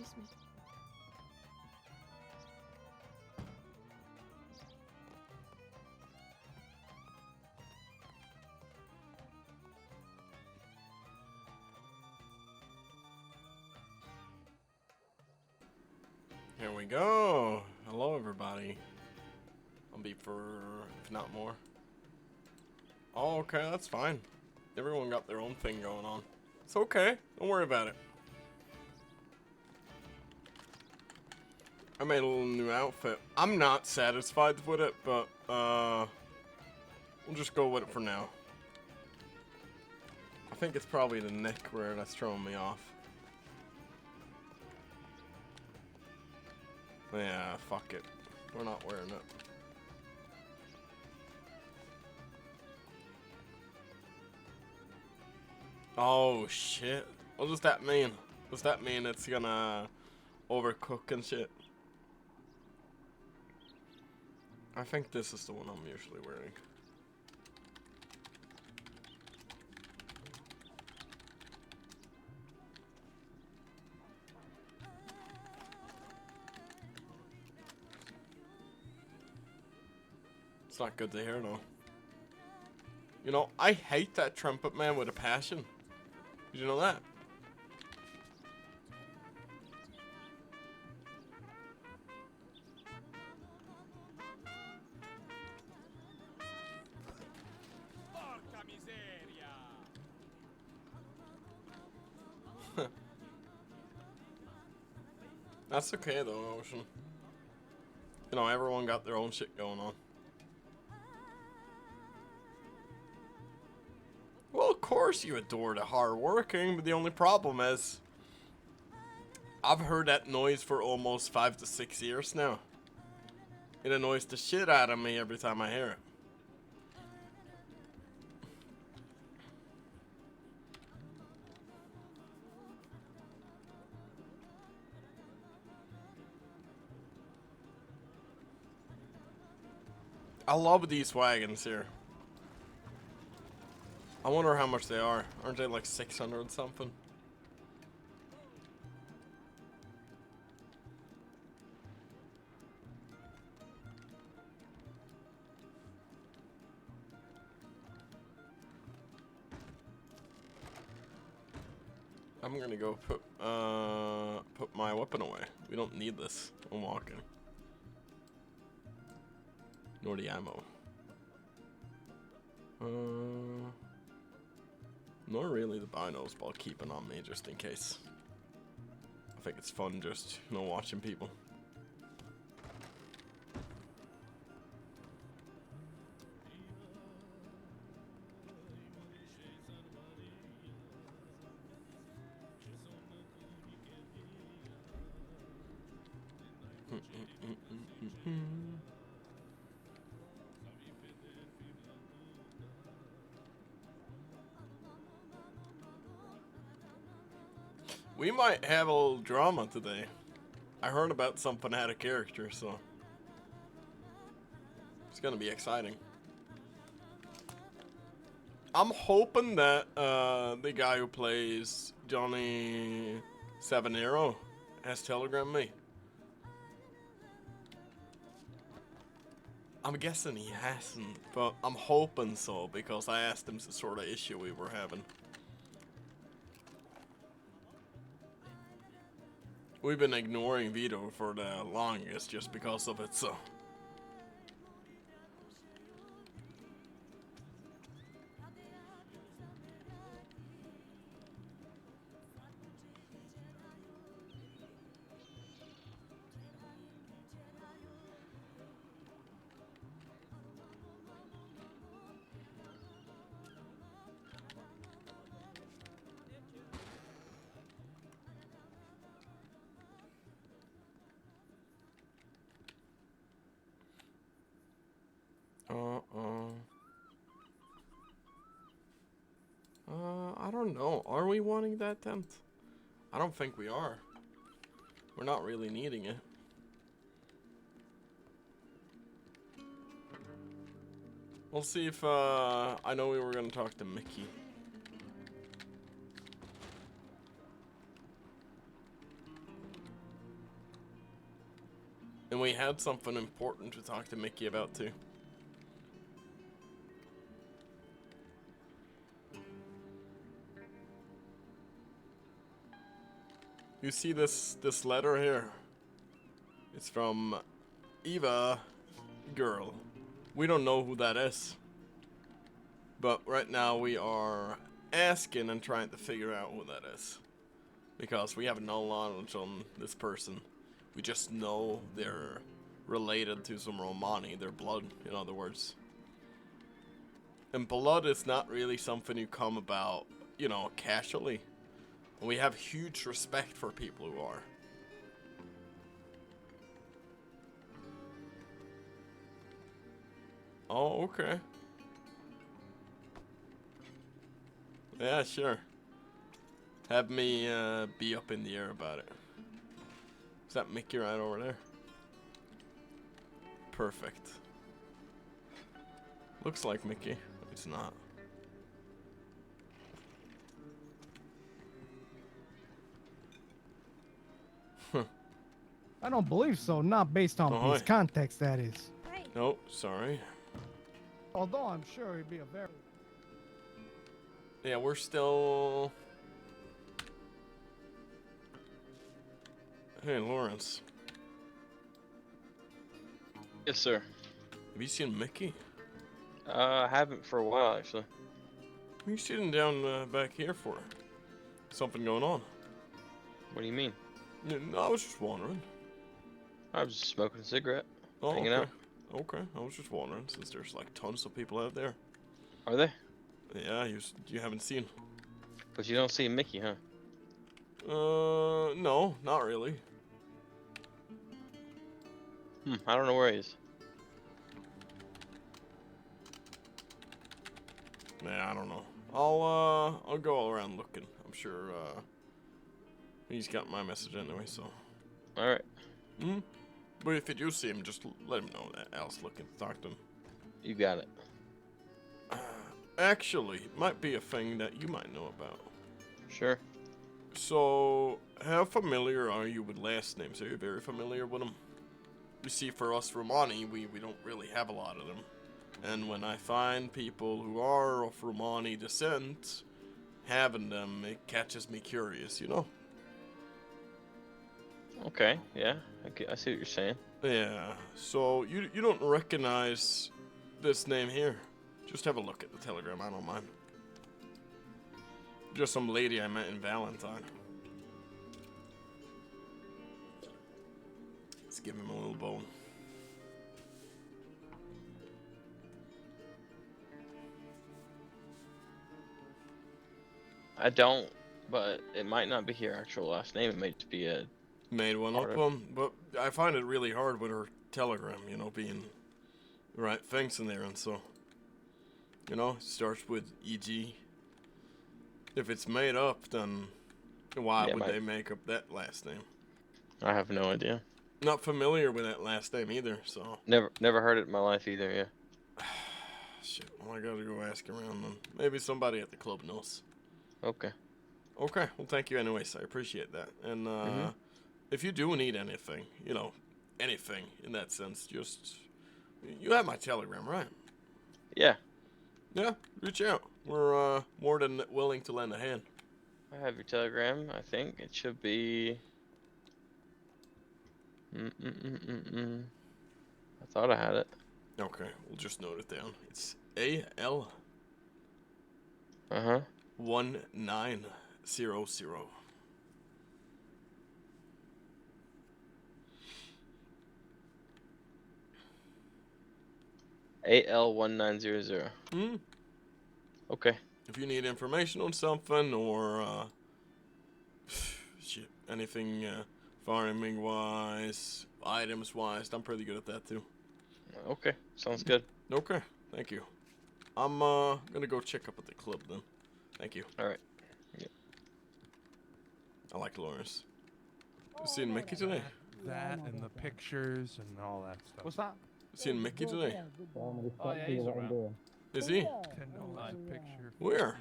Excuse me. Here we go. Hello, everybody. I'll be for, if not more. Oh, okay, that's fine. Everyone got their own thing going on. It's okay. Don't worry about it. I made a little new outfit. I'm not satisfied with it, but we'll just go with it for now. I think it's probably the neck where that's throwing me off. Yeah, fuck it. We're not wearing it. Oh shit. What does that mean? Does that mean it's gonna overcook and shit? I think this is the one I'm usually wearing. It's not good to hear though. You know, I hate that trumpet man with a passion. Did you know that? That's okay though, Ocean. You know, everyone got their own shit going on. Well, of course you adore the hard working, but the only problem is I've heard that noise for almost 5 to 6 years now. It annoys the shit out of me every time I hear it. I love these wagons here. I wonder how much they are. Aren't they like 600 something? I'm gonna go put my weapon away. We don't need this. I'm walking. Nor the ammo. Nor really the binos, but I'll keep it on me just in case. I think it's fun just, you know, watching people. We might have a little drama today. I heard about some fanatic character, so it's gonna be exciting. I'm hoping that the guy who plays Johnny Sabanero has telegrammed me. I'm guessing he hasn't, but I'm hoping so because I asked him the sort of issue we were having. We've been ignoring Vito for the longest just because of it, so. I don't know. Are we wanting that tent? I don't think we are. We're not really needing it. We'll see if, I know we were gonna talk to Mickey. we had something important to talk to Mickey about too. You see this letter here? It's from Eva girl. We don't know who that is. But right now we are asking and trying to figure out who that is. Because we have no knowledge on this person. We just know they're related to some Romani. They're blood, in other words. And blood is not really something you come about, you know, casually. And we have huge respect for people who are. Oh, okay. Yeah, sure. Have me be up in the air about it. Is that Mickey right over there? Perfect. Looks like Mickey. It's not. I don't believe so. Not based on Oh, this context, that is. Nope, sorry. Although I'm sure he'd be a very... Yeah, we're still... Hey, Lawrence. Yes, sir. Have you seen Mickey? I haven't for a while, actually. What are you sitting down back here for? Something going on? What do you mean? No, I was just wondering. I was just smoking a cigarette, Oh, hanging okay. out. Okay, I was just wondering since there's like tons of people out there. Are they? Yeah, you haven't seen. But you don't see Mickey, huh? No, not really. I don't know where he is. Yeah, I don't know. I'll go all around looking. I'm sure he's got my message anyway, so. Alright. But if you do see him, just let him know that Al's looking to talk to him. You got it. Actually, it might be a thing that you might know about. Sure. So, how familiar are you with last names? Are you very familiar with them? You see, for us Romani, we don't really have a lot of them. And when I find people who are of Romani descent, having them, it catches me curious, you know? Okay, yeah. I see what you're saying. Yeah, so you don't recognize this name here. Just have a look at the telegram, I don't mind. Just some lady I met in Valentine. Let's give him a little bone. I don't, but it might not be her actual last name. It might just be a... Made one up them, but I find it really hard with her telegram, you know, being the right things in there, and so, you know, it starts with EG. If it's made up, then why would they make up that last name? I have no idea. Not familiar with that last name either, so. Never heard it in my life either, yeah. Shit, well, I gotta go ask around then. Maybe somebody at the club knows. Okay. Okay, well, thank you anyways. I appreciate that. And, if you do need anything, you know, anything in that sense, just, you have my telegram, right? Yeah. Yeah, reach out. We're more than willing to lend a hand. I have your telegram, I think. It should be... I thought I had it. Okay, we'll just note it down. It's AL. 1900. AL1900. Okay. If you need information on something or shit, anything farming wise, items wise, I'm pretty good at that too. Okay, sounds good. Okay, thank you. I'm gonna go check up at the club then. Thank you. All right. Yeah. I like Lawrence. You seen Mickey today? That and the pictures and all that stuff. What's that? You seen Mickey today? Oh, yeah, he's around. Is he? $10 a picture. Where?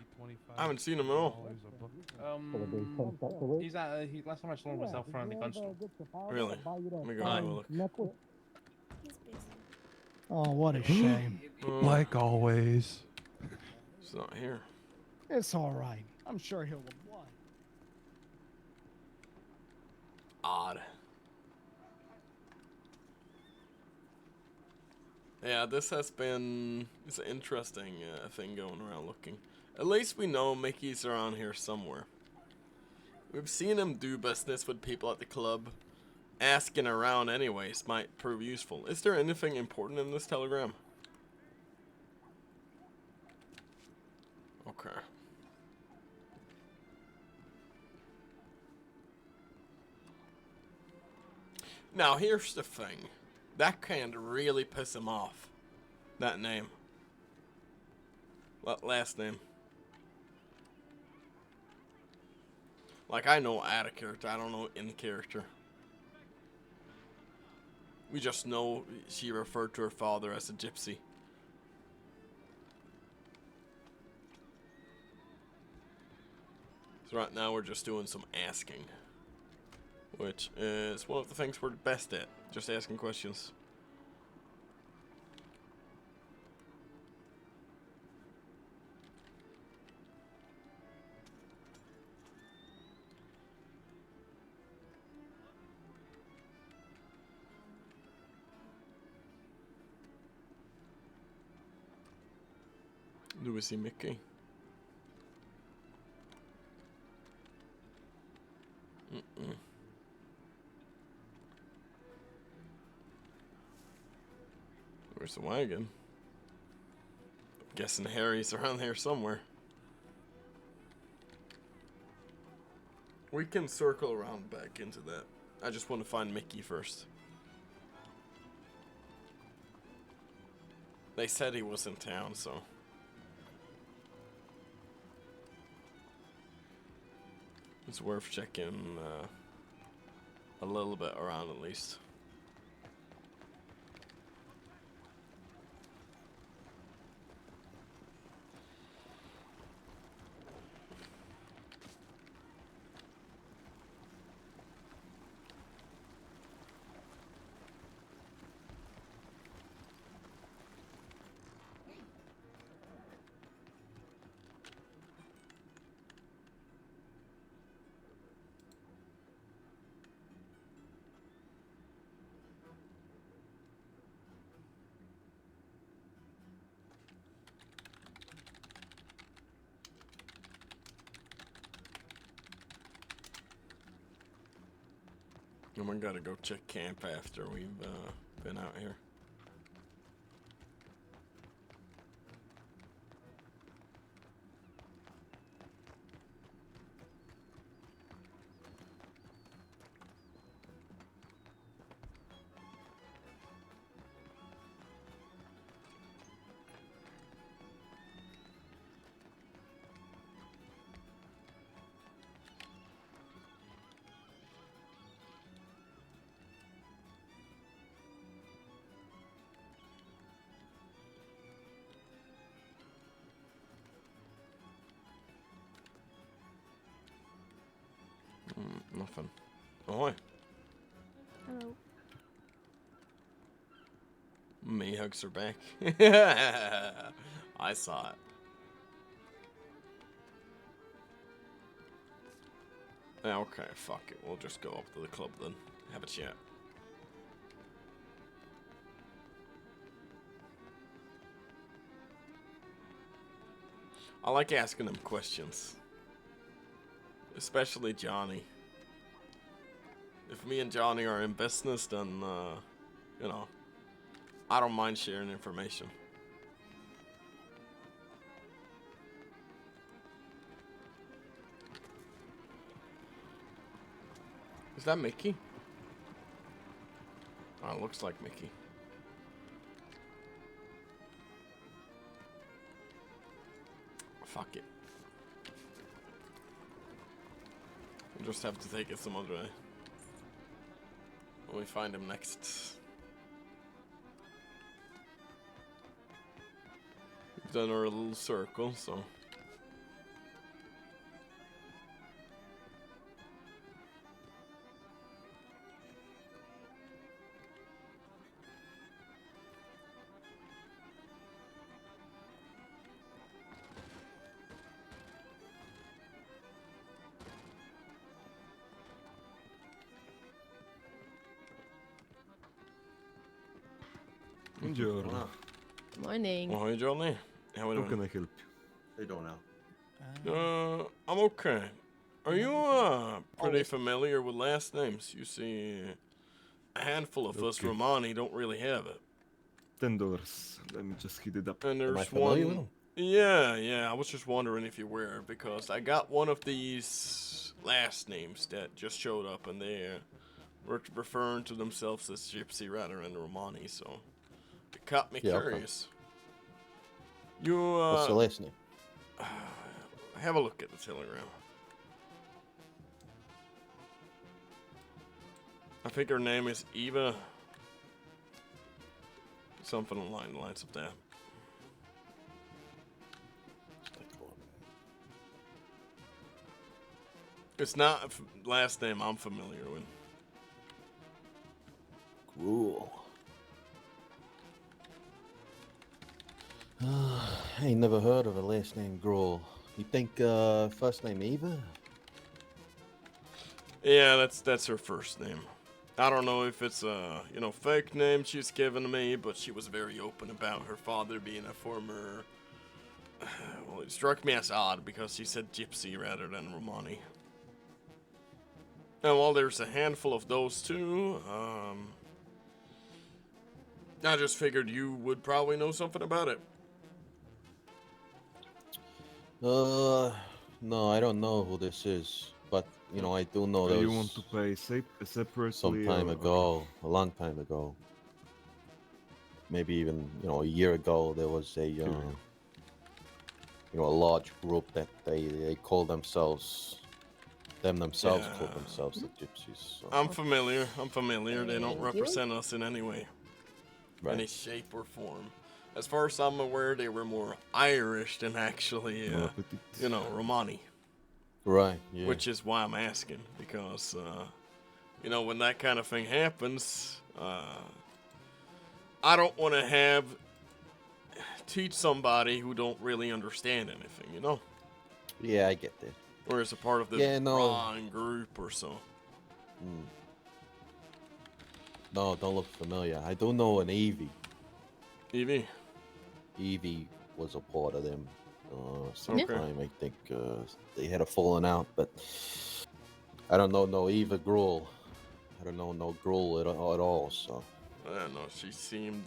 I haven't seen him at all. He's at. Last time I saw him was out front of the gun store. Really? Let me go have a look. Oh, what a shame. Like always. It's not here. It's all right. I'm sure he'll oblige. Odd. Yeah, this has been... It's an interesting thing going around looking. At least we know Mickey's around here somewhere. We've seen him do business with people at the club. Asking around anyways might prove useful. Is there anything important in this telegram? Okay. Now here's the thing. That can really piss him off. That name. What last name? Like, I know out of character, I don't know in character. We just know she referred to her father as a gypsy. So right now we're just doing some asking. Which is one of the things we're best at. Just asking questions. Do we see Mickey? Mm-mm. Where's the wagon? I'm guessing Harry's around here somewhere. We can circle around back into that. I just want to find Mickey first. They said he was in town, so... It's worth checking a little bit around at least. And we gotta go check camp after we've been out here. Nothing. Ahoy. Hello. Me hugs her back. I saw it. Yeah, okay, fuck it. We'll just go up to the club then. Have a chat. I like asking them questions. Especially Johnny. If me and Johnny are in business, then, you know, I don't mind sharing information. Is that Mickey? Oh, it looks like Mickey. Fuck it. We'll just have to take it some other way. When we find him next. We've done our little circle, so. Buongiorno. Morning. Oh, hey, Johnny. How we How can doing? I help you? How you doing, Al? I'm okay. Are you, pretty familiar with last names? You see, a handful of us Okay. Romani don't really have it. $10. Let me just heat it up. And Am I there's familiar with one... them? Yeah, I was just wondering if you were, because I got one of these last names that just showed up, and they were referring to themselves as Gypsy rather than Romani, so it caught me Yeah, okay. curious. You, What's the last name? have a look at the telegram. I think her name is Eva. Something along the lines of that. It's not a last name I'm familiar with. Gruel. I ain't never heard of a last name Gruel. You think first name Eva? Yeah, that's her first name. I don't know if it's a, fake name she's given to me, but she was very open about her father being a former... Well, it struck me as odd because she said Gypsy rather than Romani. And while there's a handful of those too, I just figured you would probably know something about it. No, I don't know who this is, but I do know Do those. you want to pay separately? Some time or- ago, a long time ago, maybe even a year ago, there was a a large group that they call themselves. Themselves Yeah. call themselves the Gypsies. So. I'm familiar. They don't Thank you. represent us in any way. Right. Any shape or form. As far as I'm aware, they were more Irish than actually, Bon appetit. Romani. Right. Yeah. Which is why I'm asking, because, when that kind of thing happens, I don't want to teach somebody who don't really understand anything, Yeah, I get that. or is a part of the Yeah, no. wrong group or so. Mm. No, don't look familiar. I do know an Evie. Evie? Evie was a part of them Okay. sometime. I think they had a falling out, but I don't know no Eva Gruel. I don't know no Gruel at all. So I don't know, she seemed,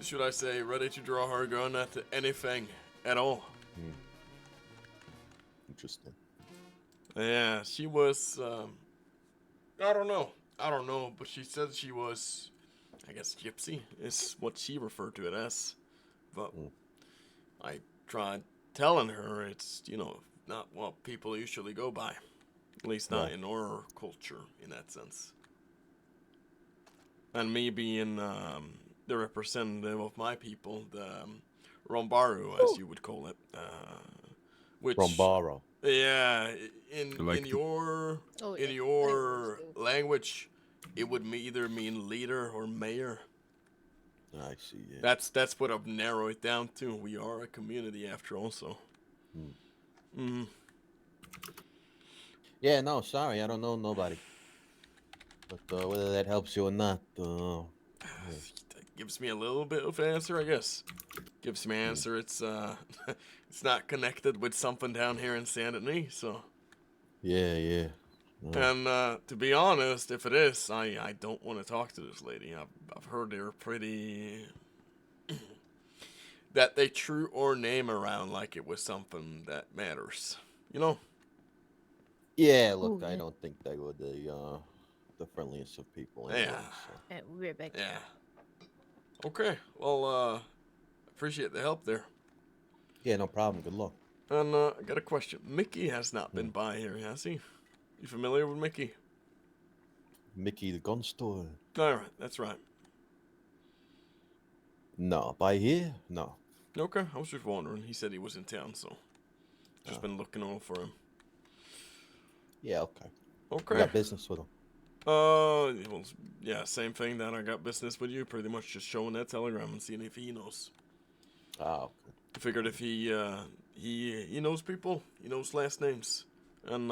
should I say, ready to draw her gun at anything at all. interesting. Yeah, she was, I don't know, but she said she was, I guess, Gypsy is what she referred to it as. But I tried telling her it's, not what people usually go by. At least not Right. in our culture, in that sense. And me being the representative of my people, the Rombaru, as you would call it. Which, Rombaro. yeah, in Like the- your Oh, in yeah. your I think it was too. language, it would either mean leader or mayor. I see. Yeah. That's what I've narrowed it down to. We are a community after all, so. Yeah. No, sorry, I don't know nobody. But whether that helps you or not, That gives me a little bit of answer, I guess. Gives me answer. It's it's not connected with something down here in Saint Denis, so. yeah. No. And to be honest, if it is, I don't want to talk to this lady. I've heard they're pretty that they threw our name around like it was something that matters. Yeah, look, Ooh, I yeah. don't think they were the friendliest of people. Anyway, Yeah. so. We'll be right back. Yeah. Okay. Well, appreciate the help there. Yeah, no problem. Good luck. And I got a question. Mickey has not been by here, has he? You familiar with Mickey? Mickey the gun store. All right, that's right. No, by here? No. Okay, I was just wondering. He said he was in town, so just been looking over for him. Yeah, okay. Okay. I got business with him. Well, yeah, same thing that I got business with you. Pretty much just showing that telegram and seeing if he knows. Ah, okay. I figured if he knows people, he knows last names, and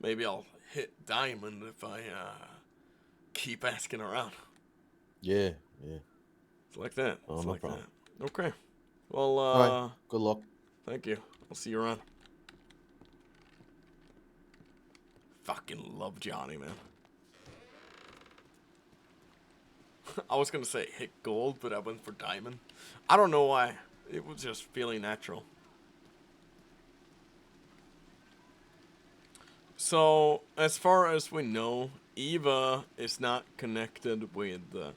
maybe I'll hit Diamond if I keep asking around. Yeah, yeah. It's like that. Oh, It's no like problem. that. Okay. Well, All right. Good luck. thank you. I'll see you around. Fucking love Johnny, man. I was gonna say hit gold, but I went for diamond. I don't know why. It was just feeling natural. So, as far as we know, Eva is not connected with the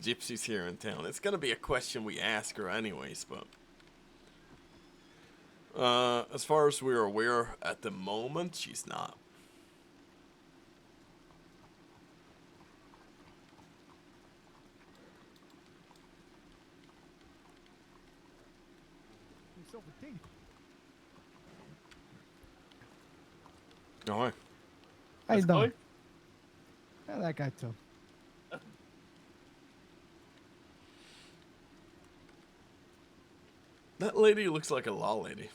gypsies here in town. It's gonna be a question we ask her anyways, but as far as we're aware at the moment, she's not. Silver teeth. Oh, hi. How you That's doing? Chloe? Yeah, that guy too. That lady looks like a law lady.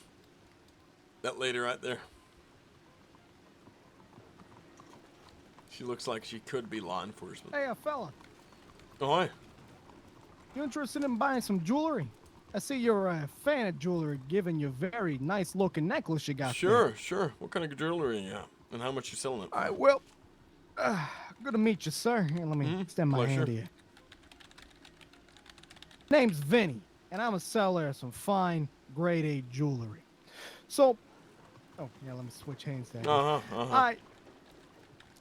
That lady right there. She looks like she could be law enforcement. Hey, fella. Oh, hi. You interested in buying some jewelry? I see you're a fan of jewelry, given your very nice looking necklace you got there. Sure, sure. What kind of jewelry you got? And how much you selling it for? All right, well, good to meet you, sir. Here, let me extend my pleasure. hand here. Name's Vinny, and I'm a seller of some fine grade A jewelry. So, oh yeah, let me switch hands there.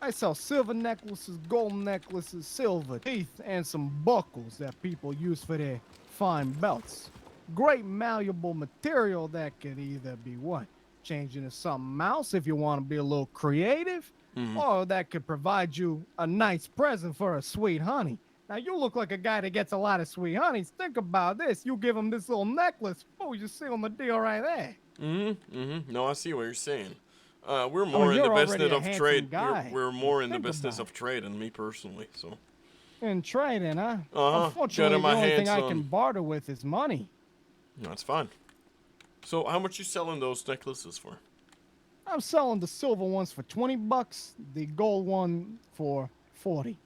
I sell silver necklaces, gold necklaces, silver teeth, and some buckles that people use for their fine belts. Great malleable material that could either be what? Changed into something else if you want to be a little creative, or that could provide you a nice present for a sweet honey. Now, you look like a guy that gets a lot of sweet honeys. Think about this. You give him this little necklace. Oh, you seal the deal right there. No, I see what you're saying. We're more in you're the already business a of handsome trade. guy. We're more in the Think business about of trade, and me personally. So In trading, huh? Getting Unfortunately, the my only thing hands I can on- barter with is money. that's fine. So how much you selling those necklaces for? I'm selling the silver ones for $20, the gold one for 40.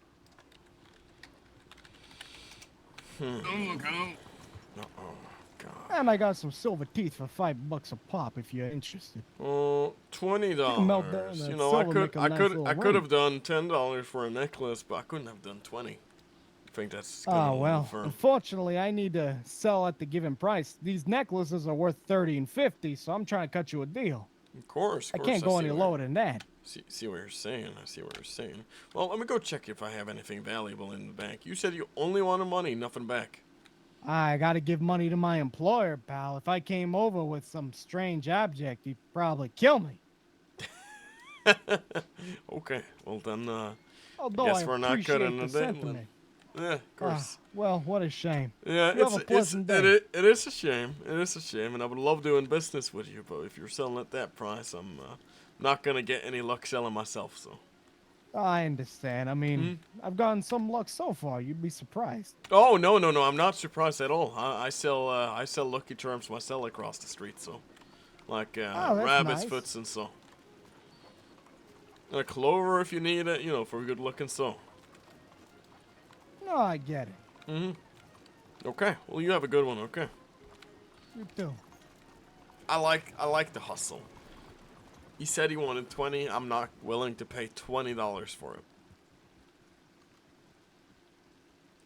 God. And I got some silver teeth for $5 a pop if you're interested. Oh, melt down $20. that You know, silver, make a nice little I could ring. have done $10 for a necklace, but I couldn't have done 20. I think that's gonna Oh, well, firm. unfortunately, I need to sell at the given price. These necklaces are worth 30 and 50, so I'm trying to cut you a deal. Of course. I can't go any lower than that. See what you're saying. I see what you're saying. Well, let me go check if I have anything valuable in the bank. You said you only wanted money, nothing back. I gotta give money to my employer, pal. If I came over with some strange object, he'd probably kill me. Okay. Well then, Although guess I we're not appreciate cutting the a deal then. sentiment. Yeah, of course. Well, what a shame. Yeah, You have a pleasant day. it is a shame. It is a shame, and I would love doing business with you, but if you're selling at that price, I'm not gonna get any luck selling myself. So. I understand. I mean, I've gotten some luck so far. You'd be surprised. Oh no! I'm not surprised at all. I sell Lucky Charms myself across the street, so like that's rabbit's nice. foots and so. A clover if you need it, you know, for good luck and so. No, I get it. Okay, well you have a good one. Okay. You too. I like the hustle. He said he wanted 20. I'm not willing to pay $20 for it.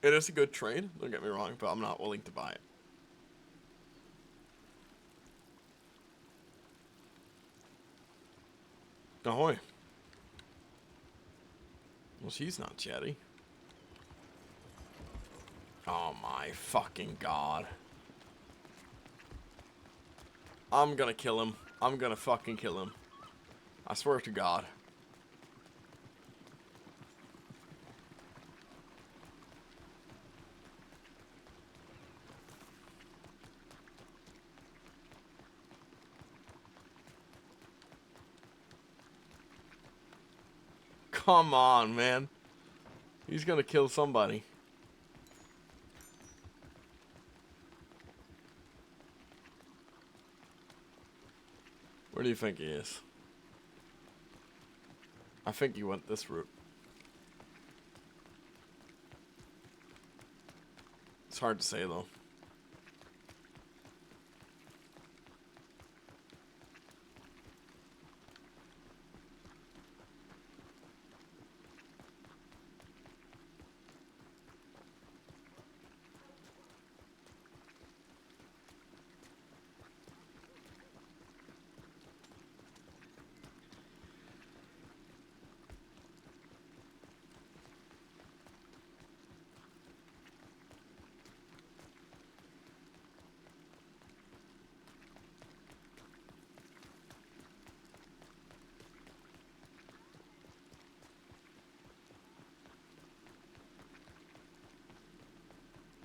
It is a good trade, don't get me wrong, but I'm not willing to buy it. Ahoy. Well, she's not chatty. Oh my fucking god. I'm gonna kill him. I'm gonna fucking kill him. I swear to God. Come on, man. He's gonna kill somebody. Where do you think he is? I think he went this route. It's hard to say though.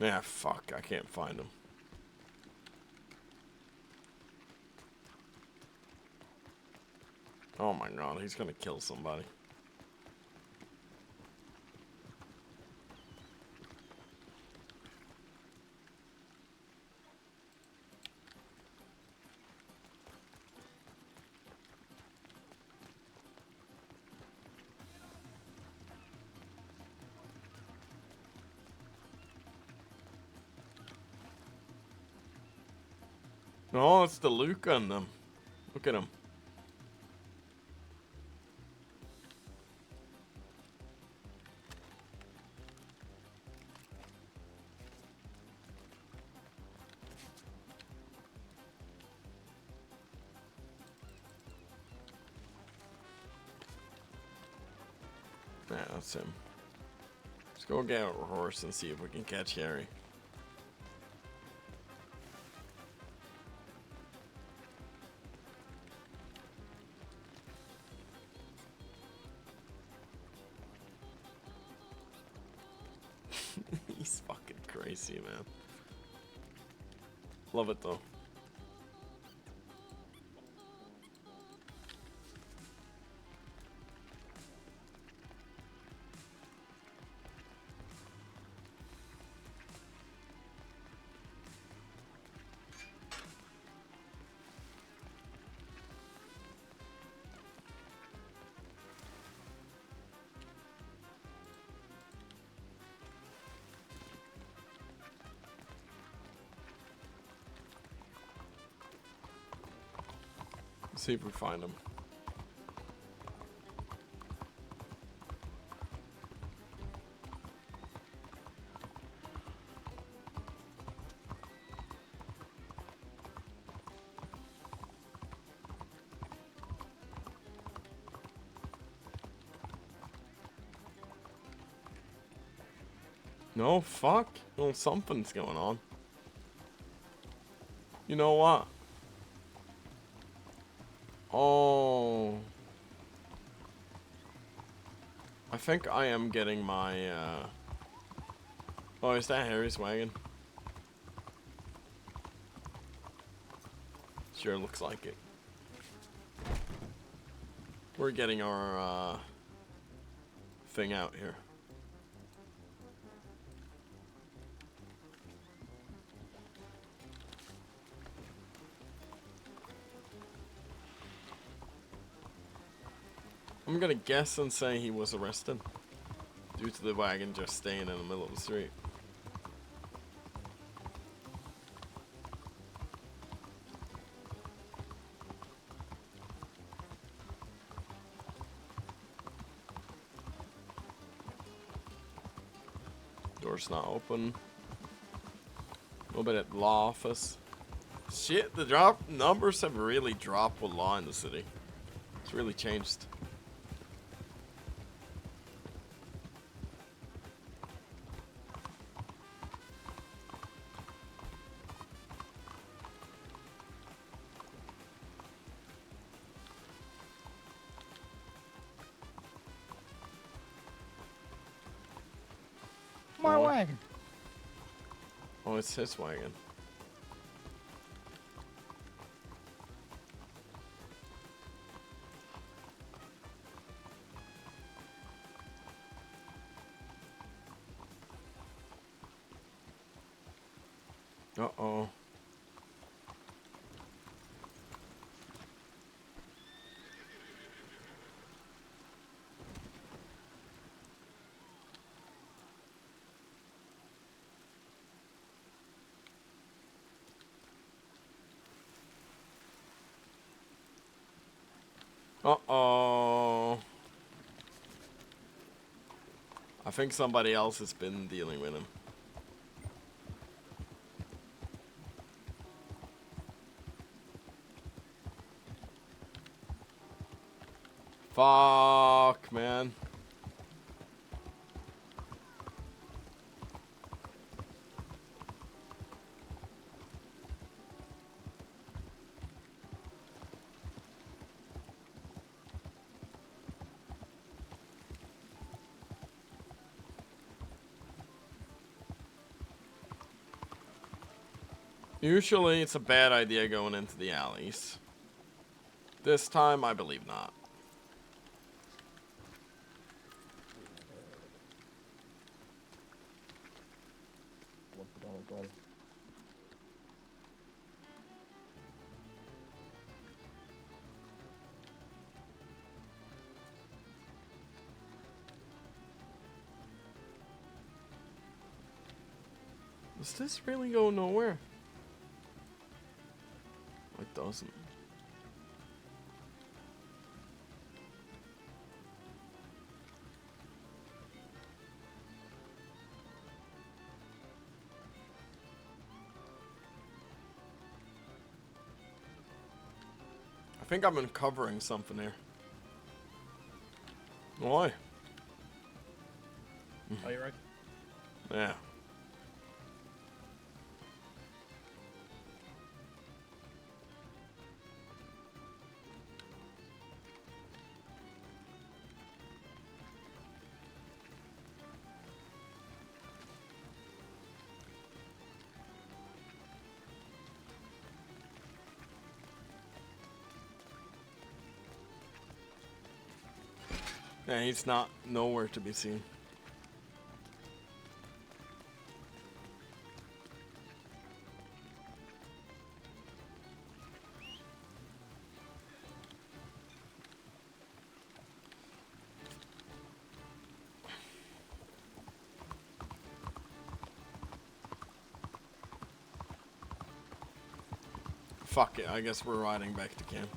Yeah, fuck, I can't find him. Oh my god, he's gonna kill somebody. No, it's the Luke on them. Look at him. Yeah, that's him. Let's go get a horse and see if we can catch Harry. He's fucking crazy, man. Love it though. Let's see if we find him. No, fuck. No, something's going on. You know what? Oh. I think I am getting my, Oh, is that Harry's wagon? Sure looks like it. We're getting our, thing out here. I'm gonna guess and say he was arrested due to the wagon just staying in the middle of the street. Door's not open. Nobody at law office. Shit, the drop numbers have really dropped with law in the city. It's really changed. My Oh. wagon. Oh, it's his wagon. Uh-oh. Uh-oh. I think somebody else has been dealing with him. Fuck, man. Usually it's a bad idea going into the alleys. This time, I believe not. Does this really go nowhere? It doesn't. I think I'm uncovering something here. Why? Oh, you're right. Yeah. Yeah, he's not nowhere to be seen. Fuck it, I guess we're riding back to camp.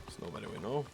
There's nobody we know.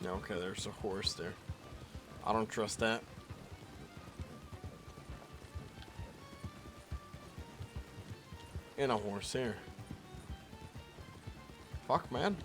Yeah, okay, there's a horse there. I don't trust that. And a horse here. Fuck, man.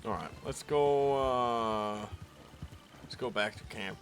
Alright, let's go back to camp.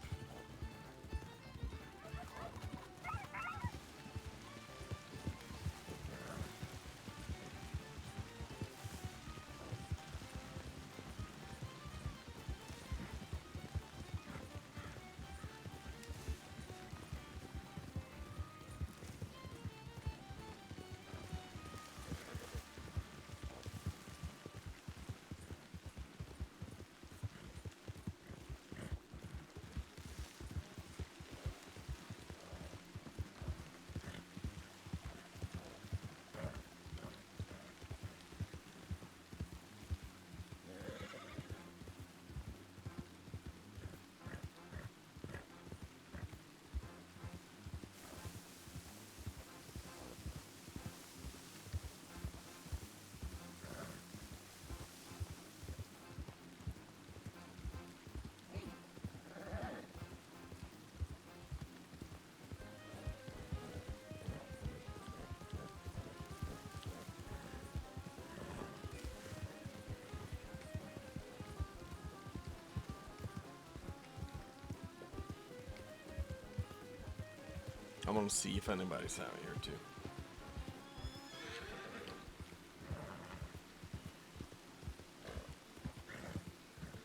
I want to see if anybody's out here too.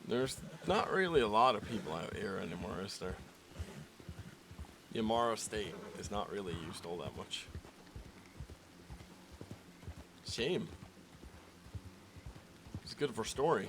There's not really a lot of people out here anymore, is there? Yamara State is not really used all that much. Shame. It's good for story.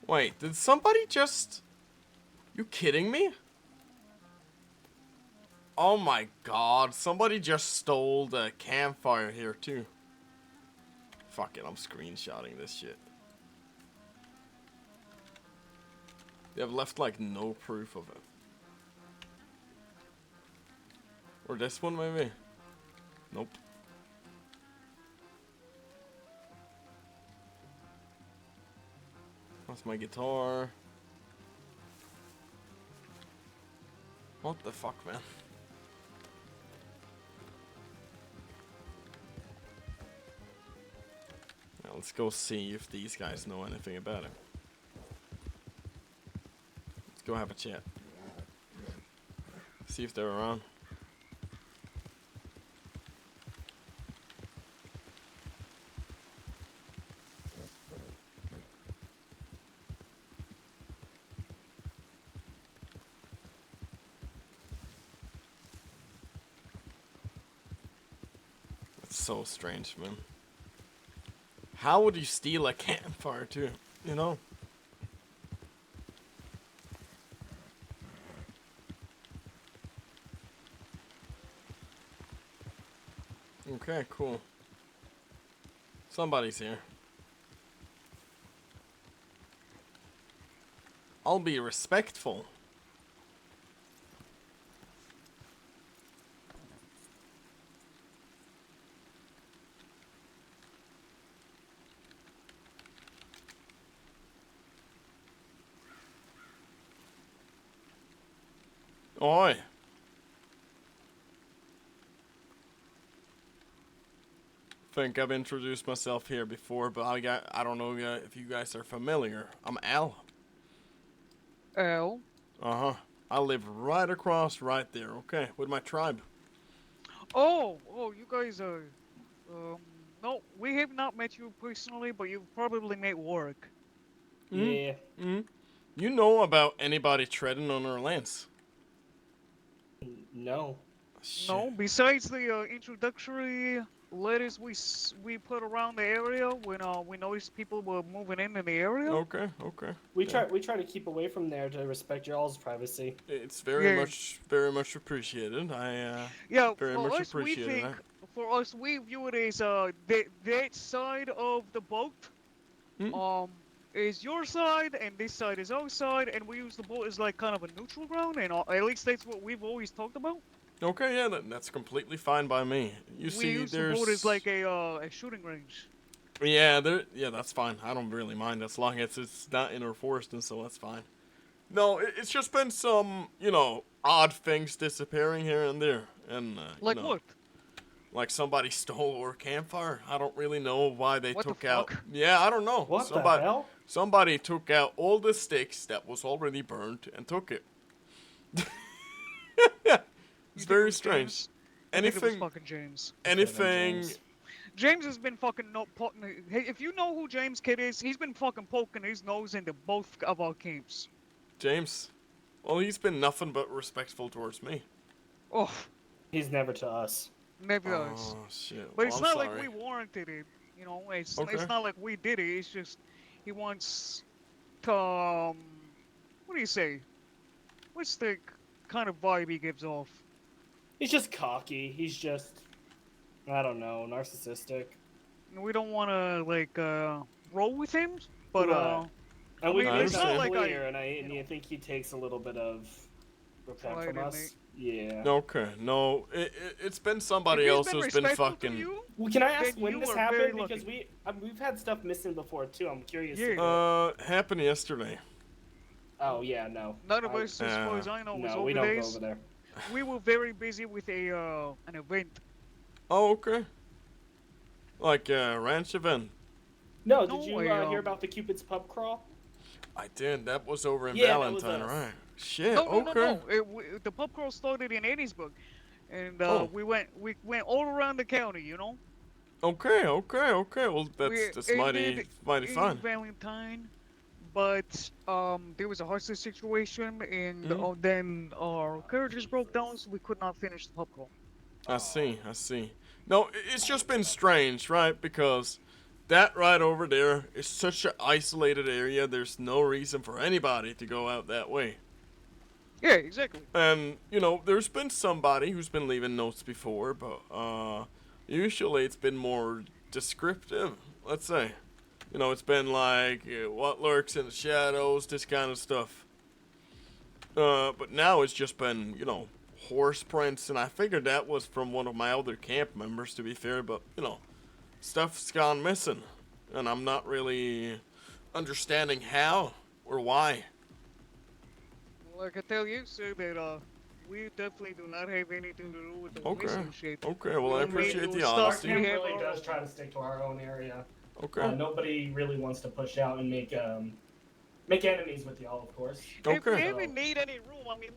Wait, did somebody just... You kidding me? Oh my god, somebody just stole the campfire here too. Fuck it, I'm screenshotting this shit. They have left like no proof of it. Or this one maybe? Nope. That's my guitar. What the fuck, man? Now let's go see if these guys know anything about it. Let's go have a chat. See if they're around. So strange, man. How would you steal a campfire too? You know? Okay, cool. Somebody's here. I'll be respectful. Oi. Think I've introduced myself here before, but I don't know if you guys are familiar. I'm Al. Al? Uh-huh. I live right across right there, okay, with my tribe. Oh, you guys are, no, we have not met you personally, but you've probably met work. Yeah. Mm-hmm. You know about anybody treading on our lands? No. Shit. No, besides the introductory letters we put around the area when we noticed people were moving in the area. Okay, okay. We try to keep away from there to respect y'all's privacy. It's very much appreciated. Yeah, very for much us we appreciate think, that. for us we view it as that side of the boat, is your side and this side is our side, and we use the boat as like kind of a neutral ground, and at least that's what we've always talked about. Okay, yeah, that's completely fine by me. You see, use there's the boat as like a shooting range. yeah, that's fine. I don't really mind as long as it's not in our forest, and so that's fine. No, it's just been some, odd things disappearing here and there, and Like what? Like somebody stole our campfire. I don't really know why they What the took out. fuck? Yeah, I don't know. What the hell? Somebody took out all the sticks that was already burned and took it. It's very strange. James? I think it was Anything? fucking James. Anything? James has been fucking not poking. Hey, if you know who James Kidd is, he's been fucking poking his nose into both of our camps. James? Well, he's been nothing but respectful towards me. Oh, He's never to us. maybe us. Oh shit. But it's I'm not sorry. like we warranted it. You know, it's Okay. not like we did it. It's just he wants to What do you say? What's the kind of vibe he gives off? He's just cocky. He's just, I don't know, narcissistic. We don't want to like roll with him, but Right. And we've mean, made it's that not like clear, I, and you know, think he takes a little bit of respect pride from in us. me. Yeah. Okay, no, it's been somebody If he's else been who's been respectful to fucking. you, Well, can I ask then when you this are very happened? Because lucky. we've had stuff missing before too. I'm curious. Yeah. to know. Happened yesterday. Oh yeah, no. None of us, as far as I know, was No, over we don't there. go over there. We were very busy with a an event. Oh, okay. Like a ranch event. No, No did you way, hear about the Cupid's pub crawl? I did. That was over in Yeah, that was Valentine, us. right? Shit. No, okay. The pub crawl started in Edinburgh, and Oh. we went all around the county. You know. Okay. Well, that's mighty in fine. Valentine, but there was a hostage situation, and Mhm. then our carriages broke down, so we could not finish the pub crawl. I see. No, it's just been strange, right? Because that right over there is such an isolated area. There's no reason for anybody to go out that way. Yeah, exactly. And, you know, there's been somebody who's been leaving notes before, but usually it's been more descriptive, let's say. You know, it's been like, what lurks in the shadows, this kind of stuff. But now it's just been, you know, horse prints, and I figured that was from one of my other camp members, to be fair, but, you know, stuff's gone missing. And I'm not really understanding how or why. Well, I can tell you, sir, that we definitely do not have anything to do with the Okay. missing shit. Okay, well, I We made appreciate the those stuff Our honesty. camp we have really our does own. try to stick to our own area. Okay. Nobody really wants to push out and make enemies with y'all, of course. If we Okay. ever need any room, I mean,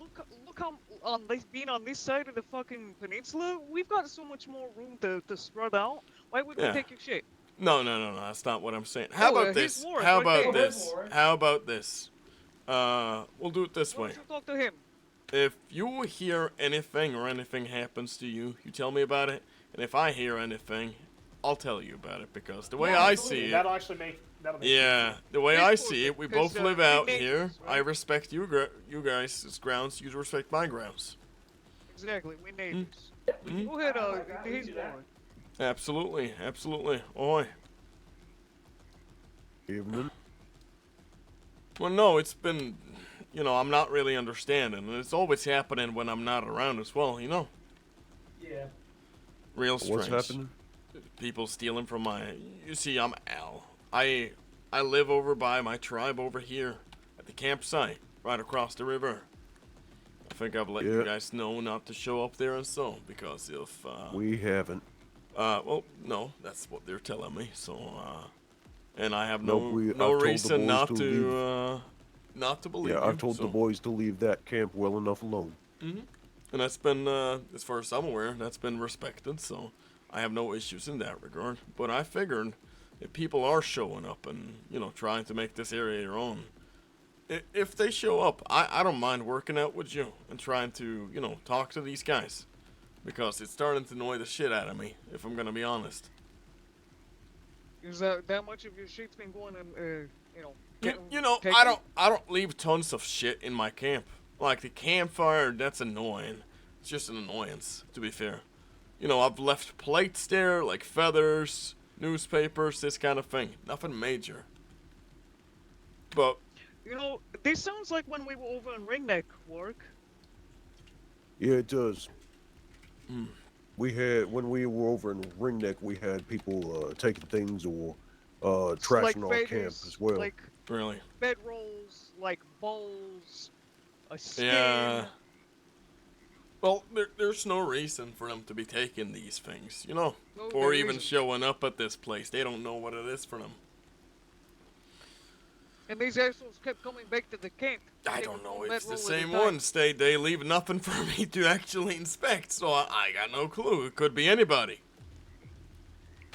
look how on this being on this side of the fucking peninsula, we've got so much more room to spread out. Why would we Yeah. take your shit? No, that's not what I'm saying. How Oh, about here's this? Warren How right about there. this? How about this? We'll do it this Why way. don't you talk to him? If you hear anything or anything happens to you, you tell me about it. And if I hear anything, I'll tell you about it, because the way Yeah, I absolutely. see it, That'll actually make. yeah, the way It's I cool, see it, we because, both live we out neighbors, here. I right? respect you guys' grounds. You respect my grounds. Exactly, we neighbors. Mm. Go ahead, Oh my God, we he's do that. Warren. Absolutely. Oi. Evening. Well, no, it's been, you know, I'm not really understanding. And it's always happening when I'm not around as well, you know? Yeah. Real strange. What's happening? People stealing from my... You see, I'm Al. I live over by my tribe over here at the campsite, right across the river. I think I've let you Yeah. guys know not to show up there and so, because if, We haven't. well, no, that's what they're telling me, so, and I have No, no I've told the reason boys not to not to believe Yeah, you. I've told so. the boys to leave that camp well enough alone. And that's been, as far as I'm aware, that's been respected, so I have no issues in that regard. But I figured if people are showing up and, you know, trying to make this area your own, if they show up, I don't mind working out with you and trying to, you know, talk to these guys. Because it's starting to annoy the shit out of me, if I'm gonna be honest. Is that much of your shit's been going in, you know? You know, taken? I don't leave tons of shit in my camp. Like the campfire, that's annoying. It's just an annoyance, to be fair. You know, I've left plates there, like feathers, newspapers, this kind of thing. Nothing major. But You know, this sounds like when we were over in Ringneck work. Yeah, it does. Hmm. We had, when we were over in Ringneck, we had people taking things or trashing our camp feathers, as well. Like really, bedrolls, like bowls, a skin. yeah. Well, there's no reason for them to be taking these things, you know, No, or there even isn't. showing up at this place. They don't know what it is for them. And these assholes kept coming back to the camp. I taking don't know. one It's the bedroll at a same time. ones. They leave nothing for me to actually inspect, so I got no clue. It could be anybody.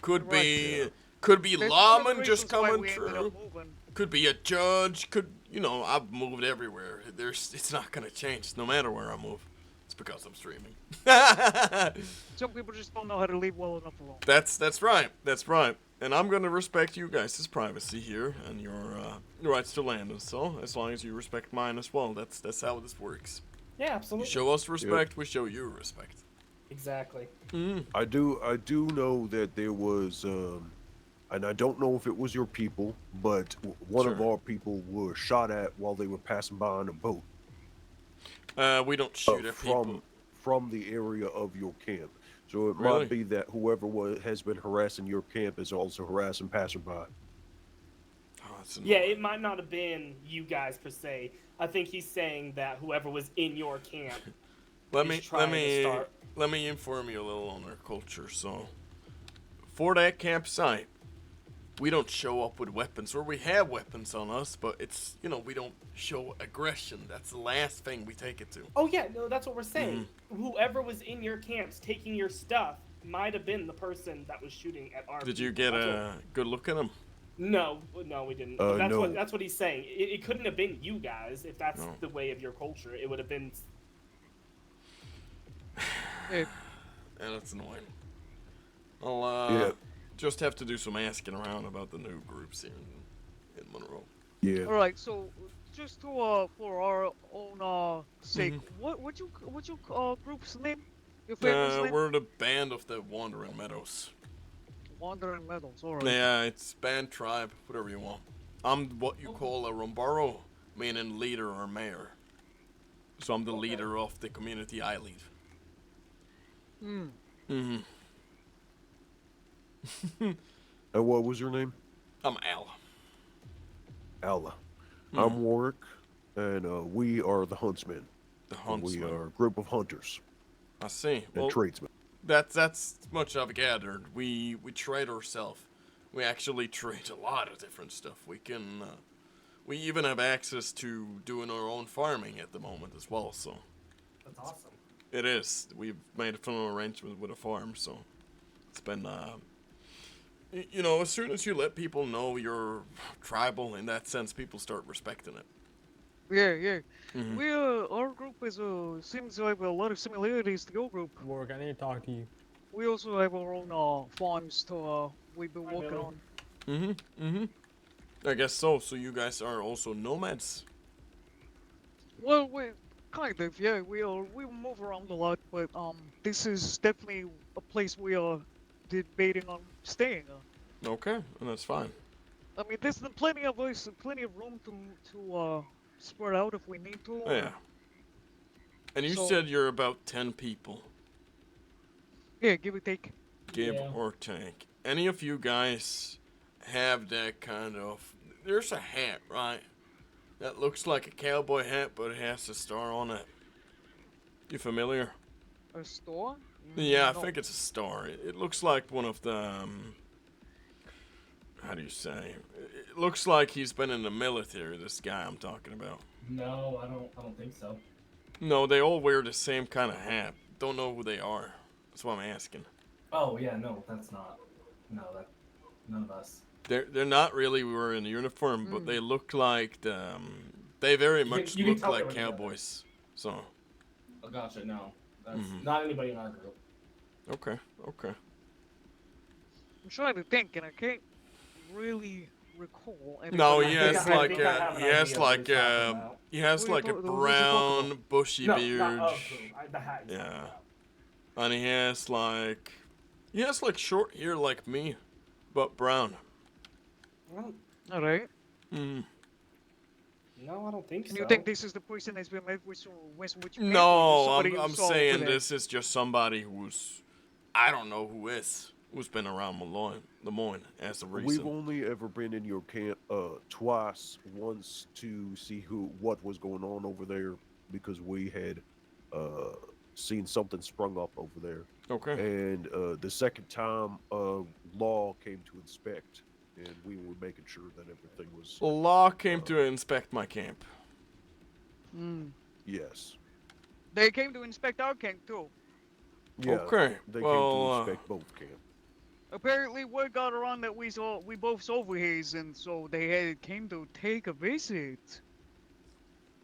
Could be That's one of the lawmen just reasons why coming we ended through. up moving. Could be a judge. Could, you know, I've moved everywhere. It's not gonna change no matter where I move. It's because I'm streaming. Some people just don't know how to leave well enough alone. That's right. That's right. And I'm gonna respect you guys' privacy here and your rights to land and so, as long as you respect mine as well. That's how this works. Yeah, You absolutely. show us respect, we show you respect. Exactly. I do know that there was, and I don't know if it was your people, but one of Sure. our people was shot at while they were passing by on a boat We don't shoot at people. from the area of your camp. So it Really? might be that whoever has been harassing your camp is also harassing passerby. Oh, that's Yeah, annoying. it might not have been you guys per se. I think he's saying that whoever was in your camp Let is me trying to start. let me inform you a little on our culture. So, for that campsite, we don't show up with weapons, or we have weapons on us, but it's, we don't show aggression. That's the last thing we take it to. Oh yeah, no, that's what we're saying. Whoever was in your camps taking your stuff might have been the person that was shooting at our. Did you people. get That's a good look at him? No, we didn't. But that's no. that's what he's saying. It couldn't have been you guys if that's No. the way of your culture. It would have been. Yeah. Yeah, that's annoying. I'll just have to do some asking around about the new groups here in Monroe. Yeah. All right, so just to for our own sake, what's your group's name? Your favorite name? We're the band of the Wandering Meadows. Wandering Meadows. All right. Yeah, it's band, tribe, whatever you want. I'm what you call a Rombaro, meaning leader or mayor. So I'm the leader of the community I lead. And what was your name? I'm Al. Allah. I'm Warwick, and we are the Huntsmen. The Huntsman. We are a group of hunters I see. and Well, tradesmen. that's much I've gathered. We trade ourselves. We actually trade a lot of different stuff. We can, we even have access to doing our own farming at the moment as well. So That's awesome. it is. We've made a fun arrangement with a farm. So it's been, as soon as you let people know you're tribal in that sense, people start respecting it. Yeah. We our group is seems to have a lot of similarities to your group. Work, I need to talk to you. We also have our own farms to we've been working on. I guess so. So you guys are also nomads. Well, we kind of, yeah. We move around a lot, but this is definitely a place we are debating on staying. Okay, and that's fine. I mean, there's plenty of us, plenty of room to spread out if we need to. Oh, yeah. And you So- said you're about 10 people. Yeah, give or take. Give Yeah. or take. Any of you guys have that kind of... There's a hat, right? That looks like a cowboy hat, but it has a star on it. You familiar? A store? Yeah, I No. think it's a star. It looks like one of the... how do you say? It looks like he's been in the military, this guy I'm talking about. No, I don't think so. No, they all wear the same kind of hat. Don't know who they are. That's why I'm asking. Oh yeah, no, that's not. No, that none of us. They're not really wearing a uniform, but they look like they very much you can look tell they like were together. cowboys. So Oh, gotcha. No, that's not anybody in our group. okay. I'm trying to think, and I can't really recall. No, anybody. he I think has I like think I have an idea of what he's talking about. he has Who you like a talk- who's he talking brown bushy No, beard. not of who. The hat. he's talking Yeah. about. And he has like short hair like me, but brown. Well, All right. Mm. no, I don't think And so. you think this is the person that's been met with which man, or No, somebody I'm you I'm saw saying today? this is just somebody who's I don't know who's been around Lemoyne as of We've recent. only ever been in your camp twice. Once to see what was going on over there because we had seen something sprung up over there. Okay. And the second time, law came to inspect, and we were making sure that everything was. Law came to inspect my camp. Yes. They came to inspect our camp too. Yeah. Okay, They well, came to inspect both camps. Apparently, word got around that we both saw his, and so they came to take a visit.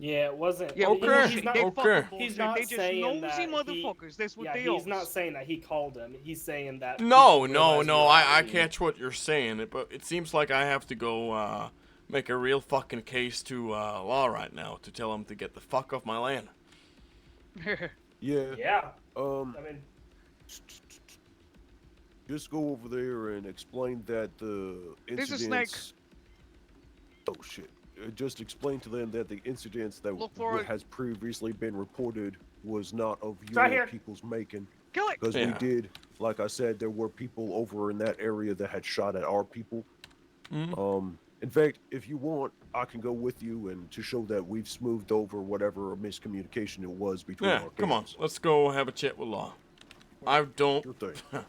Yeah, it wasn't. Yeah, Okay, bullshit. He's They not, fucking okay. bullshit. he's not They just saying nosy that motherfuckers. That's what yeah, they he's are. not saying that he called him. He's saying that. No, people no, realized we no. were I Halloween. catch what you're saying, but it seems like I have to go make a real fucking case to law right now to tell him to get the fuck off my land. Yeah. Yeah. Um. I mean, Just go over there and explain that the There's a incidents. Oh shit! Just explain to them that the incidents that Look for it. has previously been reported was not of right your here. people's making. Kill it. Because we Yeah. did, like I said, there were people over in that area that had shot at our people. Mhm. In fact, if you want, I can go with you and to show that we've smoothed over whatever miscommunication it was between Yeah, our come on. camps. Let's go have a chat with law. I don't. Sure thing.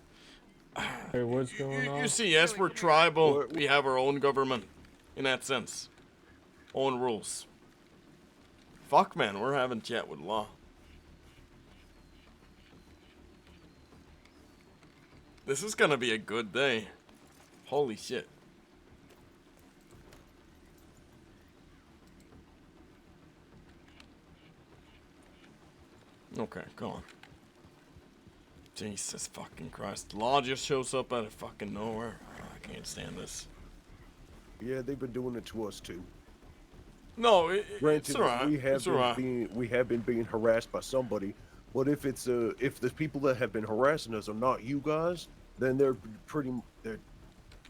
Hey, what's going on? You see, yes, we're tribal. What- We have our own government, in that sense. Own rules. Fuck, man, we're having chat with law. This is gonna be a good day. Holy shit. Okay, go on. Jesus fucking Christ. Law just shows up out of fucking nowhere. Oh, I can't stand this. Yeah, they've been doing it to us too. No, it's Granted, alright. we have It's alright. we have been being harassed by somebody, but if it's if the people that have been harassing us are not you guys, then they're pretty. They're,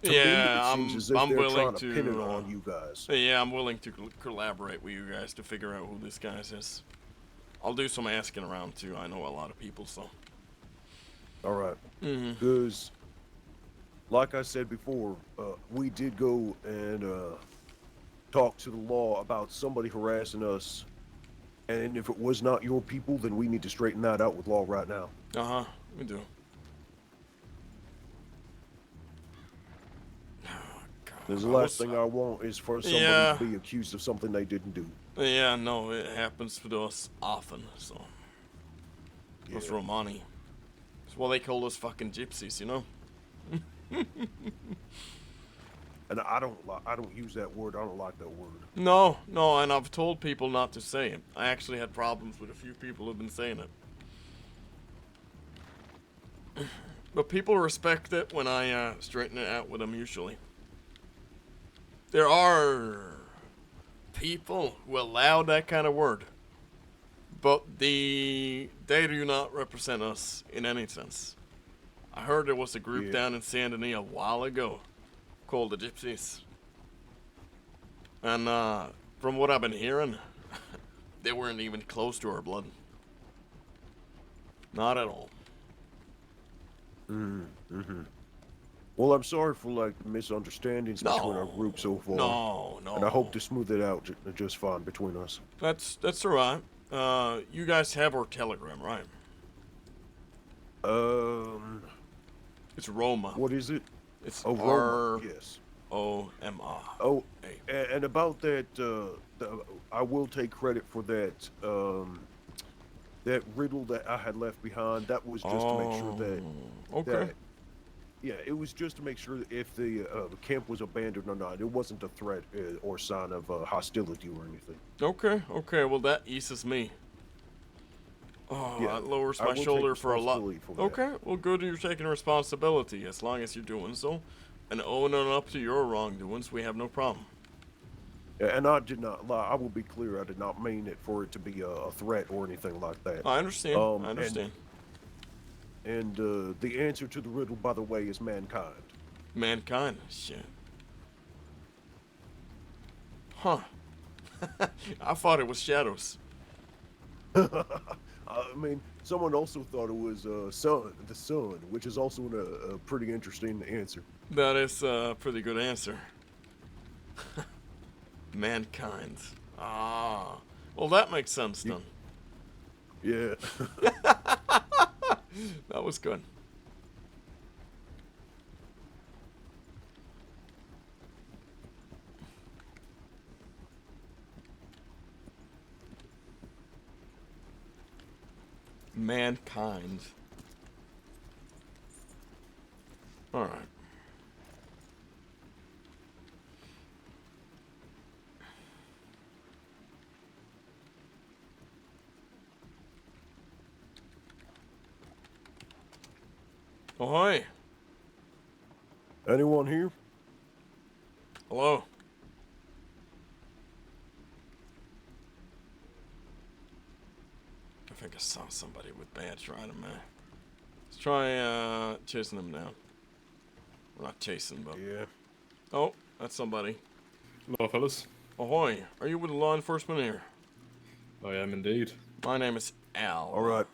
to me, Yeah, it seems as if I'm they're willing trying to pin it to. on you guys. Yeah, I'm willing to collaborate with you guys to figure out who this guy is. I'll do some asking around too. I know a lot of people, so. All right. Mhm. Because, like I said before, we did go and talk to the law about somebody harassing us, and if it was not your people, then we need to straighten that out with law right now. Uh-huh, we do. Oh, God. Because the last thing I want is for somebody Yeah. to be accused of something they didn't do. Yeah, no, it happens to us often, so. Those Yeah. Romani. That's why they call us fucking gypsies, you know? And I don't use that word. I don't like that word. No, no, and I've told people not to say it. I actually had problems with a few people who've been saying it. But people respect it when I straighten it out with them, usually. There are people who allow that kind of word, but they do not represent us in any sense. I heard there was a group Yeah. down in Saint Denis a while ago called the Gypsies. And from what I've been hearing, they weren't even close to our blood. Not at all. Well, I'm sorry for like the misunderstandings between our No. group so far. No, no. And I hope to smooth it out just fine between us. That's alright. You guys have our telegram, right? It's Roma. What is it? It's Oh, Roma. Yes. R-O-M-A. Oh, Hey. and about that, I will take credit for that. That riddle that I had left behind. That was just to make sure that. Okay. that- yeah, it was just to make sure that if the camp was abandoned or not. It wasn't a threat or sign of hostility or anything. Okay, well that eases me. Oh, Yeah, that lowers I my will take shoulder for a lot. responsibility for that. Okay, well good you're taking responsibility as long as you're doing so. And owning up to your wrongdoings, we have no problem. Yeah, and I did not lie. I will be clear. I did not mean it for it to be a threat or anything like that. I understand, I and- understand. And the answer to the riddle, by the way, is mankind. Mankind, shit. Huh. I thought it was shadows. I mean, someone also thought it was the sun, which is also a pretty interesting answer. That is a pretty good answer. Mankind. Ah. Well, that makes sense then. Yeah. That was good. Mankind. All right. Ahoy. Anyone here? Hello. I think I saw somebody with badge riding me. Let's try chasing them down. We're not chasing, but Yeah. oh, that's somebody. Hello, fellas. Ahoy. Are you with law enforcement here? I am indeed. My name is Al. All right.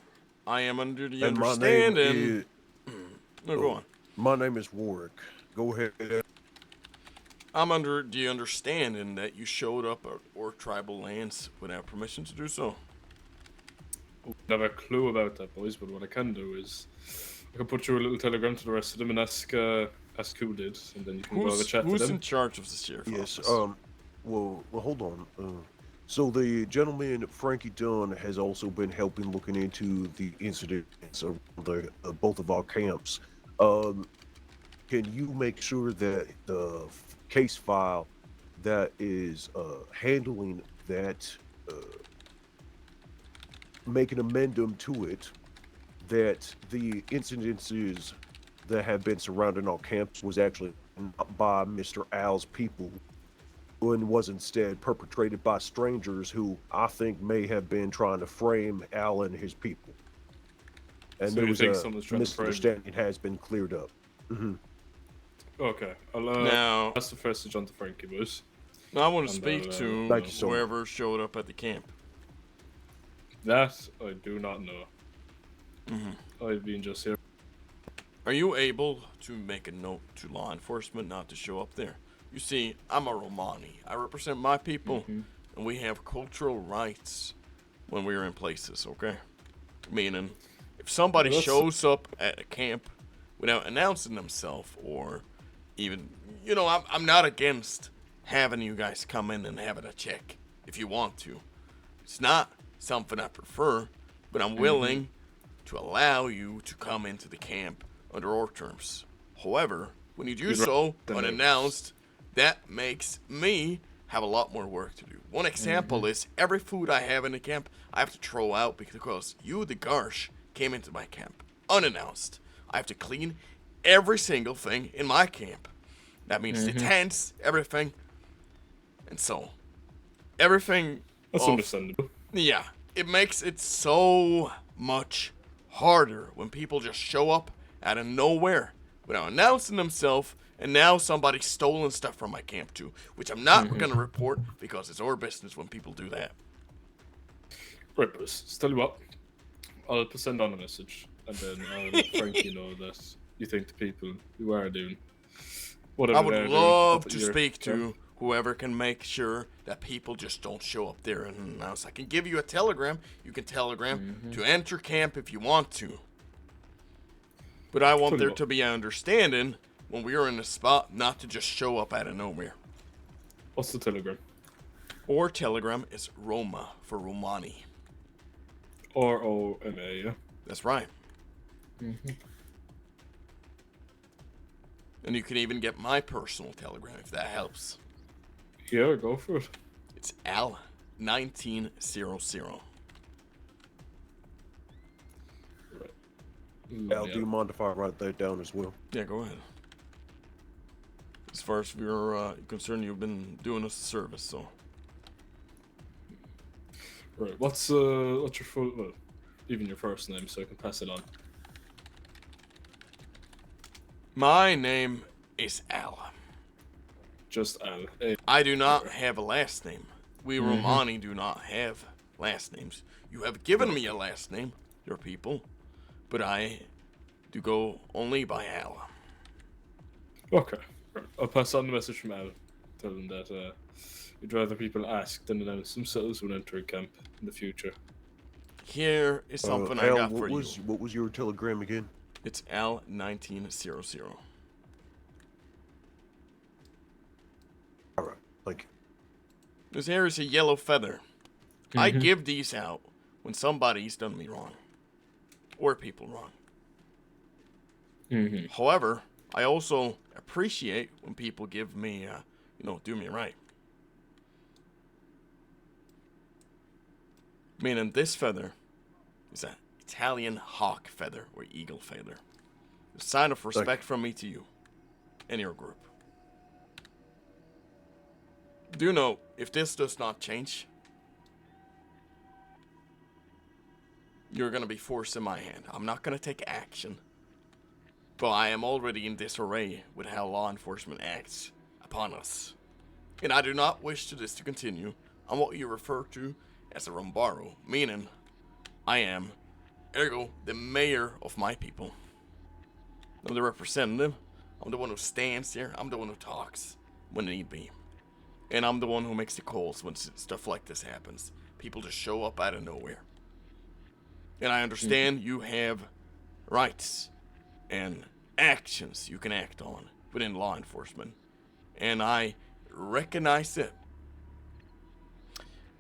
I am under the And my understanding. name is. No, go on. My name is Warwick. Go ahead. I'm under the understanding that you showed up at Orc tribal lands without permission to do so. I have a clue about that, boys, but what I can do is I can put you a little telegram to the rest of them and ask who did, and then you can go have a chat to Who's them. in charge of the sheriff Yes. office? Well, hold on. So the gentleman Frankie Dunn has also been helping looking into the incidents of both of our camps. Can you make sure that the case file that is handling that, make an amendment to it, that the incidences that have been surrounding our camps was actually not by Mr. Al's people, and was instead perpetrated by strangers who I think may have been trying to frame Al and his people. And So there you was think a someone's trying to frame you? misunderstanding has been cleared up. Okay, I'll Now, pass the message on to Frankie, boys. I want to And speak to Thank you so much. whoever showed up at the camp. That I do not know. I've been just here. Are you able to make a note to law enforcement not to show up there? You see, I'm a Romani. I represent my people, and we have cultural rights when we're in places, okay? Meaning, if somebody Well, that's- shows up at a camp without announcing themselves, or even, you know, I'm not against having you guys come in and having a check if you want to. It's not something I prefer, but I'm willing to allow you to come into the camp under our terms. However, when you do so unannounced, that makes me have a lot more work to do. One example is every food I have in the camp, I have to throw out because you, the Garsh, came into my camp unannounced. I have to clean every single thing in my camp. That means the tents, everything, and so everything. That's of- understandable. Yeah, it makes it so much harder when people just show up out of nowhere without announcing themselves, and now somebody's stolen stuff from my camp too, which I'm not going to report because it's our business when people do that. Right, boys. So tell you what, I'll send on a message, and then I'll let Frankie know that you think the people who are doing whatever I would they're doing love up at to your speak to camp. whoever can make sure that people just don't show up there and announce. I can give you a telegram. You can telegram to enter camp if you want to. But I want Tell you there what. to be an understanding when we are in a spot not to just show up out of nowhere. What's the telegram? Or telegram is Roma for Romani. ROMA, yeah? That's right. And you can even get my personal telegram if that helps. Yeah, go for it. It's Al1900. Al, do you mind if I write that down as well? Yeah, go ahead. As far as we're concerned, you've been doing us a service, so. Right, what's your full, well, even your first name, so I can pass it on. My name is Al. Just Al. Hey, I do not have a last name. We Romani do not have last names. You have given me a last name, your people, but I do go only by Al. okay. Right. I'll pass on the message from Al. Tell them that you'd rather people ask than announce themselves when entering camp in the future. Here is something I Al, got what for was you. what was your telegram again? It's Al1900. All right, thank you. This here is a yellow feather. I give these out when somebody's done me wrong. Or people wrong. However, I also appreciate when people give me, do me right. Meaning this feather is an Italian hawk feather or eagle feather. A sign of respect from me to you and your group. Do you know, if this does not change, you're gonna be forcing my hand. I'm not gonna take action. But I am already in disarray with how law enforcement acts upon us. And I do not wish this to continue on what you refer to as a Rumbaro, meaning I am, ergo, the mayor of my people. I'm the representative. I'm the one who stands here. I'm the one who talks when need be. And I'm the one who makes the calls when stuff like this happens. People just show up out of nowhere. And I understand you have rights and actions you can act on within law enforcement. And I recognize it.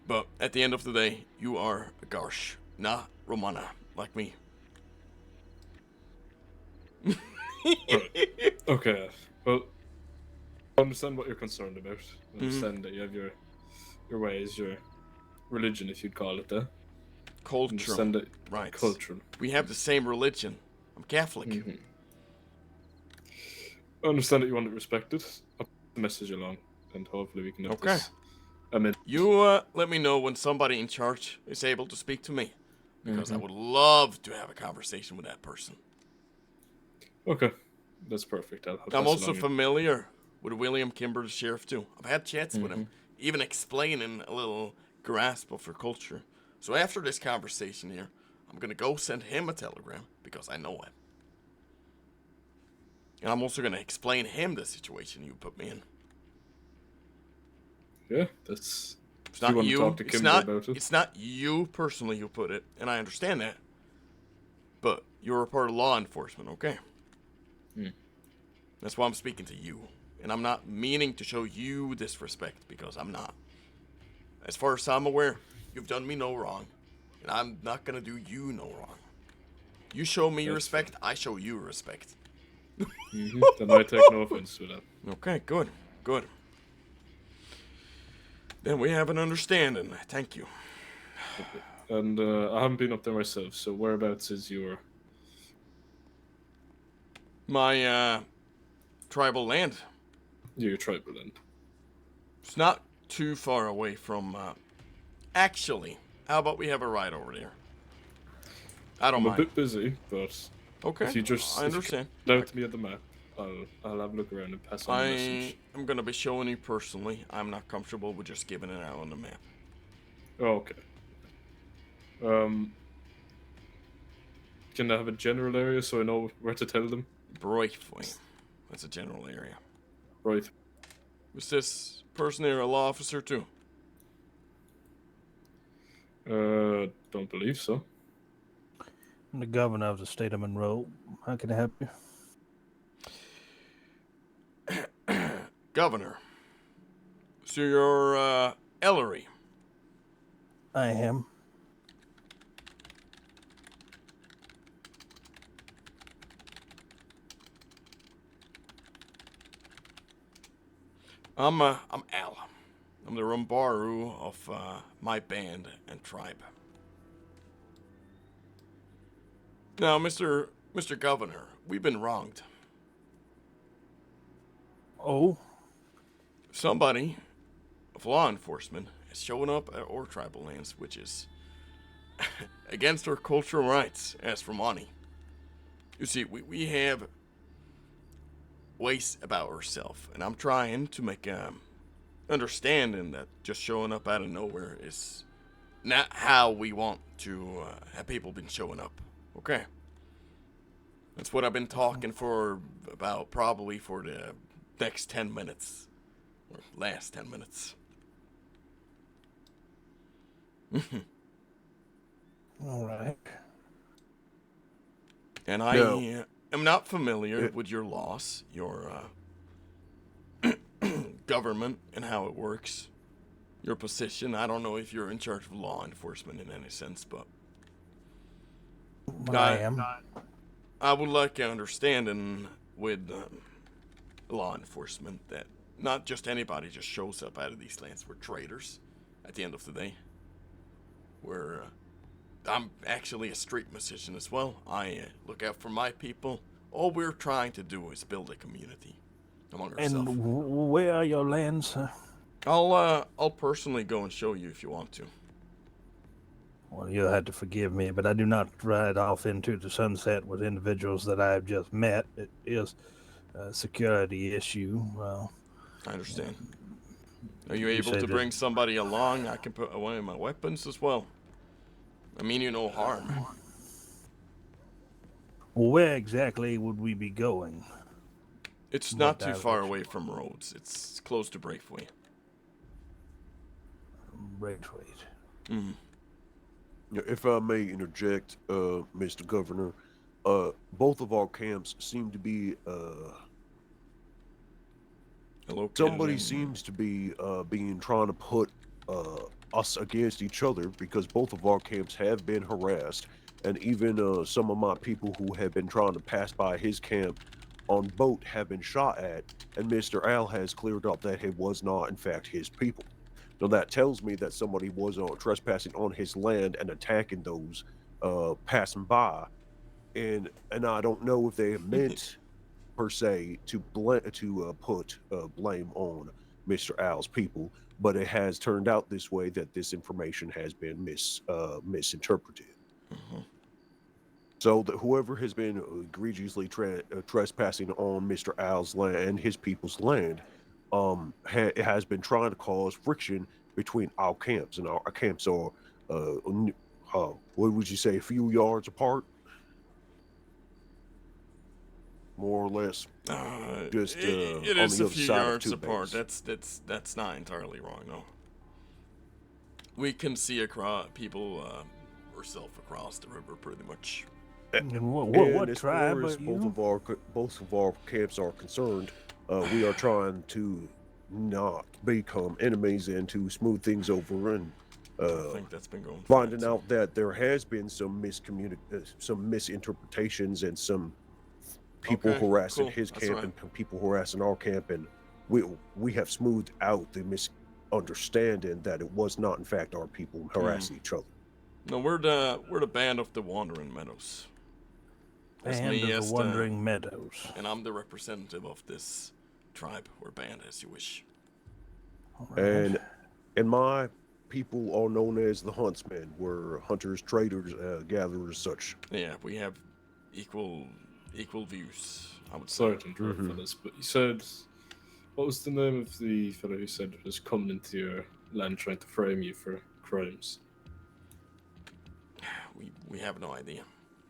But at the end of the day, you are a Garsh, not Romana, like me. Right. Okay. Well, I understand what you're concerned about. I understand that you have your ways, your religion, if you'd call it that. Cultural. Right. Cultural. We have the same religion. I'm Catholic. I understand that you want it respected. I'll pass the message along, and hopefully we can have this. You let me know when somebody in charge is able to speak to me. Because I would love to have a conversation with that person. Okay. That's perfect. I'm also familiar with William Kimber, the sheriff, too. I've had chats with him, even explaining a little grasp of her culture. So after this conversation here, I'm going to go send him a telegram, because I know him. And I'm also going to explain him the situation you put me in. Yeah, that's... It's not you. It's not you personally who put it, and I understand that. But you're a part of law enforcement, okay? That's why I'm speaking to you. And I'm not meaning to show you disrespect, because I'm not. As far as I'm aware, you've done me no wrong. And I'm not going to do you no wrong. You show me respect, I show you respect. Then I take no offense to that. Okay, good. Good. Then we have an understanding. Thank you. And I haven't been up there myself, so whereabouts is your... My, tribal land. Your tribal land. It's not too far away from, Actually, how about we have a ride over there? I don't mind. I'm a bit busy, but... Okay, if you just I understand. Note to me at the map. I'll have a look around and pass on the message. I'm gonna be showing you personally. I'm not comfortable with just giving it out on the map. Okay. Can I have a general area so I know where to tell them? Briefly. That's a general area. Right. Was this person here a law officer too? Don't believe so. I'm the governor of the state of Monroe. How can I help you? Governor. So you're, Ellery. I am. I'm Al. I'm the Rumbaru of, my band and tribe. Now, Mr. Governor, we've been wronged. Oh? Somebody of law enforcement is showing up at our tribal lands, which is against our cultural rights as for money. You see, we have ways about ourselves, and I'm trying to make understanding that just showing up out of nowhere is not how we want to have people been showing up. Okay. That's what I've been talking for about probably for the next 10 minutes. Or last 10 minutes. All right. And I am not familiar with your laws, your government and how it works. Your position. I don't know if you're in charge of law enforcement in any sense, but... I am. I would like an understanding with law enforcement that not just anybody just shows up out of these lands. We're traders at the end of the day. I'm actually a street musician as well. I look out for my people All we're trying to do is build a community among ourselves. And where are your lands, sir? I'll personally go and show you if you want to. Well, you'll have to forgive me, but I do not ride off into the sunset with individuals that I have just met. It is a security issue. Well, I understand. Are you You able said to that- bring somebody along? I can put away my weapons as well. I mean you no harm. well, where exactly would we be going? It's What not too far direction? away from roads. It's close to Braithwaite. Braithwaite. Mm. If I may interject, Mr. Governor, both of our camps seem to be Located somebody in- seems to be trying to put us against each other, because both of our camps have been harassed, and even some of my people who have been trying to pass by his camp on boat have been shot at, and Mr. Al has cleared up that it was not in fact his people. Now that tells me that somebody was trespassing on his land and attacking those passing by, and I don't know if they meant per se to put blame on Mr. Al's people, but it has turned out this way, that this information has been misinterpreted. Mhm. So that whoever has been egregiously trespassing on Mr. Al's land and his people's land has been trying to cause friction between our camps, and our camps are what would you say, a few yards apart, more or less. Just it on is the a other few side of yards two apart. bays. That's not entirely wrong, no. We can see across people ourselves across the river pretty much. And what And as tribe far as are you? both of our camps are concerned, we are trying to not become enemies and to smooth things over, and I think that's been going finding fine, out that there has been some some misinterpretations and some people Okay, harassing cool. his That's camp right. and people harassing our camp, and we have smoothed out the misunderstanding that it was not in fact our people harassing each other. No, we're the band of the Wandering Meadows. That's Band me of the as Wandering Meadows. and I'm the representative of this tribe or band, as you wish. All right. And my people are known as the Huntsmen. We're hunters, traders, gatherers, such. Yeah, we have equal views, I would say. Sorry to interrupt, fellas, but you said, what was the name of the fellow who said was coming into your land trying to frame you for crimes? We have no idea.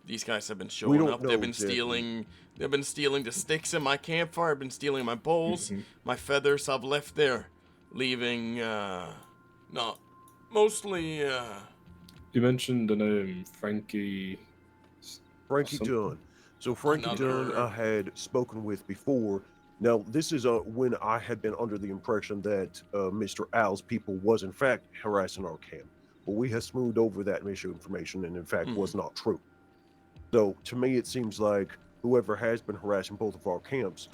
These guys have been We showing don't up. know They've been exactly. stealing the sticks in my campfire. Been stealing my bowls, my feathers. I've left there, leaving. Mostly. You mentioned the name Frankie. Frankie something? Dunn. So Frankie Dunn I had spoken with before. Now this is when I had been under the impression that Mr. Al's people was in fact harassing our camp, but we have smoothed over that misinformation and in fact was not true. So to me it seems like whoever has been harassing both of our camps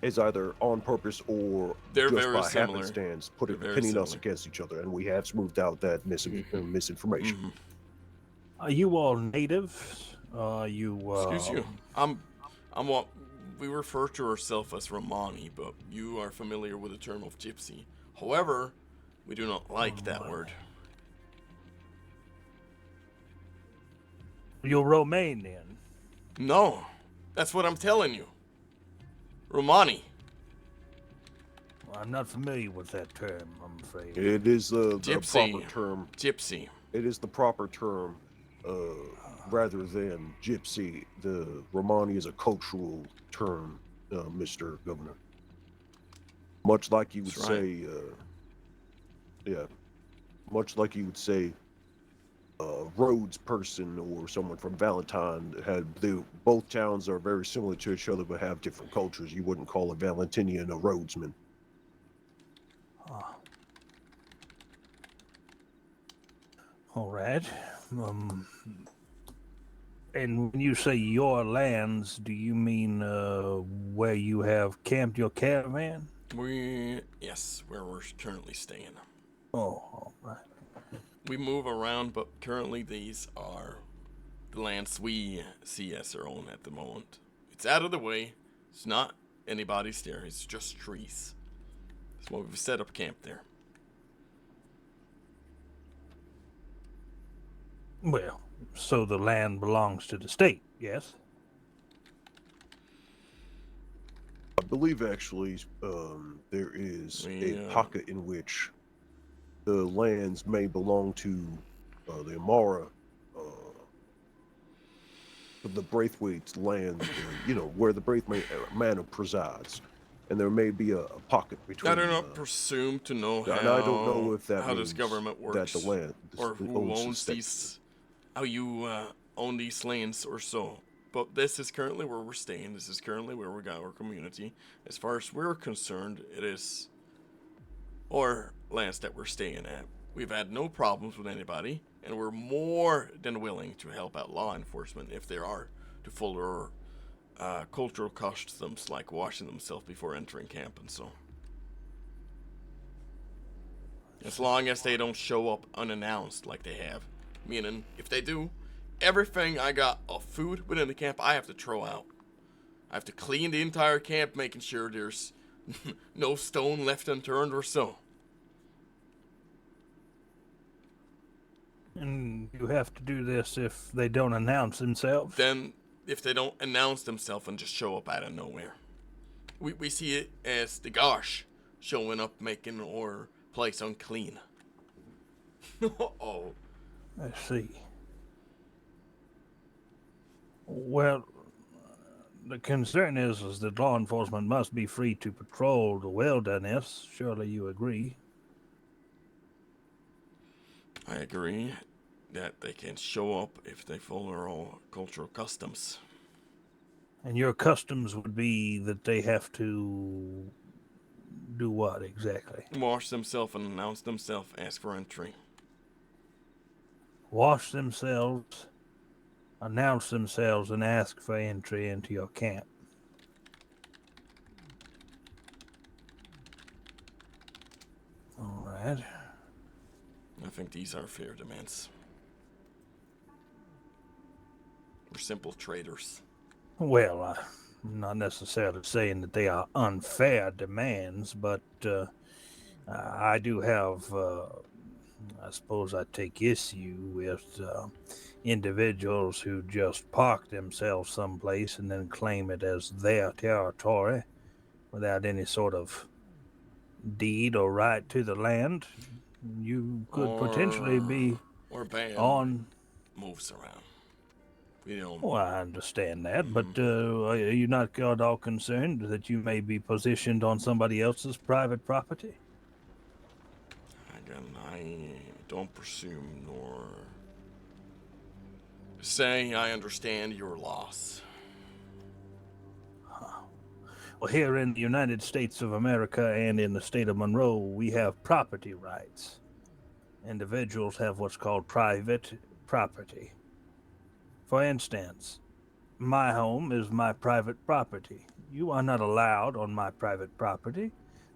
is either on purpose or They're just very by similar. happenstance They're very pinning us similar. against each other, and we have smoothed out that misinformation. Are you all natives? Are you? Excuse you. I'm what we refer to ourselves as Romani, but you are familiar with the term of gypsy. However, we do not like that word. You're Romanian. No, that's what I'm telling you. Romani. Well, I'm not familiar with that term, I'm afraid. It is the Gypsy. proper term. Gypsy. It is the proper term, rather than gypsy. The Romani is a cultural term, Mr. Governor. Much like you would That's right. say, much like you would say, Rhodes person or someone from Valentine. Both towns are very similar to each other but have different cultures. You wouldn't call a Valentinian a Rhodesman. All right. And when you say your lands, do you mean where you have camped your caravan? Yes, where we're currently staying. Oh, all right. We move around, but currently these are the lands we see as our own at the moment. It's out of the way. It's not anybody's there. It's just trees. That's why we've set up camp there. Well, so the land belongs to the state, yes? I believe actually there is a pocket in which the lands may belong to the Amara, the Braithwaite's land, where the Braithwaite manor presides. And there may be a pocket between. I do not presume to know and I don't know if that how means this government works, that the land or who owns these, how you own these lands or so. But this is currently where we're staying. This is currently where we got our community. As far as we're concerned, it is our lands that we're staying at. We've had no problems with anybody, and we're more than willing to help out law enforcement if there are to follow cultural customs like washing themselves before entering camp and so. As long as they don't show up unannounced like they have. Meaning, if they do, everything I got of food within the camp I have to throw out. I have to clean the entire camp, making sure there's no stone left unturned or so. And you have to do this if they don't announce themselves? Then, if they don't announce themselves and just show up out of nowhere. We see it as the gosh showing up making our place unclean. Oh. I see. Well, the concern is that law enforcement must be free to patrol the wilderness. Surely you agree? I agree that they can show up if they follow our cultural customs. And your customs would be that they have to do what exactly? Wash themselves and announce themselves, ask for entry. Wash themselves, announce themselves, and ask for entry into your camp. All right. I think these are fair demands. We're simple traders. Well, I'm not necessarily saying that they are unfair demands, but I do have, I suppose I take issue with individuals who just park themselves someplace and then claim it as their territory without any sort of deed or right to the land. You could potentially be on... moves around. We don't... Well, I understand that, but are you not at all concerned that you may be positioned on somebody else's private property? Again, I don't presume nor say I understand your loss. Well, here in the United States of America and in the state of Monroe, we have property rights. Individuals have what's called private property. For instance, my home is my private property. You are not allowed on my private property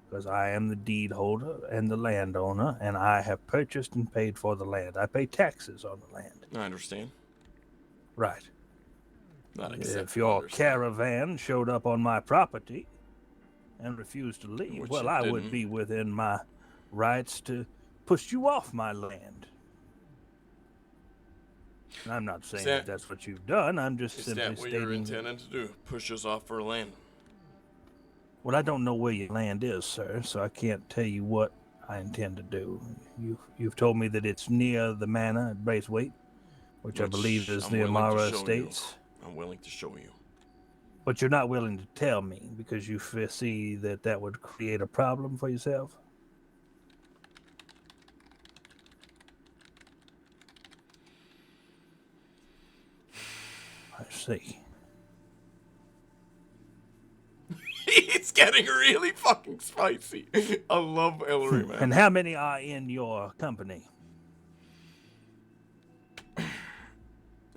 because I am the deed holder and the landowner, and I have purchased and paid for the land. I pay taxes on the land. I understand. Right. Not exactly. If your caravan showed up on my property and refused to leave, Which well, it I didn't. would be within my rights to push you off my land. I'm not saying that that's what you've done. I'm just simply stating... Is that what you're intending to do? Push us off our land? Well, I don't know where your land is, sir, so I can't tell you what I intend to do. You've told me that it's near the manor at Braithwaite, which I believe is the Amara Estates. I'm willing to show you. But you're not willing to tell me because you foresee that that would create a problem for yourself? I see. It's getting really fucking spicy. I love Ellery, man. And how many are in your company?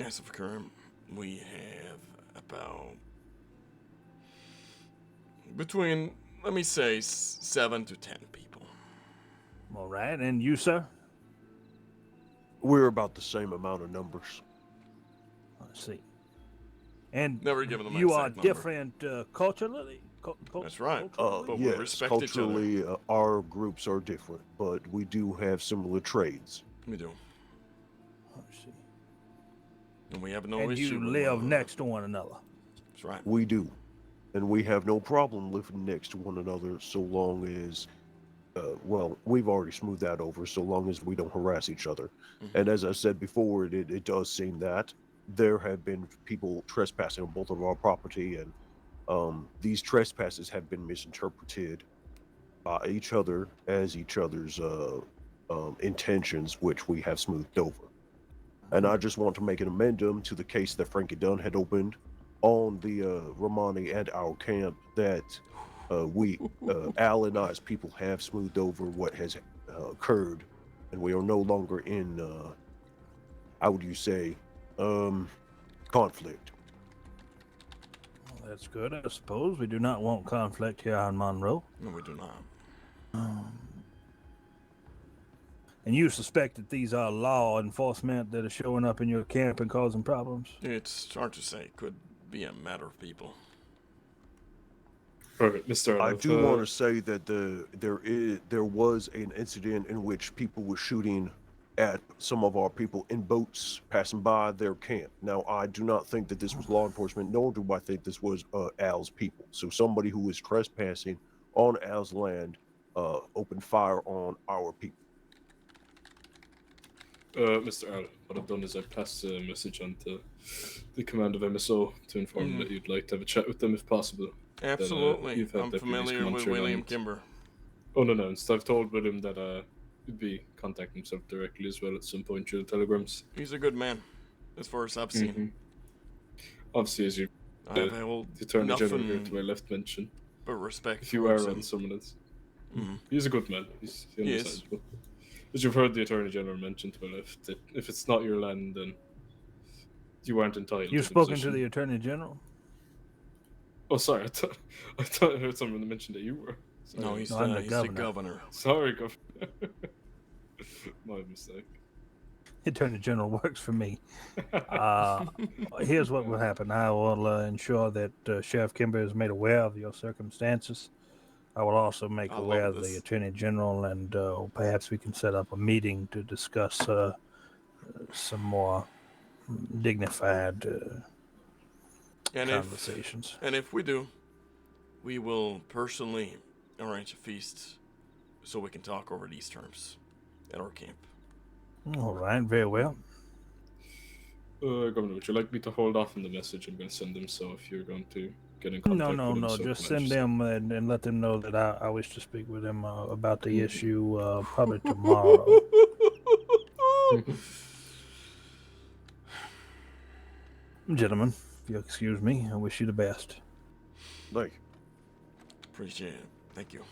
As of current, we have about between, let me say, 7 to 10 people. All right, and you, sir? We're about the same amount of numbers. I see. And Never given them an you are exact number. different culturally? That's right. culturally? But we Yes, respect each other. culturally, our groups are different, but we do have similar trades. We do. I see. And we have no And issue you with live one next to one another. That's right. We do. And we have no problem living next to one another so long as, well, we've already smoothed that over so long as we don't harass each other. And as I said before, it does seem that there have been people trespassing on both of our property, and these trespasses have been misinterpreted by each other as each other's intentions, which we have smoothed over. And I just want to make an amendment to the case that Frankie Dunn had opened on the Romani and our camp that Al and I's people have smoothed over what has occurred, and we are no longer in, how would you say, conflict. Well, that's good, I suppose. We do not want conflict here on Monroe. No, we do not. And you suspect that these are law enforcement that are showing up in your camp and causing problems? It's hard to say. It could be a matter of people. Perfect, Mr. I Arnold, do want to say that there was an incident in which people were shooting at some of our people in boats passing by their camp. Now, I do not think that this was law enforcement, nor do I think this was Al's people. So somebody who was trespassing on Al's land opened fire on our people. Mr. Arnold, what I've done is I've passed a message on to the command of MSO to inform them that you'd like to have a chat with them if possible. Absolutely. You've had I'm deputies familiar come with onto your William land. Kimber. Unannounced. I've told William that he'd be contacting himself directly as well at some point through the telegrams. He's a good man, as far as I've seen. Obviously, as you I have held the Attorney General here nothing to my left mentioned, but respect if you for are him. on summons. Mhm. He's a good man. He He is. understands. But as you've heard the Attorney General mention to my left, that if it's not your land, then you aren't entitled You've to the spoken to position. the Attorney General? Oh, sorry. I thought I heard someone mention that you were. Sorry. No, he's, I'm the he's governor. the governor. Sorry, Governor. My mistake. Attorney General works for me. Here's what will happen. I will ensure that Sheriff Kimber is made aware of your circumstances. I will also make I love aware of the this. Attorney General, and perhaps we can set up a meeting to discuss some more dignified conversations. And if we do, we will personally arrange a feast so we can talk over these terms at our camp. All right, very well. Governor, would you like me to hold off on the message I'm going to send them? So if you're going to get in contact No. with them, so Just can I send them and let them know that I wish to speak with them about the issue probably tomorrow. Gentlemen, if you'll excuse me, I wish you the best. Thank you. Appreciate it. Thank you.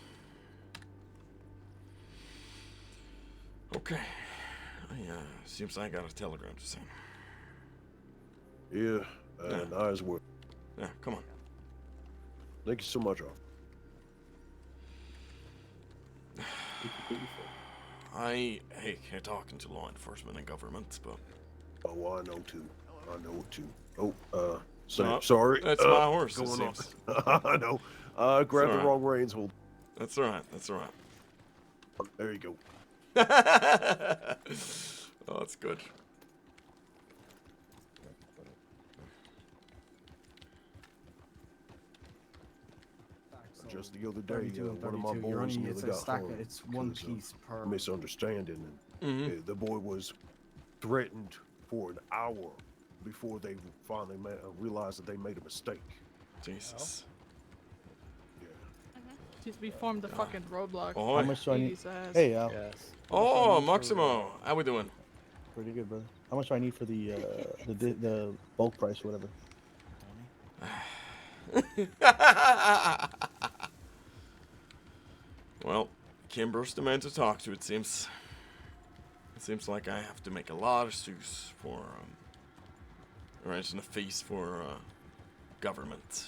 Okay. Seems I got a telegram to send. Yeah, and I as well. Yeah, come on. Thank you so much, all. I hate talking to law enforcement and government, but... Oh, I know too. I know it too. Oh, Sam, No, sorry. that's my horse, it Going seems. on. I know. Grab the alright. wrong reins, hold. That's all right. That's all right. There you go. Oh, that's good. Just the other day, 32 and one of my 32. You're boys only- nearly it's a got stack. hung It's one because of piece per. misunderstanding, and the boy was threatened for an hour before they finally realized that they made a mistake. Jesus. We formed the fucking roadblock. Oh, How much do I need? Beat his ass. Hey, Al. Yes. Oh, Maximo. How we doing? Pretty good, brother. How much do I need for the bulk price, whatever? Well, Kimber's the man to talk to, it seems. It seems like I have to make a lot of stews for arranging a feast for government.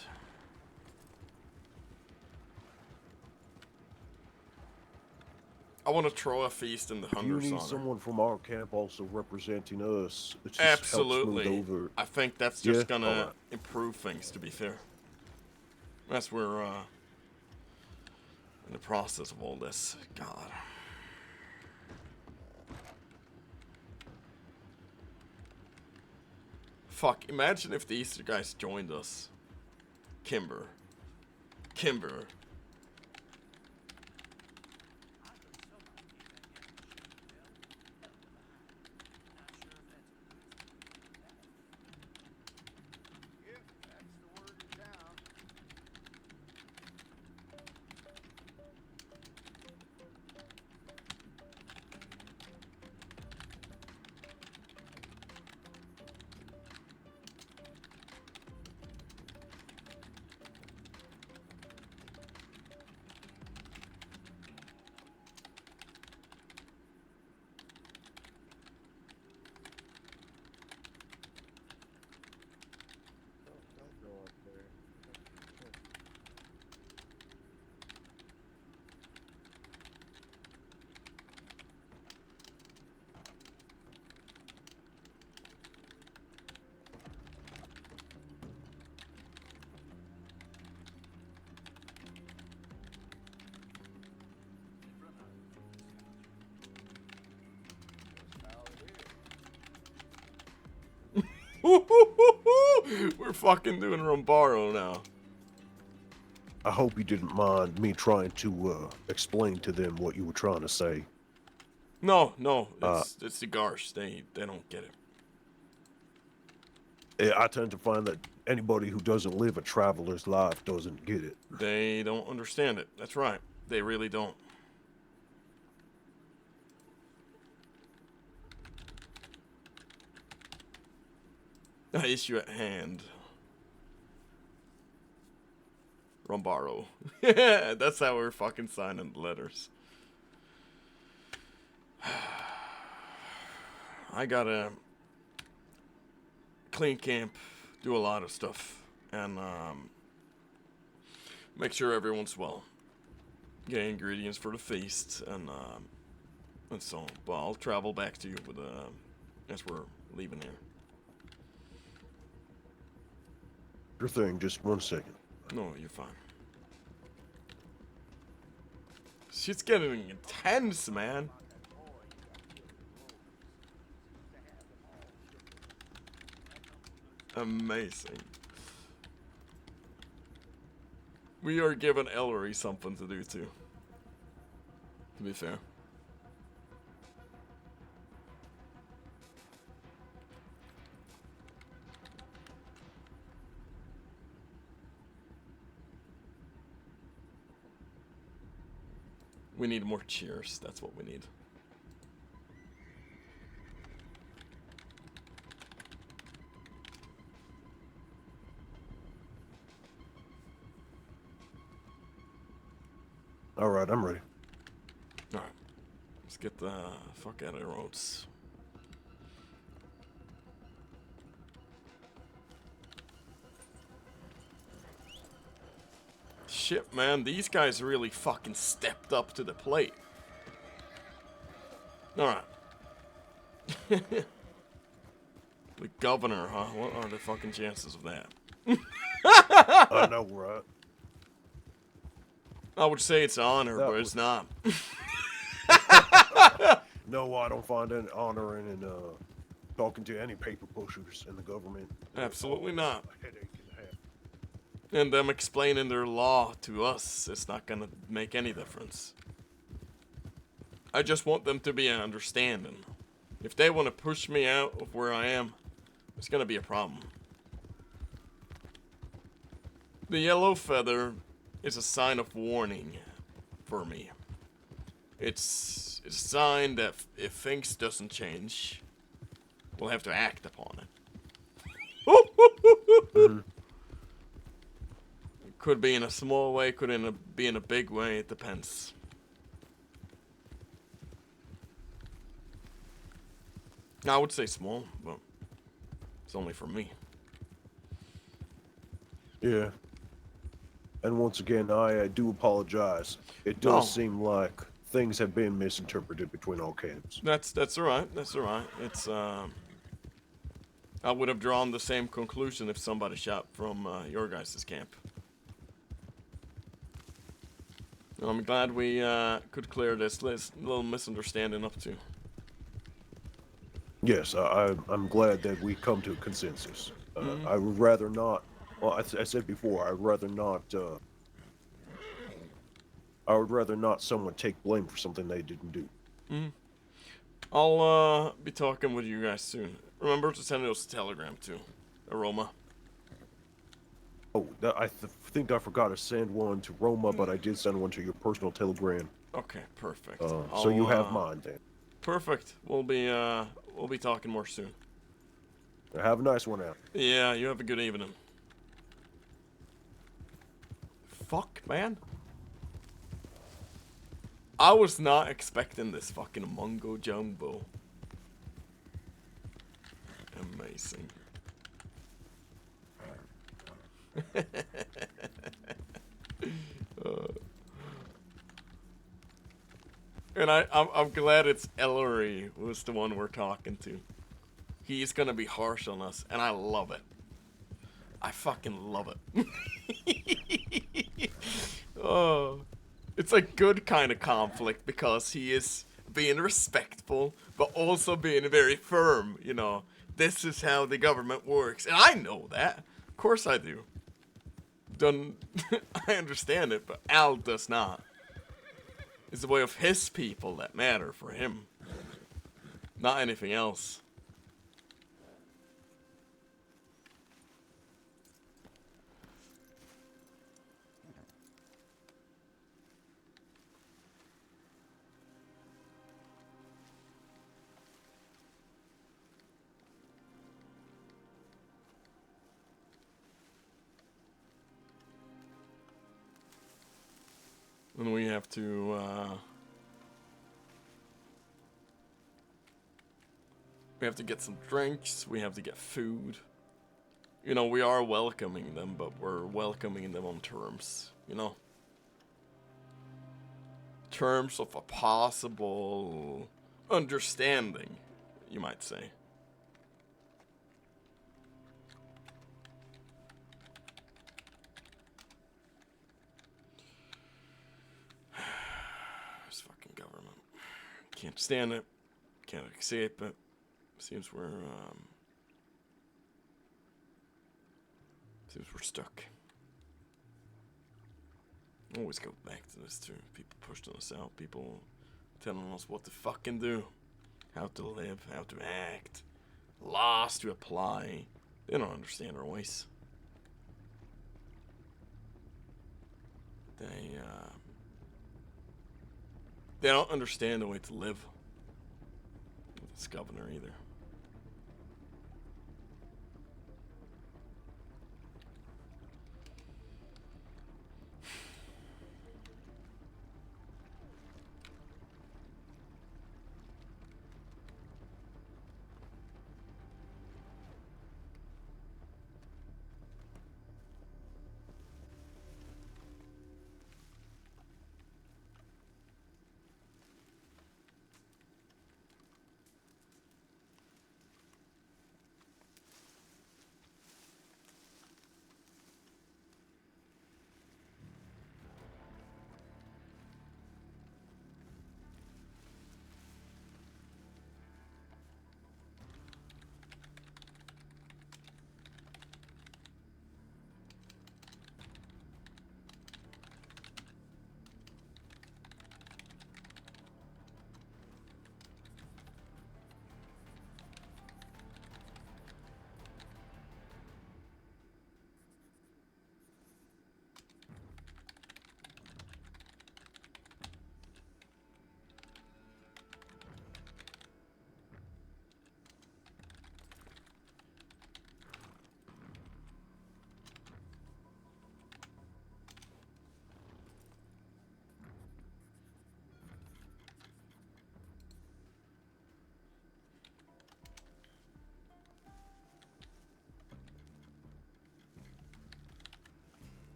I want to throw a feast in the If you Hunter's need honor. someone from our camp also representing us, it just Absolutely. helps smooth over. I think that's Yeah? just gonna Alright. improve things, to be fair. That's where, in the process of all this. God. Fuck, imagine if the Easter guys joined us. Kimber. We're fucking doing Rombaro now. I hope you didn't mind me trying to explain to them what you were trying to say. No, it's the Garsh. They don't get it. I tend to find that anybody who doesn't live a traveler's life doesn't get it. They don't understand it. That's right. They really don't. The issue at hand. Rombaro. That's how we're fucking signing the letters. I gotta clean camp, do a lot of stuff, and make sure everyone's well. Get ingredients for the feast, and so on. But I'll travel back to you with as we're leaving here. Sure thing, just 1 second. No, you're fine. Shit's getting intense, man. Amazing. We are giving Ellery something to do too. To be fair. We need more cheers. That's what we need. Alright, I'm ready. Alright. Let's get the fuck out of the roads. Shit, man. These guys really fucking stepped up to the plate. Alright. The governor, huh? What are the fucking chances of that? I know, right? I would say it's an honor, but it's not. No, I don't find any honor in talking to any paper pushers in the government. Absolutely not. A headache in the head. And them explaining their law to us, it's not gonna make any difference. I just want them to be understanding. If they want to push me out of where I am, it's gonna be a problem. The yellow feather is a sign of warning for me. It's a sign that if things doesn't change, we'll have to act upon it. It could be in a small way, could be in a big way, it depends. I would say small, but it's only for me. Yeah. And once again, I do apologize. It does seem like things have been misinterpreted between all camps. That's all right. That's all right. It's I would have drawn the same conclusion if somebody shot from your guys' camp. I'm glad we could clear this little misunderstanding up too. Yes, I'm glad that we come to a consensus. I would rather not. Well, I said before, I'd rather not. I would rather not someone take blame for something they didn't do. I'll be talking with you guys soon. Remember to send us a telegram too, Aroma. Oh, I think I forgot to send one to Roma, but I did send one to your personal telegram. Okay, perfect. So you have mine then. Perfect. We'll be talking more soon. Have a nice one out. Yeah, you have a good evening. Fuck, man. I was not expecting this fucking Mungo Jumbo. Amazing. And I'm glad it's Ellery was the one we're talking to. He's gonna be harsh on us, and I love it. I fucking love it. Oh, it's a good kind of conflict because he is being respectful, but also being very firm. You know, this is how the government works, and I know that. Of course I do. I understand it, but Al does not. It's the way of his people that matter for him, not anything else. And we have to, get some drinks, we have to get food. You know, we are welcoming them, but we're welcoming them on terms, you know? Terms of a possible understanding, you might say. Can't stand it. Can't escape it. Seems we're stuck. Always go back to this too. People pushing us out. People telling us what to fucking do, how to live, how to act, laws to apply. They don't understand our ways. They don't understand the way to live with this governor either.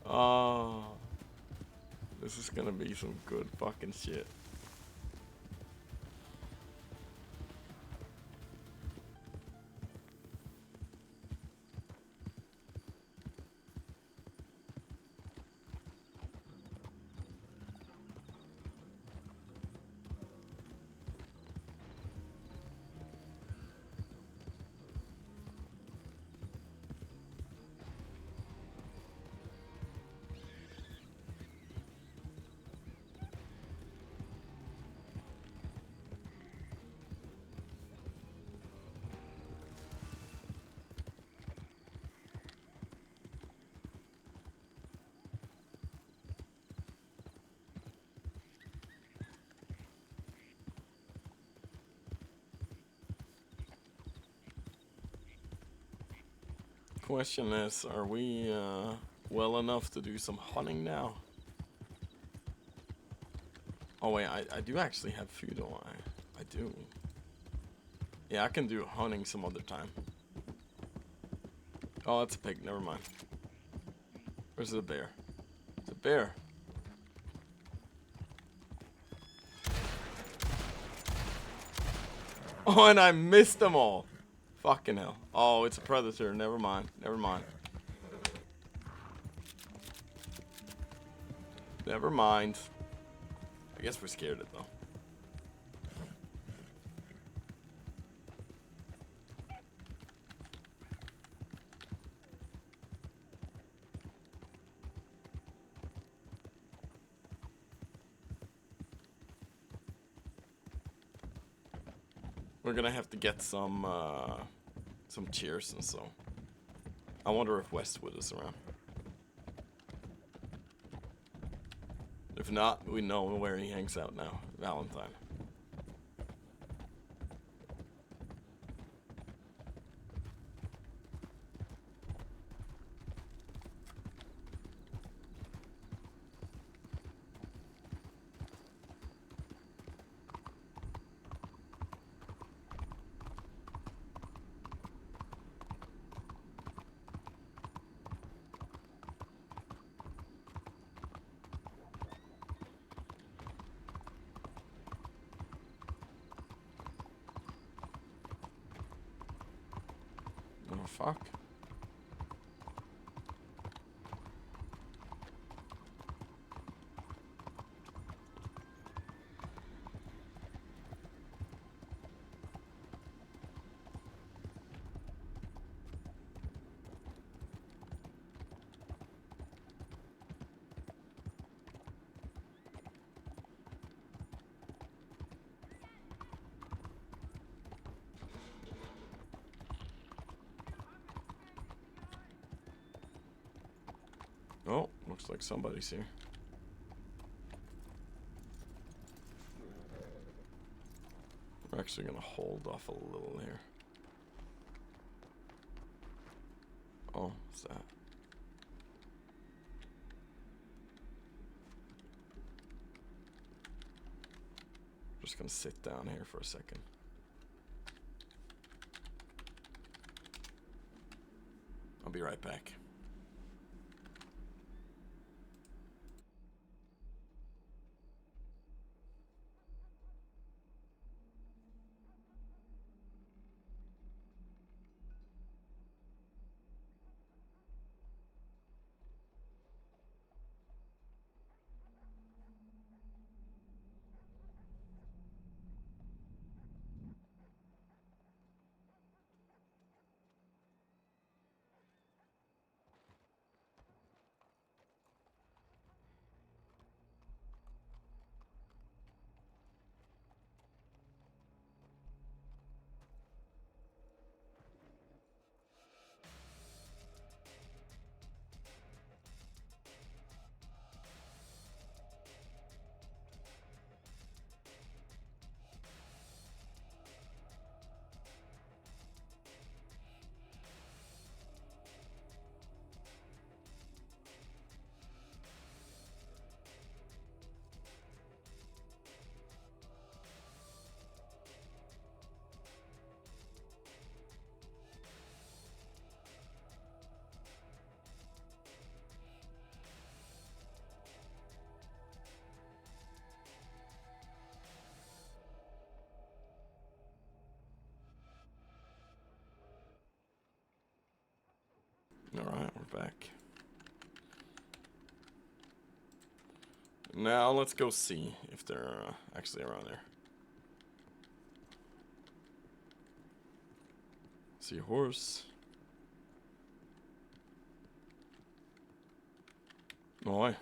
Oh, this is gonna be some good fucking shit. Question is, are we well enough to do some hunting now? Oh wait, I do actually have food, don't I? I do. Yeah, I can do hunting some other time. Oh, that's a pig, never mind. Where's the bear? It's a bear. Oh, and I missed them all. Fucking hell. Oh, it's a predator. Never mind. Never mind. Never mind. I guess we're scared of it though. We're gonna have to get some cheers and so. I wonder if Westwood is around. If not, we know where he hangs out now. Valentine. Oh, fuck. Oh, looks like somebody's here. We're actually gonna hold off a little here. Oh, what's that? Just gonna sit down here for a second. I'll be right back. we're back. Now let's go see if they're actually around there. See a horse. Boy.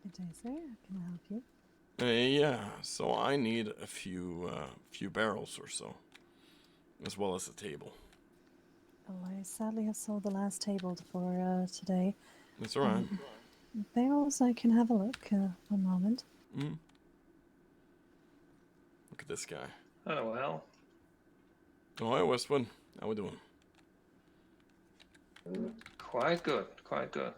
Good day, sir. Can I help you? Yeah, so I need a few barrels or so, as well as a table. Oh, I sadly have sold the last table for today. That's all right. Barrels, I can have a look. One moment. Mm. Look at this guy. Oh, well. Oh, hi, Westwood. How we doing? Quite good, quite good.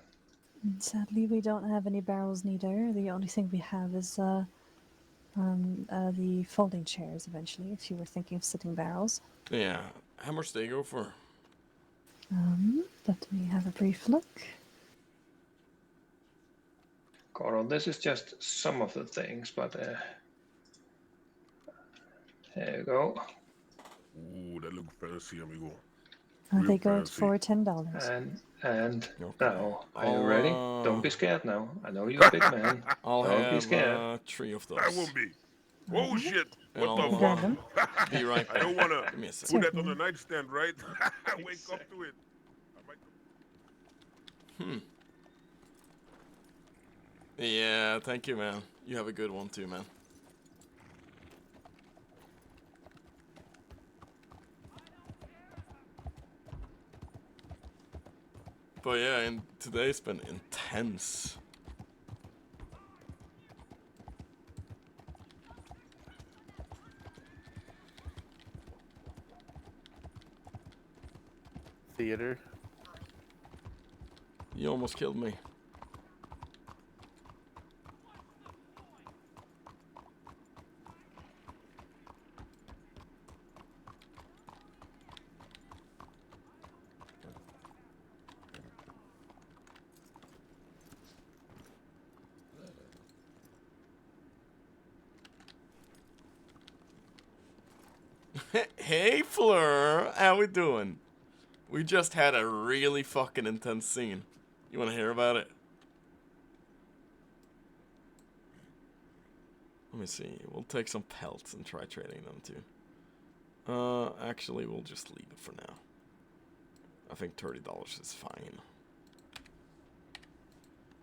Sadly, we don't have any barrels neither. The only thing we have is the folding chairs eventually, if you were thinking of sitting barrels. Yeah, how much do they go for? Let me have a brief look. Coral, this is just some of the things, but there you go. Ooh, that look fancy, amigo. They go for $10. And Okay. now, are you I'll, ready? Don't be scared now. I know you're a big man. I'll Don't be have scared. 3 of those. I won't be. Oh shit! And What I'll, the grab fuck? them. Be right back. I don't wanna Give me a sec. put that on the nightstand, right? Wake up to it. Yeah, thank you, man. You have a good one too, man. But yeah, and today's been intense. Theater. You almost killed me. Hey Fleur, how we doing? We just had a really fucking intense scene. You wanna hear about it? Let me see. We'll take some pelts and try trading them too. Actually, we'll just leave it for now. I think $30 is fine.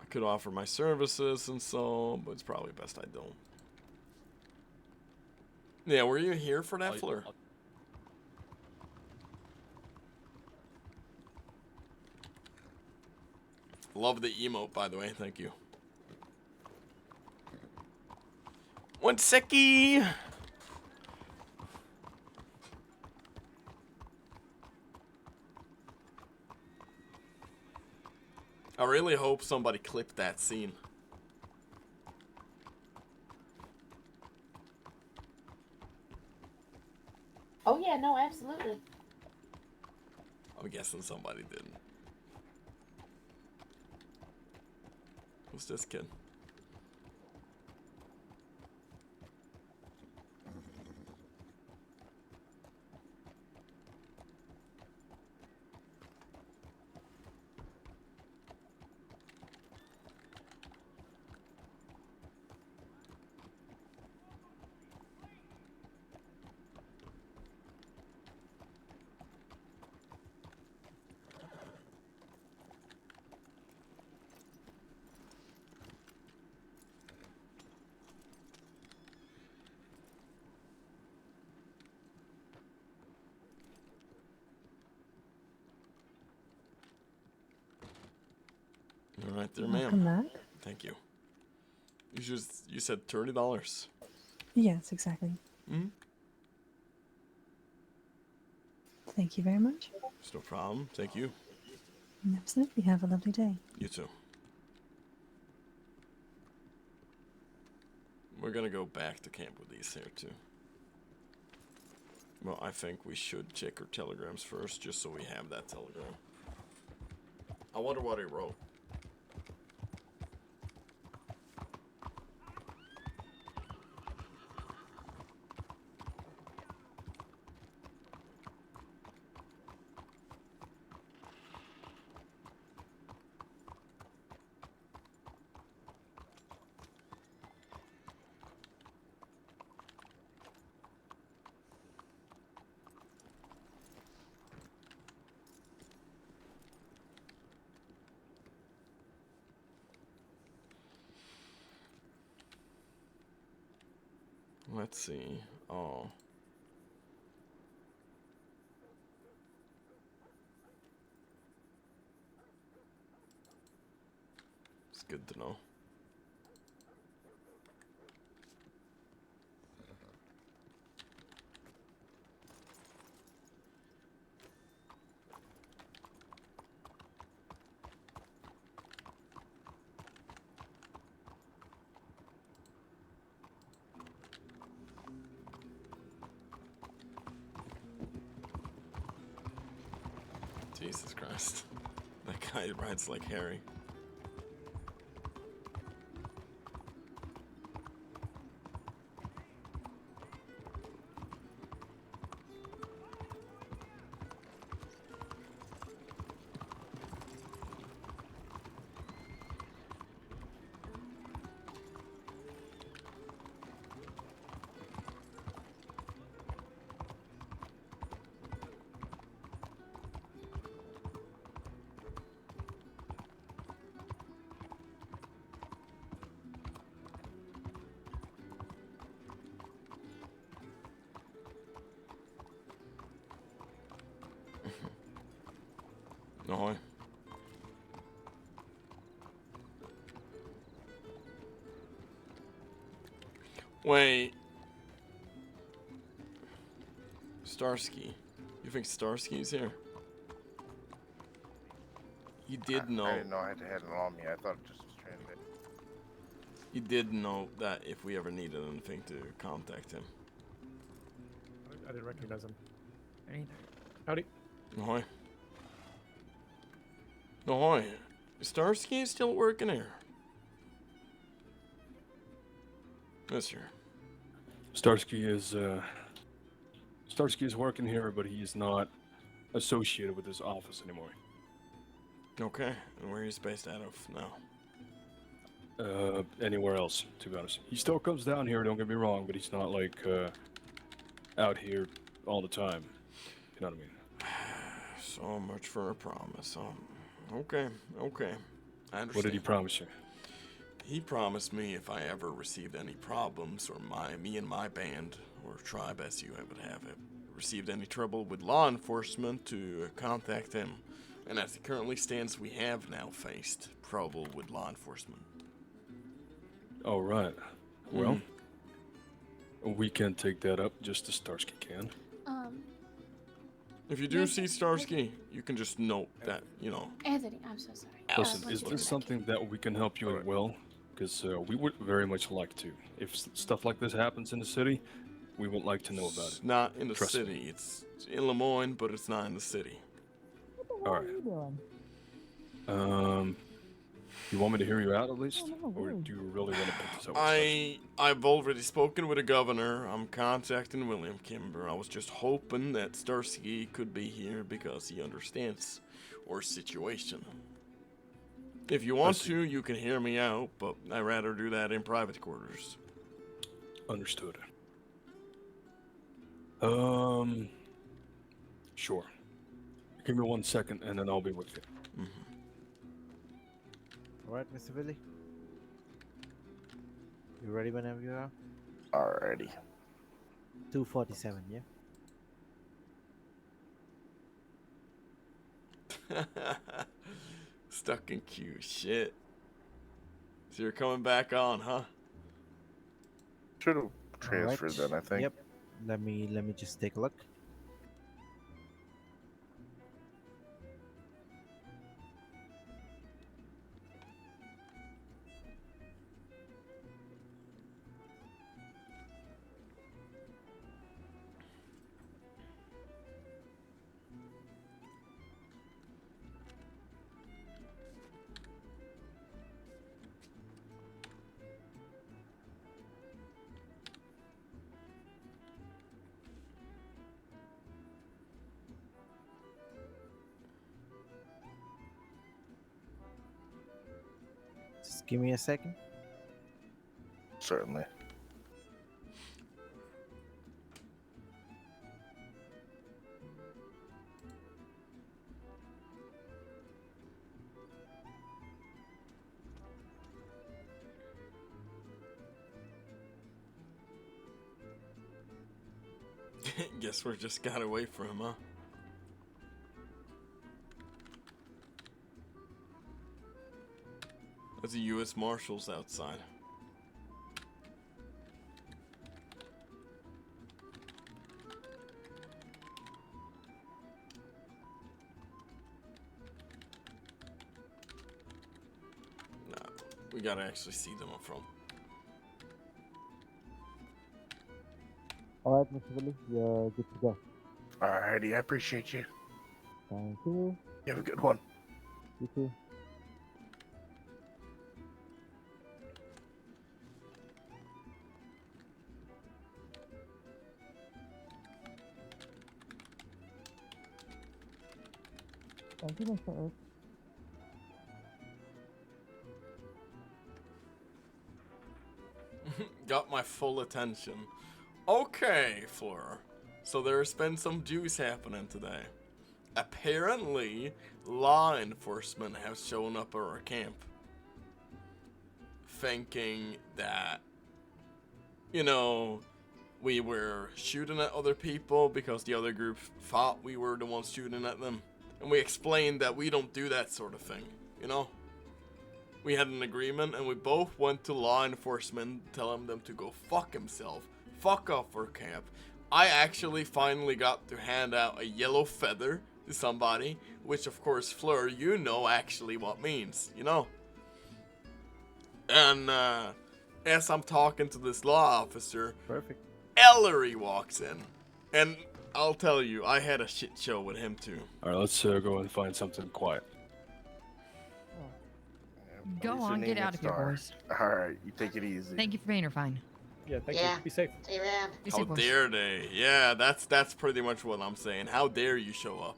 I could offer my services and so, but it's probably best I don't. Yeah, were you here for that, Fleur? Love the emote, by the way. Thank you. One seckie. I really hope somebody clipped that scene. Oh yeah, no, absolutely. I'm guessing somebody didn't. Who's this kid? All right there, ma'am. Welcome back. Thank you. You said $30. Yes, exactly. Hmm. Thank you very much. It's no problem. Thank you. Absolutely. Have a lovely day. You too. We're gonna go back to camp with these here too. Well, I think we should check our telegrams first, just so we have that telegram. I wonder what he wrote. Let's see. Oh. It's good to know. Jesus Christ. That guy rides like Harry. Ahoy. Wait. Starsky. You think Starsky's here? You did know. I didn't know I had to have it on me. I thought it just was transit. You did know that if we ever needed anything to contact him. I didn't recognize him. Howdy. Ahoy. Ahoy. Is Starsky still working here? Mister. Starsky is working here, but he's not associated with this office anymore. Okay. And where he's based out of now? Anywhere else, to be honest. He still comes down here, don't get me wrong, but he's not like out here all the time. You know what I mean? So much for a promise. Okay, okay. I understand. What did he promise you? He promised me if I ever received any problems, or me and my band, or tribe as you would have it, received any trouble with law enforcement, to contact him. And as it currently stands, we have now faced trouble with law enforcement. Oh, right. Well, we can take that up just as Starsky can. If you do see Starsky, you can just note that, you know. Anthony, I'm so sorry. Listen, is this something that we can help you with well? Because we would very much like to. If stuff like this happens in the city, we would like to know about it. It's not in the Trust city. me. It's in Lemoyne, but it's not in the city. All right. You want me to hear you out at least, or do you really want to put this out? I've already spoken with the governor. I'm contacting William Kimber. I was just hoping that Starsky could be here because he understands our situation. If you want to, you can hear me out, but I'd rather do that in private quarters. Understood. Sure. Give me 1 second, and then I'll be with you. All right, Mr. Billy. You ready whenever you are? Alrighty. 247, yeah? Stuck in queue. Shit. So you're coming back on, huh? Should have transferred then, I think. Yep. Let me just take a look. Just give me a second. Certainly. Guess we just got away from him, huh? There's the U.S. Marshals outside. No, we gotta actually see them up front. All right, Mr. Willie, you're good to go. Alrighty, I appreciate you. Thank you. You have a good one. You too. Thank you, Mr. Earth. Got my full attention. Okay, Fleur. So there's been some juice happening today. Apparently, law enforcement have shown up at our camp. Thinking that, you know, we were shooting at other people because the other group thought we were the ones shooting at them. And we explained that we don't do that sort of thing, you know? We had an agreement and we both went to law enforcement telling them to go fuck himself. Fuck off our camp. I actually finally got to hand out a yellow feather to somebody, which of course, Fleur, you know actually what means, you know? And as I'm talking to this law officer, perfect, Ellery walks in. And I'll tell you, I had a shit show with him too. Alright, let's go and find something quiet. Go What's your on, name get out and of here, star? boys. Alright, you take it easy. Thank you for being fine. Yeah, thank Yeah. you. Be safe. See you around. Be How safe, boys. dare they? Yeah, that's pretty much what I'm saying. How dare you show up?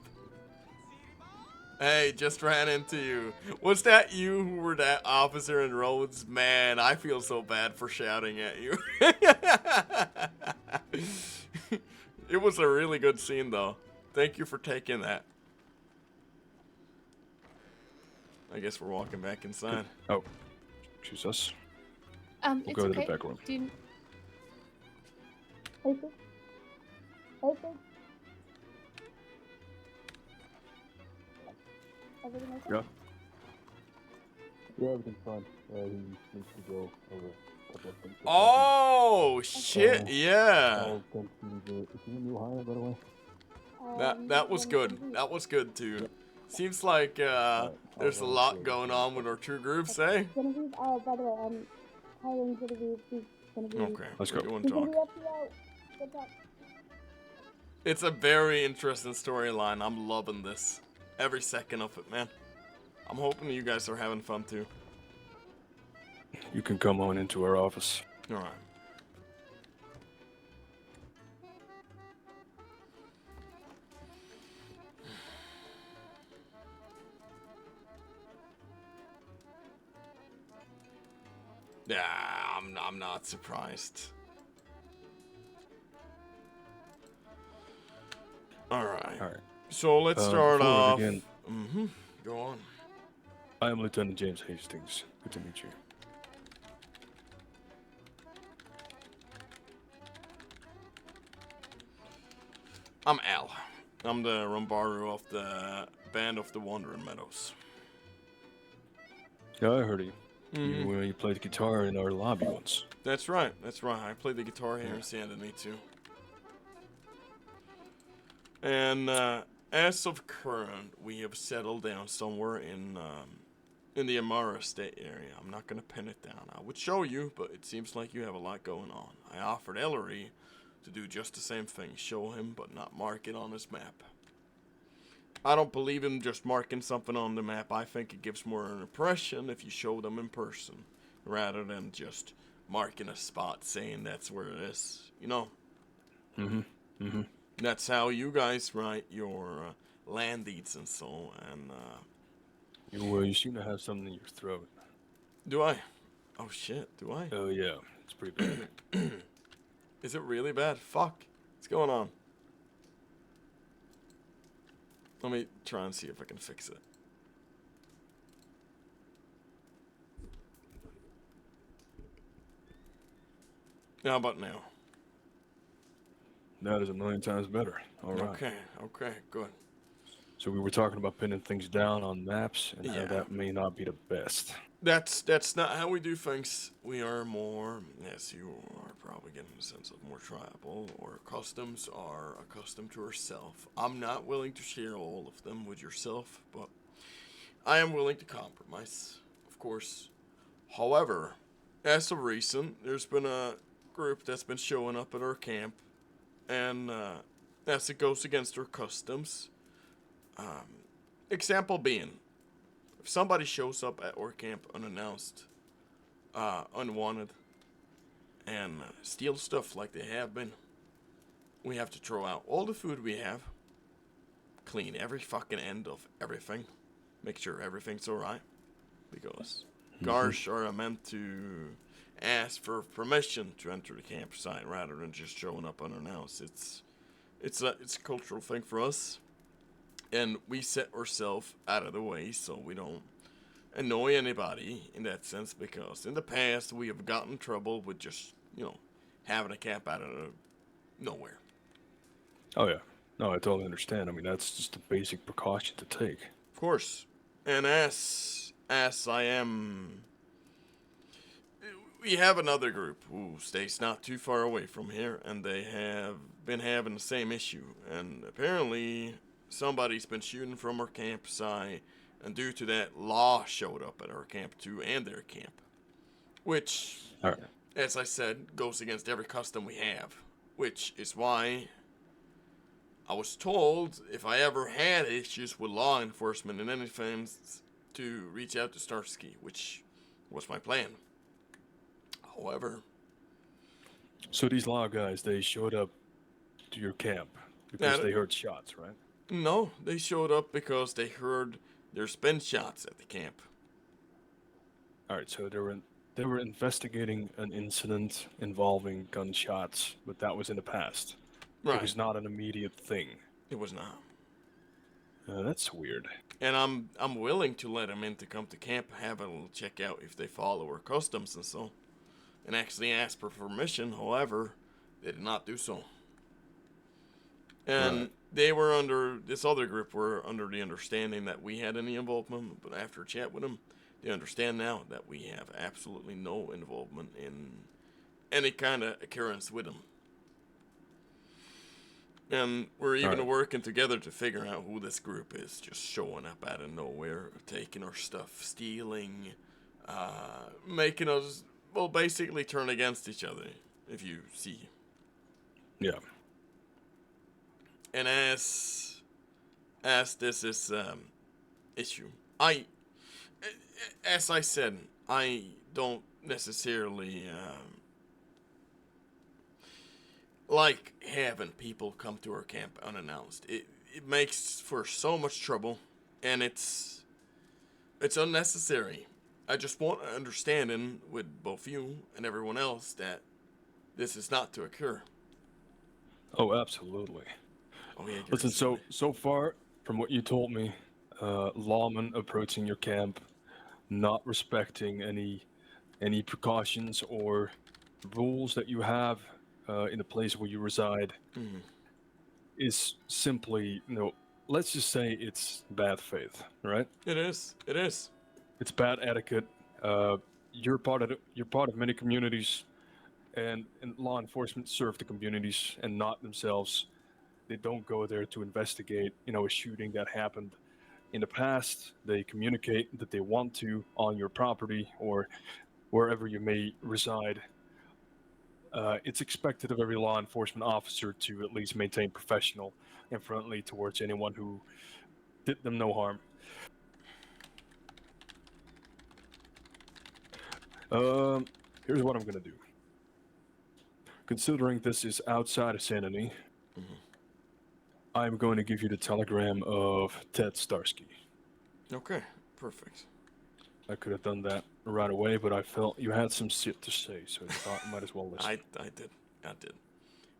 Hey, just ran into you. Was that you who were that officer in Rhodes? Man, I feel so bad for shouting at you. It was a really good scene, though. Thank you for taking that. I guess we're walking back inside. Oh, excuse us. We'll It's go to okay. the back room. Do you... Everything okay? Yeah. Yeah, everything's fine. He needs to go over a couple of things. Oh, shit, yeah. I'll send you is he a new hire, by the way? That was good. That was good, too. Seems like there's a lot going on with our two groups, eh? Genevieve, by the way, I'm hiring Genevieve. She's gonna be... Okay, let's go. You want She's to gonna talk? be up to you. Good luck. It's a very interesting storyline. I'm loving this. Every second of it, man. I'm hoping you guys are having fun, too. You can come on into our office. Alright. Yeah, I'm not surprised. Alright. Alright. So let's start before we off. begin, Go on. I am Lieutenant James Hastings. Good to meet you. I'm Al. I'm the Rumbaru of the Band of the Wandering Meadows. Yeah, I heard of you. You played guitar in our lobby once. That's right. That's right. I play the guitar here in San Antonio. And as of current, we have settled down somewhere in the Amara State area. I'm not gonna pin it down. I would show you, but it seems like you have a lot going on. I offered Ellery to do just the same thing, show him, but not mark it on his map. I don't believe in just marking something on the map. I think it gives more an impression if you show them in person, rather than just marking a spot saying that's where it is. You know? That's how you guys write your land deeds and so, and You seem to have something in your throat. do I? Oh shit, do I? Oh yeah, it's pretty bad. Is it really bad? Fuck. What's going on? Let me try and see if I can fix it. How about now? That is a million times better. All right. Okay, good. So we were talking about pinning things down on maps and how Yeah. that may not be the best. That's not how we do things. We are more, as you are probably getting a sense of, more tribal. Our customs are accustomed to ourself. I'm not willing to share all of them with yourself, but I am willing to compromise, of course. However, as of recent, there's been a group that's been showing up at our camp, and as it goes against our customs. Example being, if somebody shows up at our camp unannounced, unwanted, and steal stuff like they have been, we have to throw out all the food we have, clean every fucking end of everything, make sure everything's alright, because guards are meant to ask for permission to enter the campsite rather than just showing up unannounced. It's a cultural thing for us, and we set ourselves out of the way so we don't annoy anybody in that sense, because in the past we have gotten in trouble with just, having a camp out of nowhere. Oh yeah. No, I totally understand. I mean, that's just a basic precaution to take. Of course. And as I am, we have another group who stays not too far away from here, and they have been having the same issue, and apparently somebody's been shooting from our campsite, and due to that, law showed up at our camp too, and their camp. Which, as I said, goes against every custom we have. Which is why I was told if I ever had issues with law enforcement in any things to reach out to Starsky, which was my plan. However... So these law guys, they showed up to your camp because they heard shots, right? No, they showed up because they heard there's been shots at the camp. Alright, so they were investigating an incident involving gunshots, but that was in the past. Right. It was not an immediate thing. It was not. That's weird. And I'm willing to let them in to come to camp, have a little check out if they follow our customs and so, and actually ask for permission. However, they did not do so. And they were this other group were under the understanding that we had any involvement, but after a chat with them, they understand now that we have absolutely no involvement in any kind of occurrence with them. And we're even working together to figure out who this group is, just showing up out of nowhere, taking our stuff, stealing, making us, well, basically turn against each other, if you see. Yeah. And as this is issue, as I said, I don't necessarily like having people come to our camp unannounced. It makes for so much trouble, and it's unnecessary. I just want an understanding with both you and everyone else that this is not to occur. Oh, absolutely. Oh, yeah, listen, so far, from what you told me, lawmen approaching your camp, not respecting any precautions or rules that you have in the place where you reside, is simply, let's just say it's bad faith, right? It is. It is. It's bad etiquette. You're part of many communities, and law enforcement serve the communities and not themselves. They don't go there to investigate, a shooting that happened in the past. They communicate that they want to on your property or wherever you may reside. It's expected of every law enforcement officer to at least maintain professional and friendly towards anyone who did them no harm. Here's what I'm gonna do. Considering this is outside of sanity, I'm going to give you the telegram of Ted Starsky. Okay, perfect. I could have done that right away, but I felt you had some shit to say, so I thought I might as well listen. I did.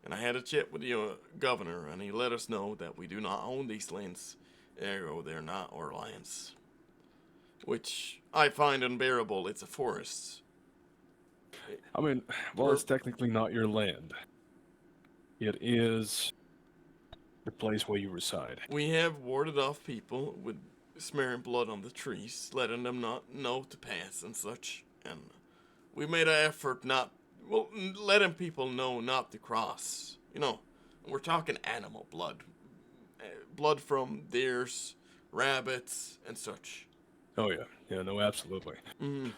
And I had a chat with the governor, and he let us know that we do not own these lands, ergo they're not our lands. Which I find unbearable. It's a forest. I mean, well, it's technically not your land. It is the place where you reside. We have warded off people with smearing blood on the trees, letting them not know to pass and such. And we made an effort letting people know not to cross. You know, we're talking animal blood. Blood from deers, rabbits, and such. Oh yeah, yeah, no, absolutely. Mhm.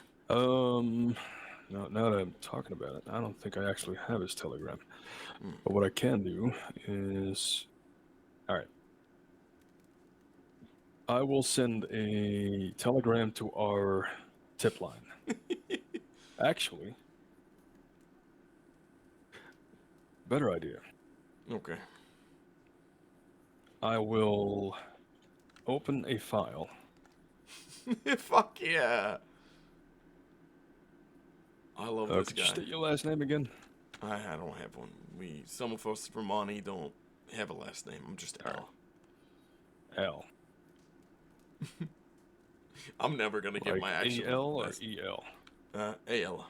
Now that I'm talking about it, I don't think I actually have his telegram. But what I can do is, all right, I will send a telegram to our tip line. Actually, better idea. Okay. I will open a file. Fuck yeah. I love this Could guy. you state your last name again? I don't have one. Some of us from Monty don't have a last name. I'm just Al. L. I'm never gonna give Like my actual A-L or last E-L? A-L.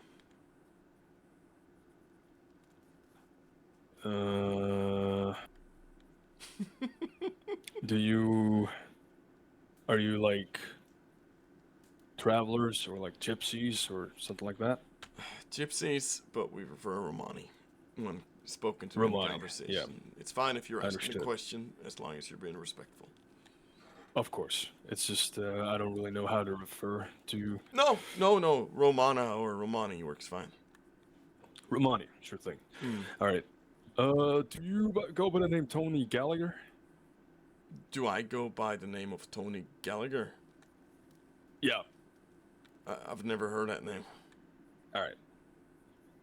Are you like travelers or like gypsies or something like that? Gypsies, but we prefer Romani when spoken to Romani, in conversation. yeah. It's fine if you're I asking a understood. question as long as you're being respectful. Of course. It's just I don't really know how to refer to No. Romana or Romani works fine. Romani, sure thing. All right. Do you go by the name Tony Gallagher? Do I go by the name of Tony Gallagher? Yeah. I've never heard that name. All right.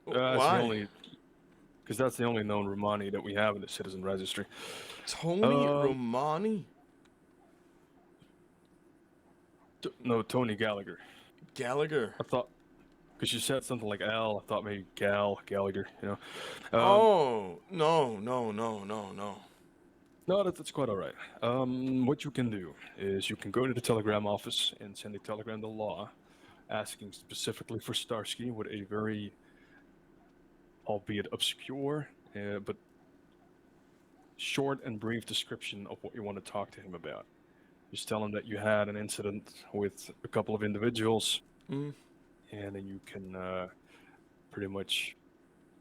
Why? Because that's the only known Romani that we have in the citizen registry. Tony Romani? No, Tony Gallagher. Gallagher? I thought, because you said something like Al, I thought maybe Gallagher, you know? No. No, that's quite all right. What you can do is you can go to the telegram office and send a telegram to law asking specifically for Starsky with a very, albeit obscure, but short and brief description of what you want to talk to him about. Just tell him that you had an incident with a couple of individuals, and then you can pretty much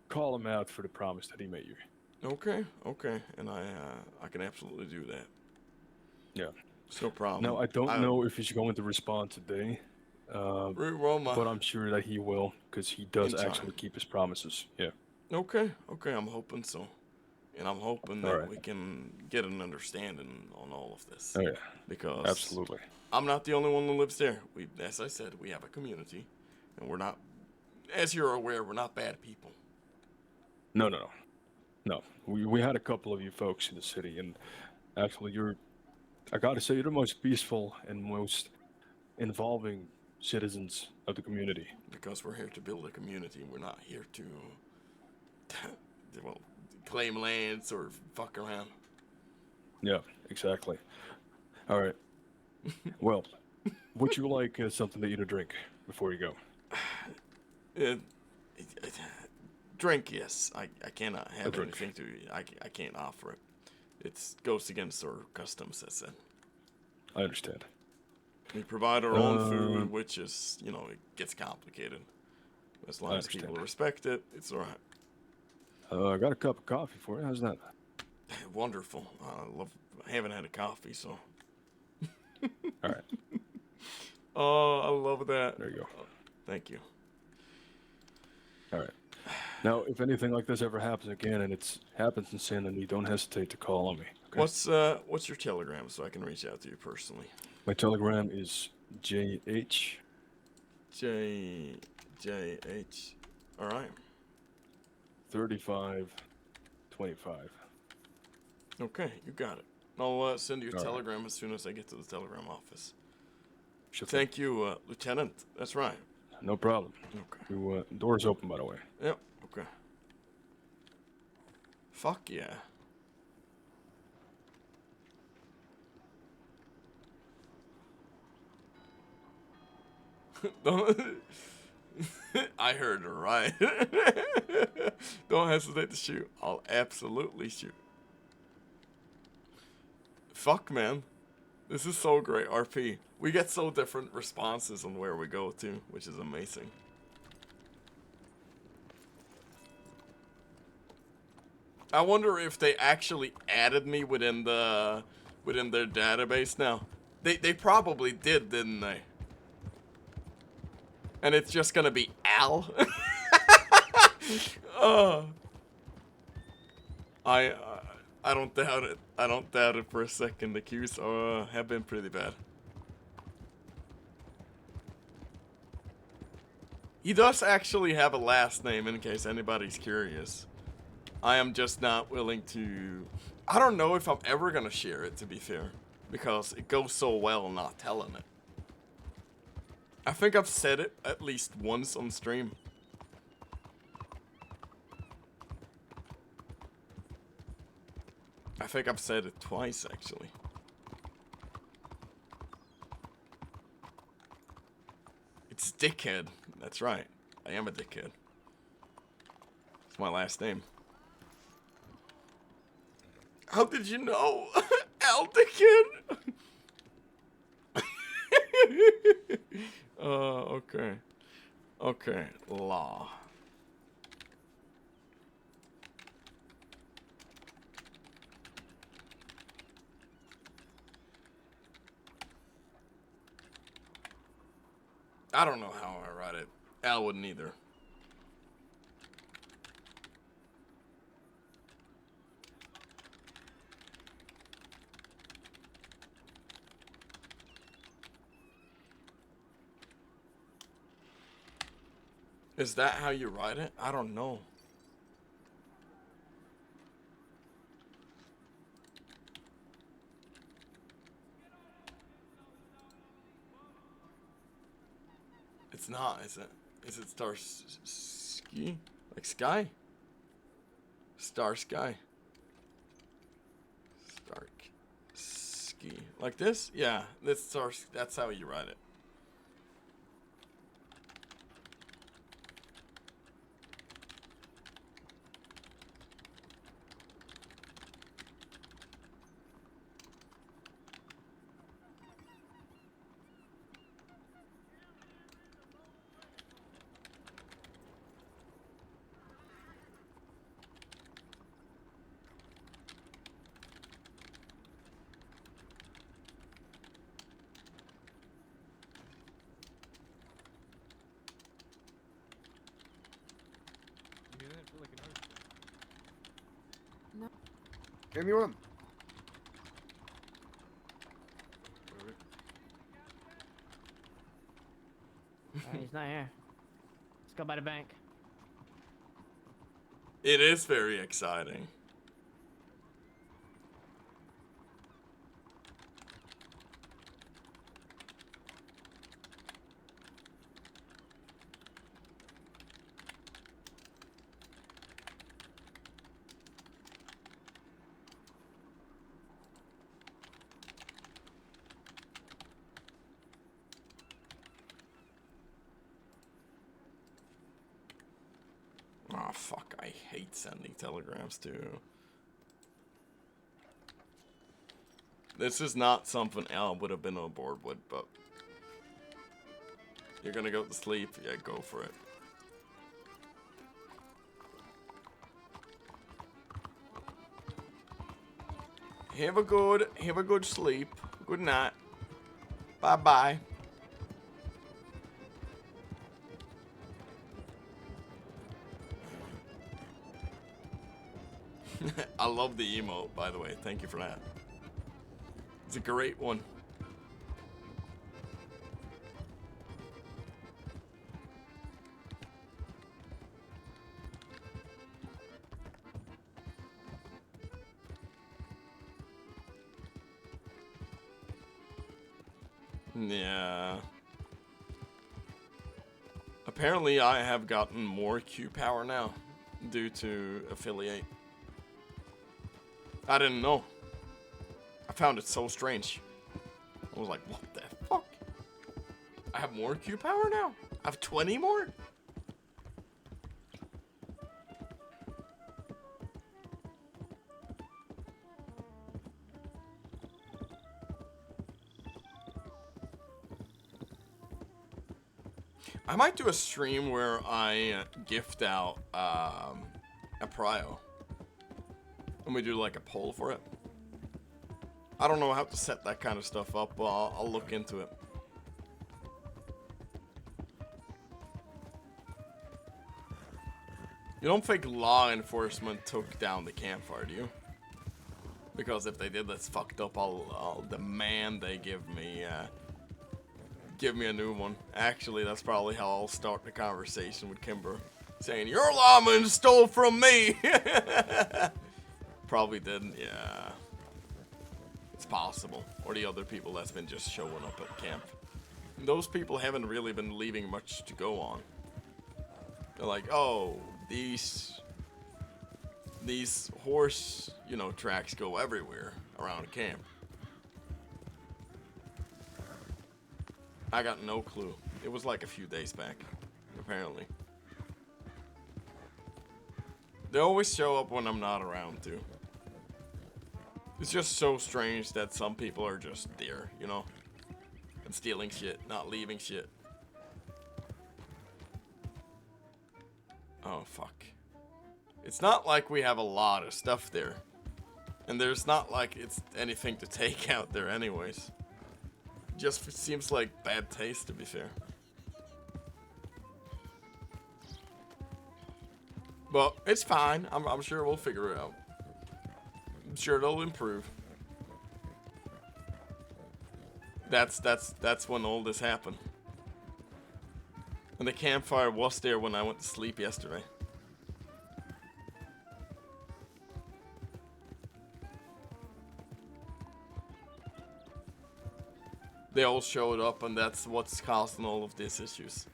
call him out for the promise that he made you. Okay, and I can absolutely do that. Yeah. It's no problem. Now, I don't know if he's going to respond today, but I'm sure that he will, because he does In time. actually keep his promises. Yeah. Okay, I'm hoping so. And I'm hoping that Alright. we can get an understanding on all of this. Oh, yeah. Because Absolutely. I'm not the only one that lives there. As I said, we have a community, and we're not, as you're aware, we're not bad people. No. We had a couple of you folks in the city, and actually, I gotta say, you're the most peaceful and most involving citizens of the community. Because we're here to build a community. We're not here to, claim lands or fuck around. Yeah, exactly. All right. Well, would you like something to eat or drink before you go? Drink, yes. I cannot have drink. anything to eat. I can't offer it. It goes against our customs, as said. I understand. We provide our own food, which is, it gets complicated. As long as people respect it, it's all right. I got a cup of coffee for you. How's that? Wonderful. I haven't had a coffee, so. All right. Oh, I love that. There you go. Thank you. All right. Now, if anything like this ever happens again, and it happens in San Antonio, don't hesitate to call on me. Okay? What's your telegram so I can reach out to you personally? My telegram is JH. JH. All right. 3525. Okay, you got it. I'll send you a All right. telegram as soon as I get to the telegram office. Sure thing. Thank you, Lieutenant. That's right. No problem. Okay. You, door's open, by the way. Yep. Okay. Fuck yeah. I heard her right. Don't hesitate to shoot. I'll absolutely shoot. Fuck, man. This is so great, RP. We get so different responses on where we go to, which is amazing. I wonder if they actually added me within their database now. They probably did, didn't they? And it's just gonna be Al. I don't doubt it. I don't doubt it for a second. The queues have been pretty bad. He does actually have a last name, in case anybody's curious. I am just not willing to... I don't know if I'm ever gonna share it, to be fair. Because it goes so well not telling it. I think I've said it at least once on stream. I think I've said it twice, actually. It's Dickhead. That's right. I am a dickhead. It's my last name. How did you know? Al Dickhead? Okay. Okay, law. I don't know how I write it. Al wouldn't either. Is that how you write it? I don't know. It's not, is it? Is it Starsky? Like sky? Star sky. Stark-ski. Like this? Yeah, that's how you write it. Give me one. He's not here. Let's go by the bank. It is very exciting. Oh, fuck, I hate sending telegrams too. This is not something Al would have been on board with, but... You're gonna go to sleep? Yeah, go for it. Have a good sleep. Good night. Bye-bye. I love the emote, by the way. Thank you for that. It's a great one. Yeah. Apparently I have gotten more Q power now due to affiliate. I didn't know. I found it so strange. I was like, what the fuck? I have more Q power now? I have 20 more? I might do a stream where I gift out a prio. And we do like a poll for it. I don't know how to set that kind of stuff up, but I'll look into it. You don't think law enforcement took down the campfire, do you? Because if they did, that's fucked up. I'll demand they give me a new one. Actually, that's probably how I'll start the conversation with Kimber, saying your lawman stole from me. Probably didn't. Yeah, it's possible. Or the other people that's been just showing up at camp. Those people haven't really been leaving much to go on. They're like, oh, these horse, you know, tracks go everywhere around camp. I got no clue. It was like a few days back, apparently. They always show up when I'm not around, too. It's just so strange that some people are just there, you know? And stealing shit, not leaving shit. Oh, fuck. It's not like we have a lot of stuff there. And there's not like it's anything to take out there anyways. Just seems like bad taste, to be fair. But it's fine. I'm sure we'll figure it out. I'm sure it'll improve. That's when all this happened. And the campfire was there when I went to sleep yesterday. They all showed up, and that's what's causing all of these issues.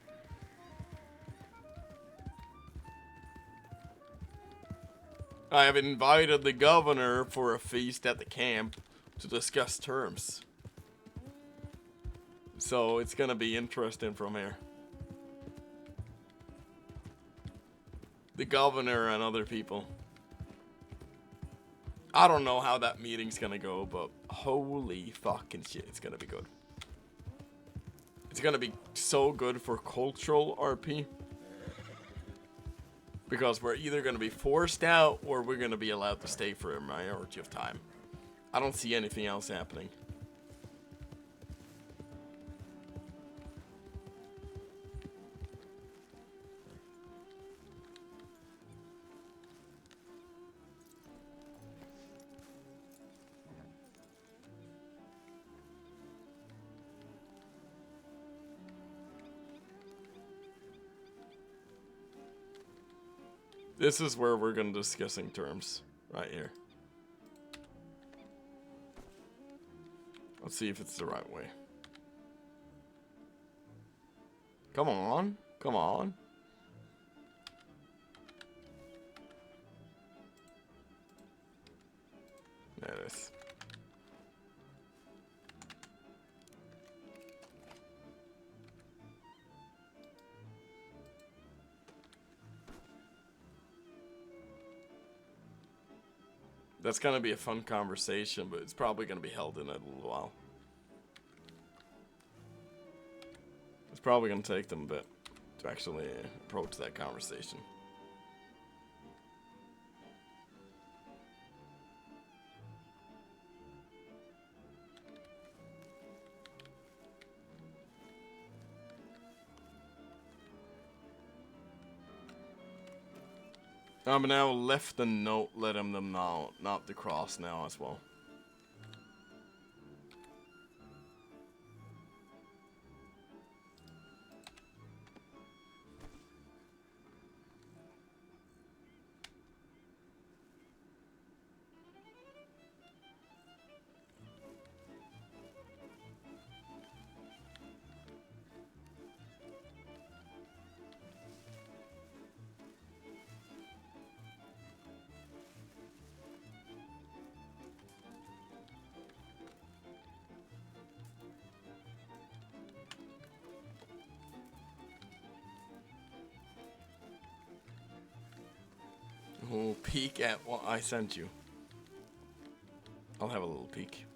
I have invited the governor for a feast at the camp to discuss terms. So it's gonna be interesting from here. The governor and other people. I don't know how that meeting's gonna go, but holy fucking shit, it's gonna be good. It's gonna be so good for cultural RP. Because we're either gonna be forced out or we're gonna be allowed to stay for a majority of time. I don't see anything else happening. This is where we're gonna discussing terms, right here. Let's see if it's the right way. Come on, come on. There it is. That's gonna be a fun conversation, but it's probably gonna be held in a little while. It's probably gonna take them a bit to actually approach that conversation. I'm now left the note letting them know not to cross now as well. Oh, peek at what I sent you. I'll have a little peek.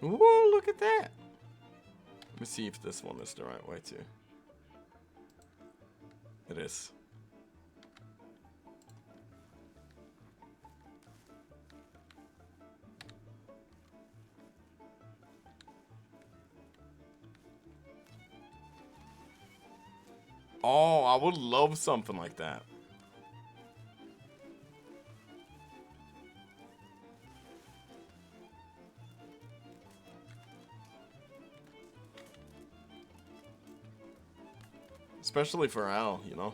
Ooh, look at that. Let me see if this one is the right way too. It is. Oh, I would love something like that. Especially for Al, you know.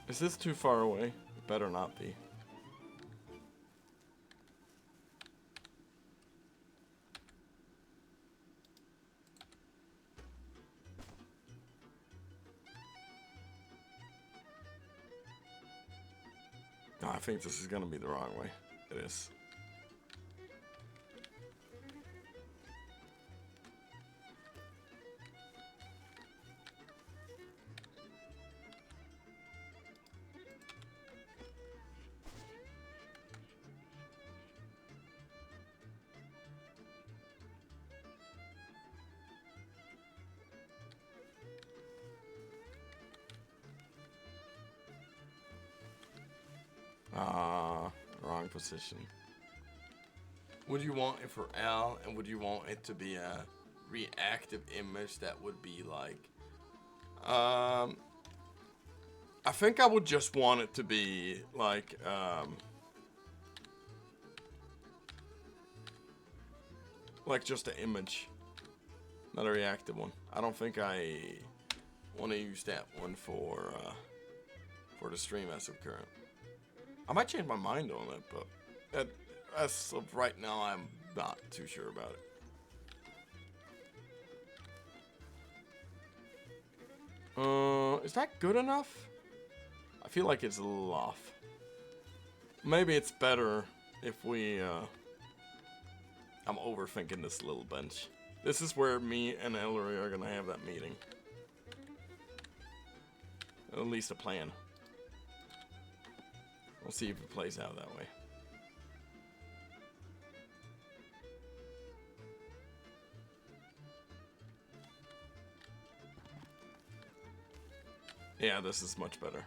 Is this too far away? It better not be. No, I think this is gonna be the wrong way. It is. Wrong position. Would you want it for Al, and would you want it to be a reactive image that would be like, I think I would just want it to be like, just an image, not a reactive one. I don't think I want to use that one for the stream as of current. I might change my mind on it, but as of right now, I'm not too sure about it. Is that good enough? I feel like it's a little off. Maybe it's better if we, I'm overthinking this little bench. This is where me and Ellery are gonna have that meeting. At least a plan. We'll see if it plays out that way. Yeah, this is much better.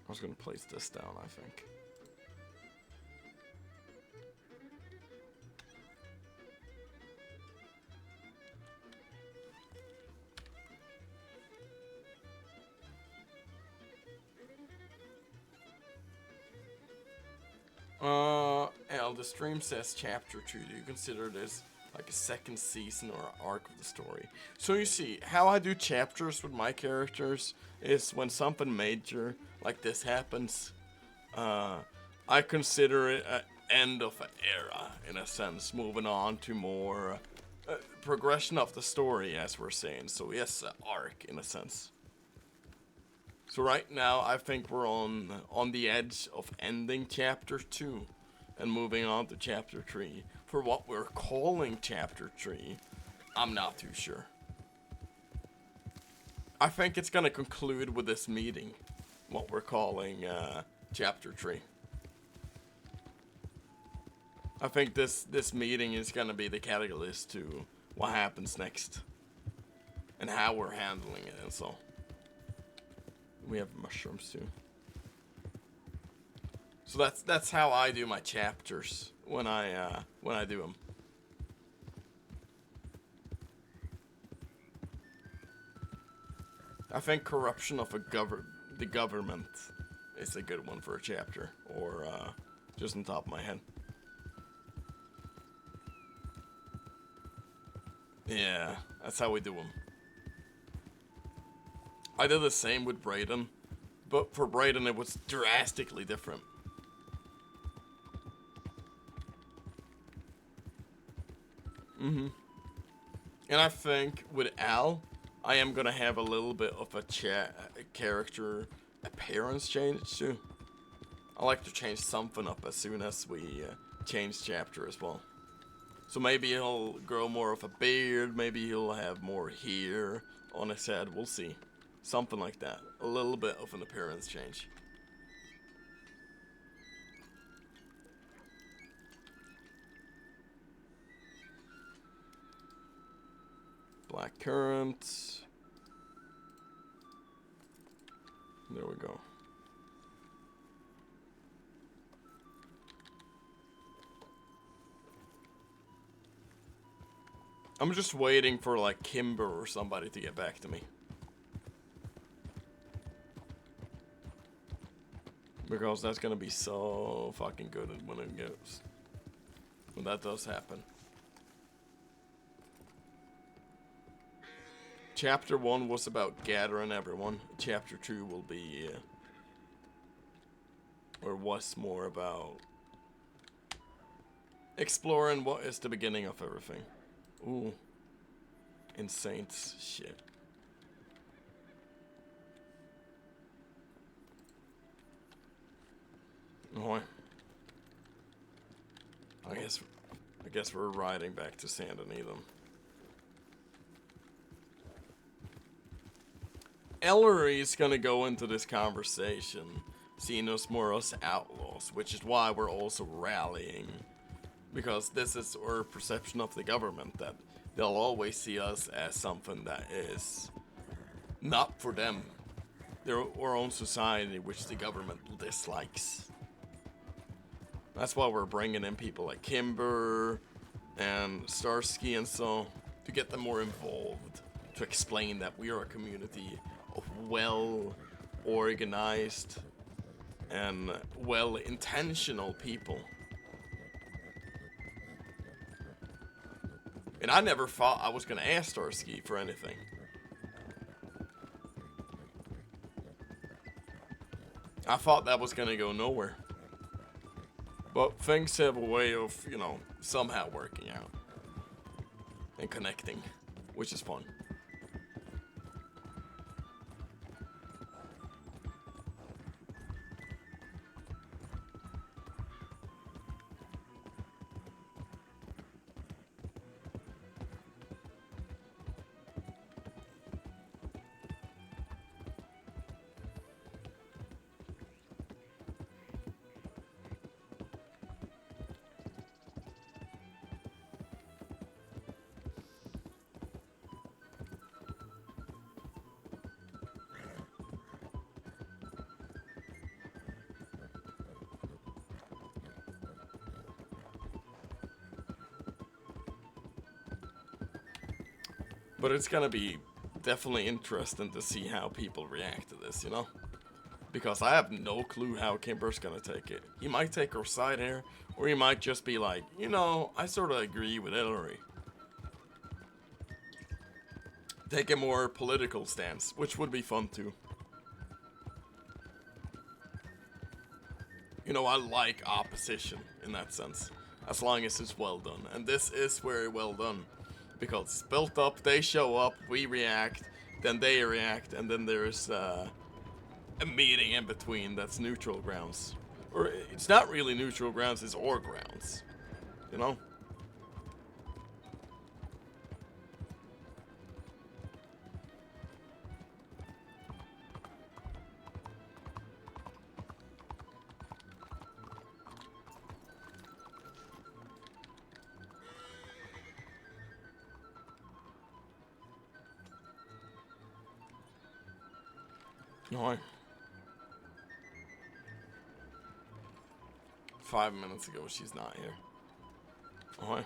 I was gonna place this down, I think. Al, the stream says chapter 2. Do you consider this like a second season or arc of the story? So you see, how I do chapters with my characters is when something major like this happens, I consider it an end of an era, in a sense, moving on to more progression of the story, as we're saying. So yes, an arc, in a sense. So right now, I think we're on the edge of ending chapter 2 and moving on to chapter 3. For what we're calling chapter 3, I'm not too sure. I think it's gonna conclude with this meeting, what we're calling chapter 3. I think this meeting is gonna be the catalyst to what happens next and how we're handling it, and so. We have mushrooms too. So that's how I do my chapters when I do them. I think corruption of the government is a good one for a chapter, or just on top of my head. Yeah, that's how we do them. I did the same with Brayden, but for Brayden it was drastically different. And I think with Al, I am gonna have a little bit of a character appearance change too. I like to change something up as soon as we change chapter as well. So maybe he'll grow more of a beard, maybe he'll have more hair on his head, we'll see. Something like that. A little bit of an appearance change. Black currant. There we go. I'm just waiting for like Kimber or somebody to get back to me. Because that's gonna be so fucking good when it goes. When that does happen. Chapter 1 was about gathering everyone. Chapter 2 will be... or was more about... exploring what is the beginning of everything. Ooh. In Saints. Shit. Oh. I guess we're riding back to San Antonio. Ellery's gonna go into this conversation seeing us more as outlaws, which is why we're also rallying. Because this is our perception of the government, that they'll always see us as something that is not for them. They're our own society, which the government dislikes. That's why we're bringing in people like Kimber and Starsky and so, to get them more involved, to explain that we are a community of well-organized and well-intentional people. And I never thought I was gonna ask Starsky for anything. I thought that was gonna go nowhere. But things have a way of, you know, somehow working out. And connecting, which is fun. But it's gonna be definitely interesting to see how people react to this, you know? Because I have no clue how Kimber's gonna take it. He might take her side here, or he might just be like, you know, I sort of agree with Ellery. Take a more political stance, which would be fun too. You know, I like opposition in that sense, as long as it's well done. And this is very well done. Because it's built up, they show up, we react, then they react, and then there's a meeting in between that's neutral grounds. Or it's not really neutral grounds, it's our grounds. You know? No. 5 minutes ago, she's not here. Oh.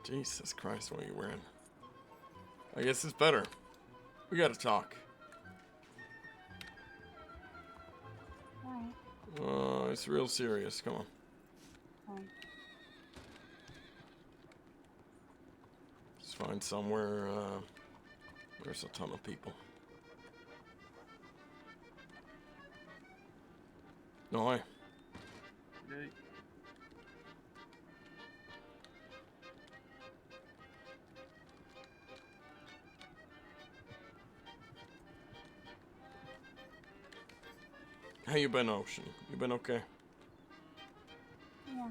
Jesus Christ, what are you wearing? I guess it's better. We gotta talk. It's real serious. Come on. find somewhere, there's a ton of people. No way. How you been, Ocean? You been okay? Yeah.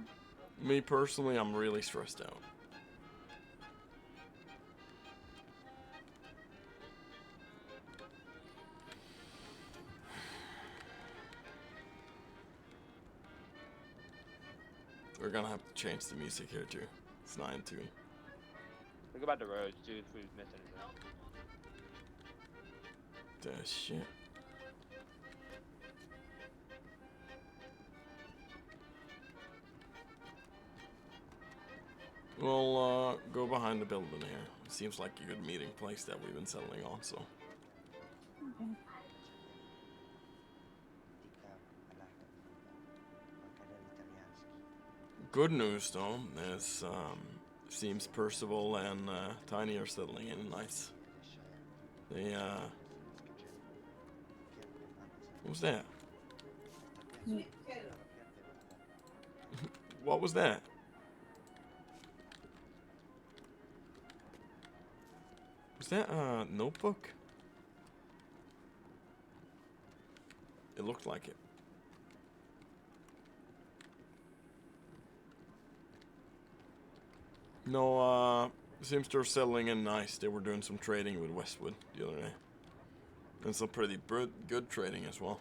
Me personally, I'm really stressed out. We're gonna have to change the music here too. It's not in tune. Think about the roads, dude, if we miss anything. The shit. We'll go behind the building here. It seems like a good meeting place that we've been settling on, so. Okay. Good news though is seems Percival and Tiny are settling in nice. They what was that? What was that? Was that a notebook? It looked like it. No, seems they're settling in nice. They were doing some trading with Westwood the other day. And some pretty good trading as well.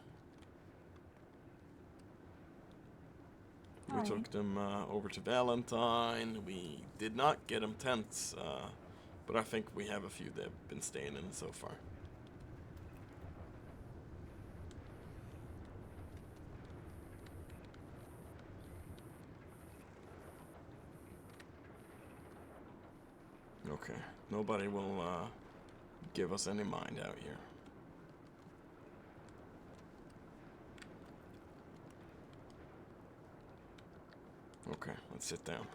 We took them over to Valentine. We did not get them tents, but I think we have a few that have been staying in so far. Okay, nobody will give us any mind out here. Okay, let's sit down.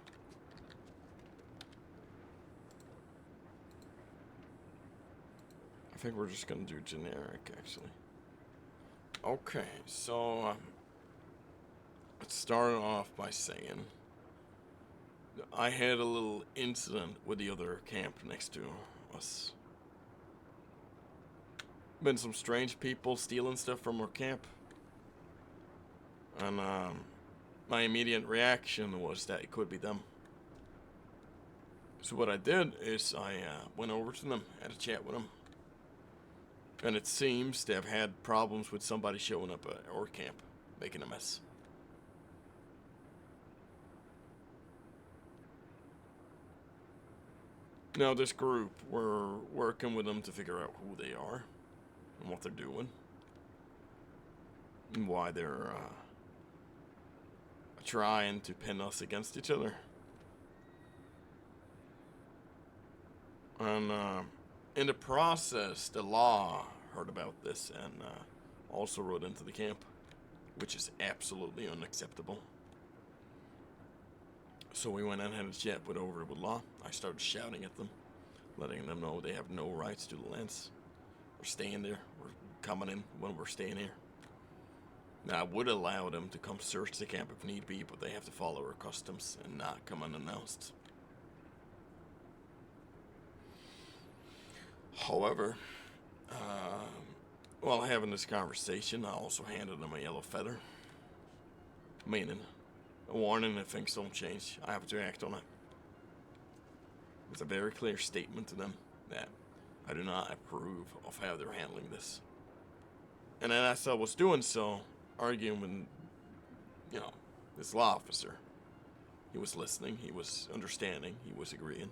I think we're just gonna do generic, actually. Okay, so let's start off by saying I had a little incident with the other camp next to us. Been some strange people stealing stuff from our camp. And my immediate reaction was that it could be them. So what I did is I went over to them, had a chat with them. And it seems they've had problems with somebody showing up at our camp, making a mess. Now this group, we're working with them to figure out who they are and what they're doing and why they're trying to pin us against each other. And in the process, the law heard about this and also rode into the camp, which is absolutely unacceptable. So we went and had a chat with law. I started shouting at them, letting them know they have no rights to the lands. We're staying there. We're coming in when we're staying here. Now, I would allow them to come search the camp if need be, but they have to follow our customs and not come unannounced. However, while having this conversation, I also handed them a yellow feather, meaning a warning if things don't change, I have to act on it. It's a very clear statement to them that I do not approve of how they're handling this. And then as I was doing so, arguing with, this law officer, he was listening, he was understanding, he was agreeing.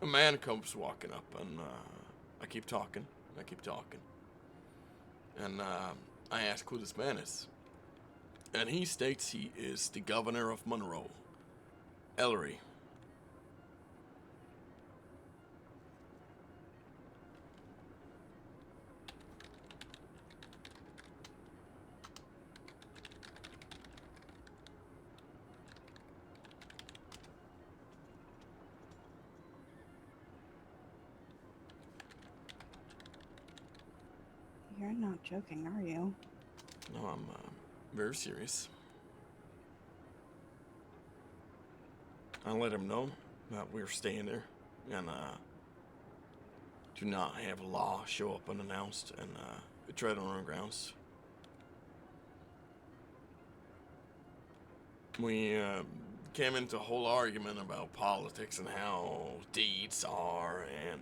A man comes walking up, and I keep talking, and I ask who this man is. And he states he is the governor of Monroe, Ellery. You're not joking, are you? No, I'm very serious. I'll let him know that we're staying there and do not have a law show up unannounced and tread on our grounds. We came into a whole argument about politics and how deeds are, and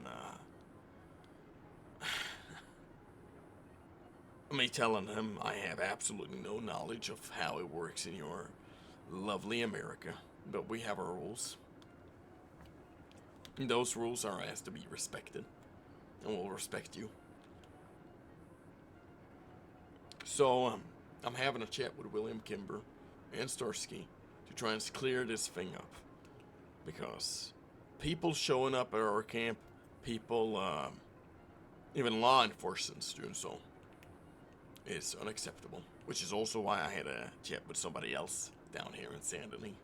me telling him I have absolutely no knowledge of how it works in your lovely America, but we have our rules. And those rules are asked to be respected, and we'll respect you. So, I'm having a chat with William Kimber and Starsky to try and clear this thing up. Because people showing up at our camp, people, even law enforcement's doing so, is unacceptable. Which is also why I had a chat with somebody else down here in Saint Denis,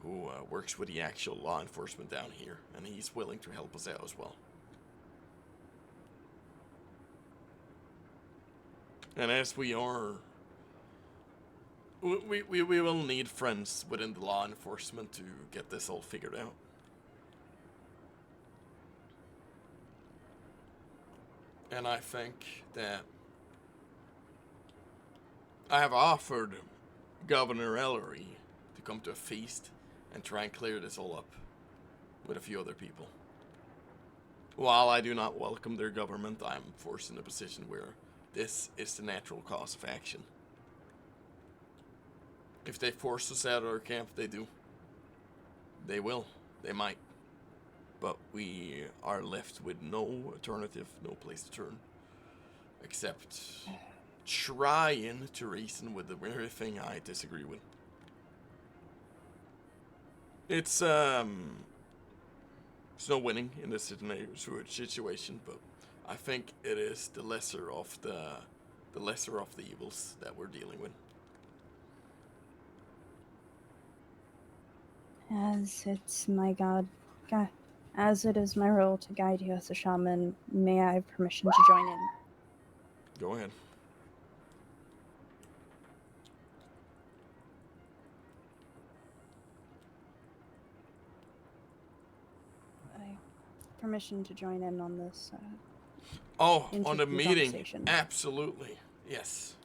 who works with the actual law enforcement down here, and he's willing to help us out as well. And as we are, we will need friends within the law enforcement to get this all figured out. And I think that I have offered Governor Ellery to come to a feast and try and clear this all up with a few other people. While I do not welcome their government, I am forced in a position where this is the natural cause of action. If they force us out of our camp, they do. They will. They might. But we are left with no alternative, no place to turn. Except trying to reason with the very thing I disagree with. It's no winning in this situation, but I think it is the lesser of the evils that we're dealing with. As it's my as it is my role to guide you as a shaman, may I have permission to join in? Go ahead. Permission to join in on this. On the interesting meeting, conversation. absolutely, yes.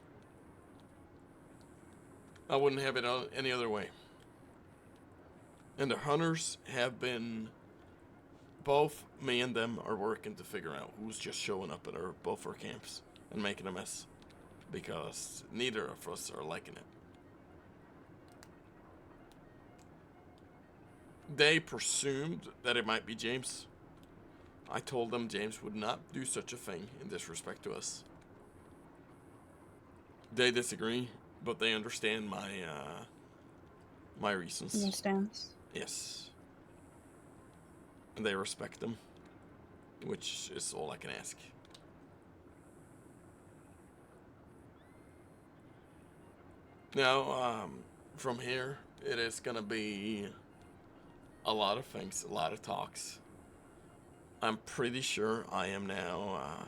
I wouldn't have it any other way. And the hunters have been, both me and them are working to figure out who's just showing up at both our camps and making a mess, because neither of us are liking it. They presumed that it might be James. I told them James would not do such a thing in disrespect to us. They disagree, but they understand my reasons. Understands. Yes. And they respect them, which is all I can ask. Now, from here, it is gonna be a lot of things, a lot of talks. I'm pretty sure I am now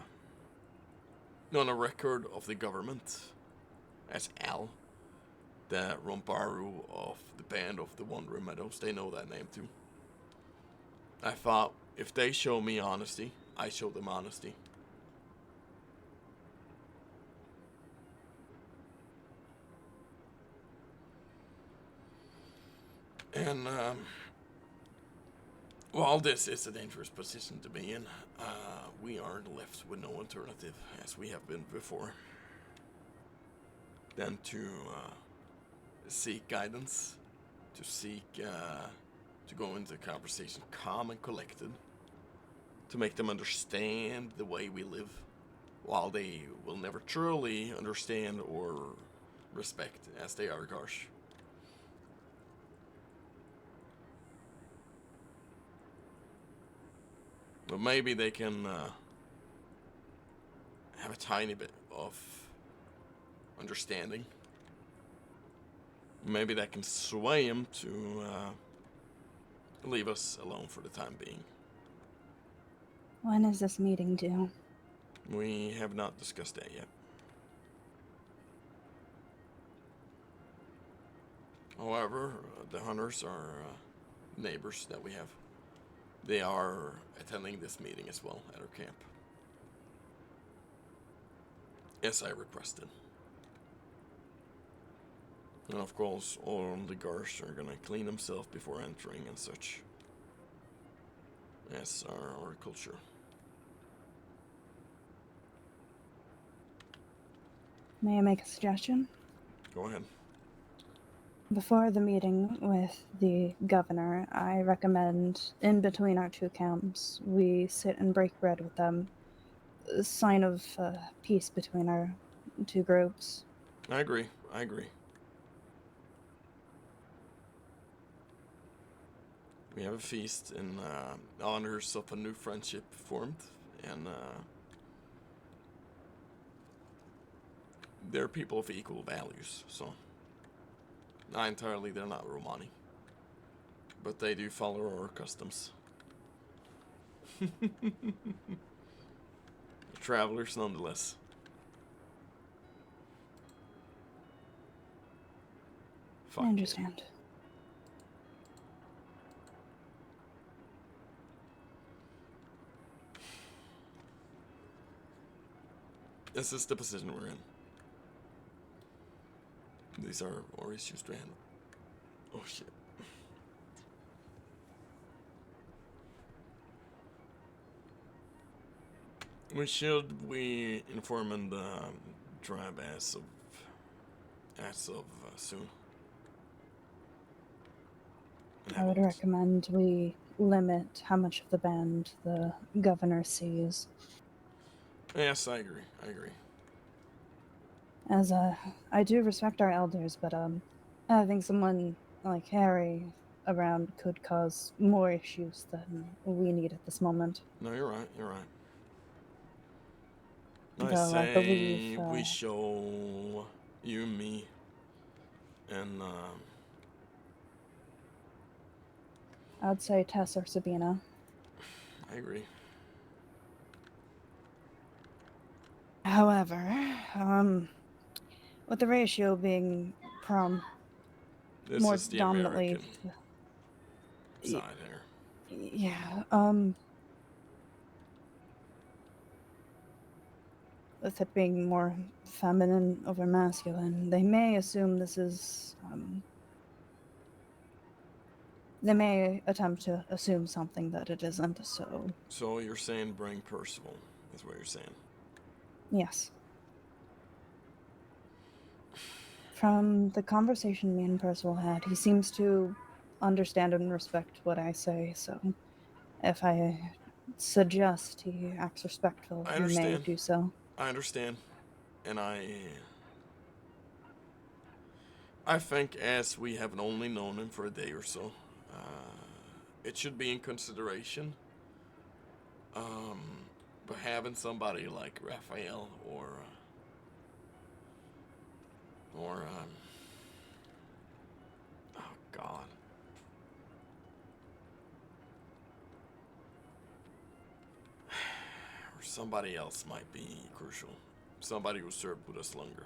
on a record of the government as Al, the Rombaru of the band of the Wandering Meadows. They know that name too. I thought if they show me honesty, I show them honesty. And while this is a dangerous position to be in, we aren't left with no alternative, as we have been before, than to seek guidance, to go into conversation calm and collected, to make them understand the way we live, while they will never truly understand or respect, as they are Garsh. But maybe they can have a tiny bit of understanding. Maybe that can sway him to leave us alone for the time being. When is this meeting due? We have not discussed that yet. However, the hunters are neighbors that we have. They are attending this meeting as well at our camp. As I requested. And of course, all the guards are gonna clean themselves before entering and such. As our culture. May I make a suggestion? Go ahead. Before the meeting with the governor, I recommend in between our two camps, we sit and break bread with them. A sign of peace between our two groups. I agree. I agree. We have a feast in honors of a new friendship formed, and they're people of equal values, so not entirely, they're not Romani, but they do follow our customs. Travelers nonetheless. I understand. This is the position we're in. These are our issues to handle. Oh shit. We inform the tribe as of soon? I would recommend we limit how much of the band the governor sees. Yes, I agree. I agree. As I do respect our elders, but having someone like Harry around could cause more issues than we need at this moment. No, you're right. You're right. I Though I say believe we show you, me, and I'd say Tess or Sabina. I agree. However, with the ratio being This more is the dominantly American side here. yeah, with it being more feminine over masculine, they may assume this is, they may attempt to assume something that it isn't, so... So you're saying bring Percival, is what you're saying? Yes. From the conversation me and Percival had, he seems to understand and respect what I say, so if I suggest he acts respectful, I he may understand. do so. I understand. And I think as we have only known him for a day or so, it should be in consideration. But having somebody like Raphael or oh God. Or somebody else might be crucial. Somebody who served with us longer.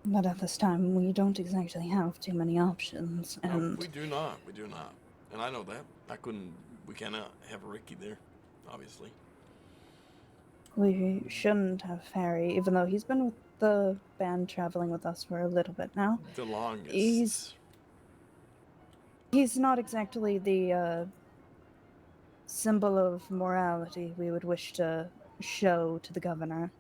But at this time, we don't exactly have too many options, and... We do not. We do not. And I know that. We cannot have Ricky there, obviously. We shouldn't have Harry, even though he's been with the band traveling with us for a little bit now. The longest. He's not exactly the symbol of morality we would wish to show to the governor.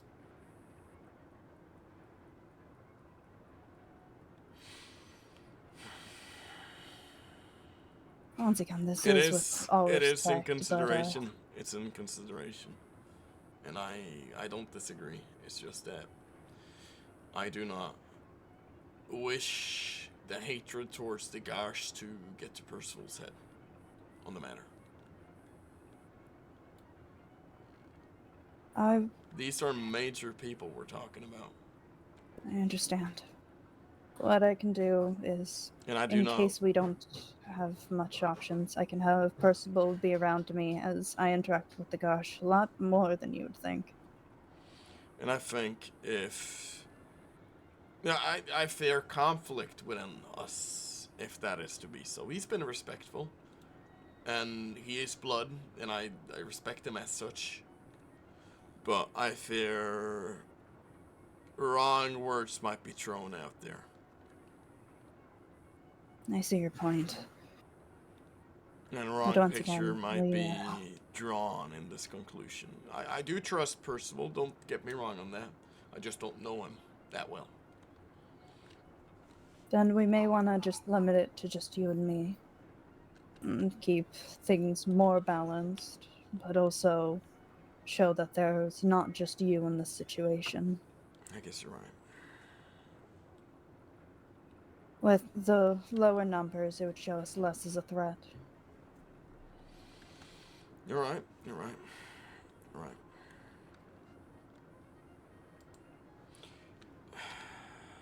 Once again, this is with all It is in respect, consideration. It's in consideration. And I don't disagree. It's just that I do not wish the hatred towards the Garsh to get to Percival's head on the matter. These are major people we're talking about. I understand. What I can do is, And I do in not- case we don't have much options. I can have Percival be around me as I interact with the Gosh a lot more than you would think. And I think if... Yeah, I fear conflict within us, if that is to be so. He's been respectful. And he is blood, and I respect him as such. But I fear wrong words might be thrown out there. I see your point. And a wrong But once picture again, might we, be drawn in this conclusion. I do trust Percival, don't get me wrong on that. I just don't know him that well. Then we may want to just limit it to just you and me. And keep things more balanced, but also show that there's not just you in this situation. I guess you're right. With the lower numbers, it would show us less as a threat. You're right, you're right. You're right.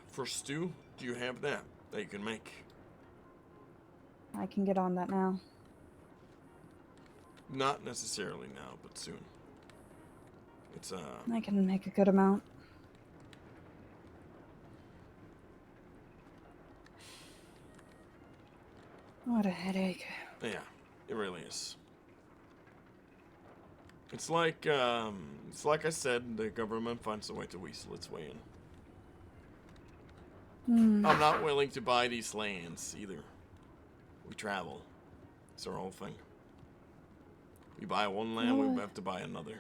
For stew, do you have that you can make? I can get on that now. Not necessarily now, but soon. It's I can make a good amount. What a headache. Yeah, it really is. It's like I said, the government finds a way to weasel its way in. I'm not willing to buy these lands either. We travel. It's our whole thing. We buy one land, we have to buy another.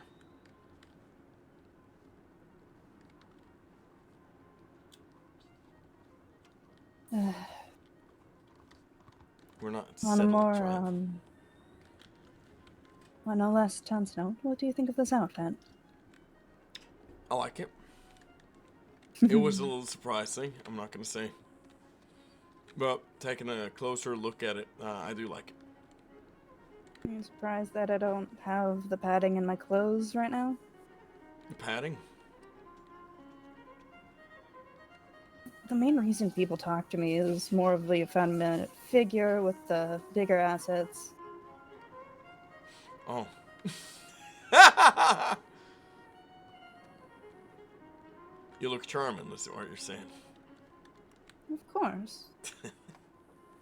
We're not On a settled more, tribe. on a less tense note, what do you think of this outfit? I like it. It was a little surprising, I'm not going to say. But taking a closer look at it, I do like it. Are you surprised that I don't have the padding in my clothes right now? The padding? The main reason people talk to me is more of the effeminate figure with the bigger assets. Oh. You look charming, is what you're saying. Of course.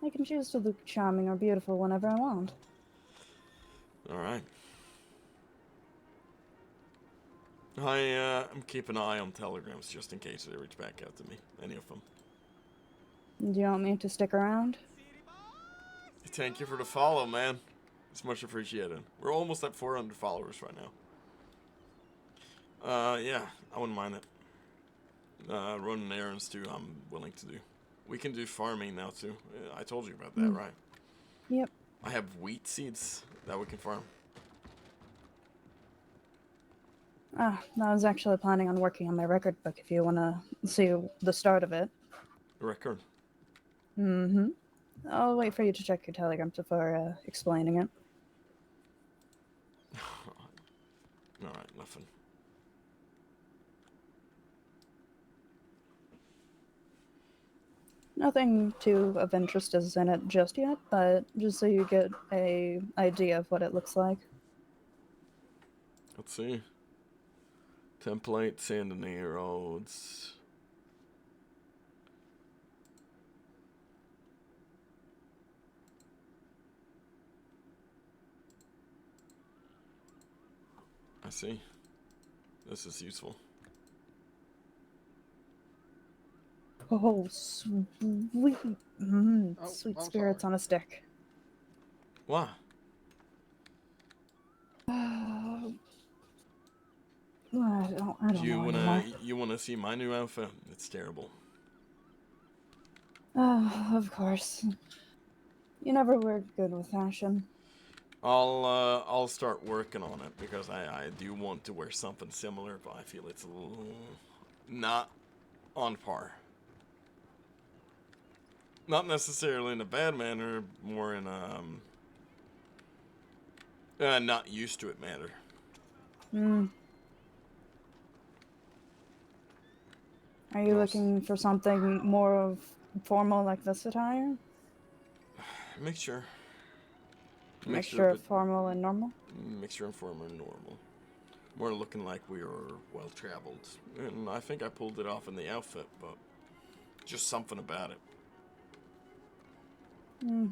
I can choose to look charming or beautiful whenever I want. Alright. I'm keeping an eye on telegrams just in case they reach back out to me. Any of them. Do you want me to stick around? Thank you for the follow, man. It's much appreciated. We're almost at 400 followers right now. Yeah, I wouldn't mind it. Running errands too, I'm willing to do. We can do farming now too. I told you about that, right? Yep. I have wheat seeds that we can farm. I was actually planning on working on my record book if you want to see the start of it. Record? Mm-hmm. I'll wait for you to check your telegrams before explaining it. Alright, nothing. Nothing too of interest is in it just yet, but just so you get a idea of what it looks like. Let's see. Template, sand and roads. I see. This is useful. Oh, sweet, sweet spirits on a stick. What? I don't You know anymore. wanna see my new outfit? It's terrible. Of course. You never were good with fashion. I'll start working on it because I do want to wear something similar, but I feel it's a little not on par. Not necessarily in a bad manner, more in not used to it manner. Are you looking for something more of formal like this attire? Mixture. Mixture but of formal and normal? mixture and formal and normal. More looking like we are well traveled. And I think I pulled it off in the outfit, but just something about it. I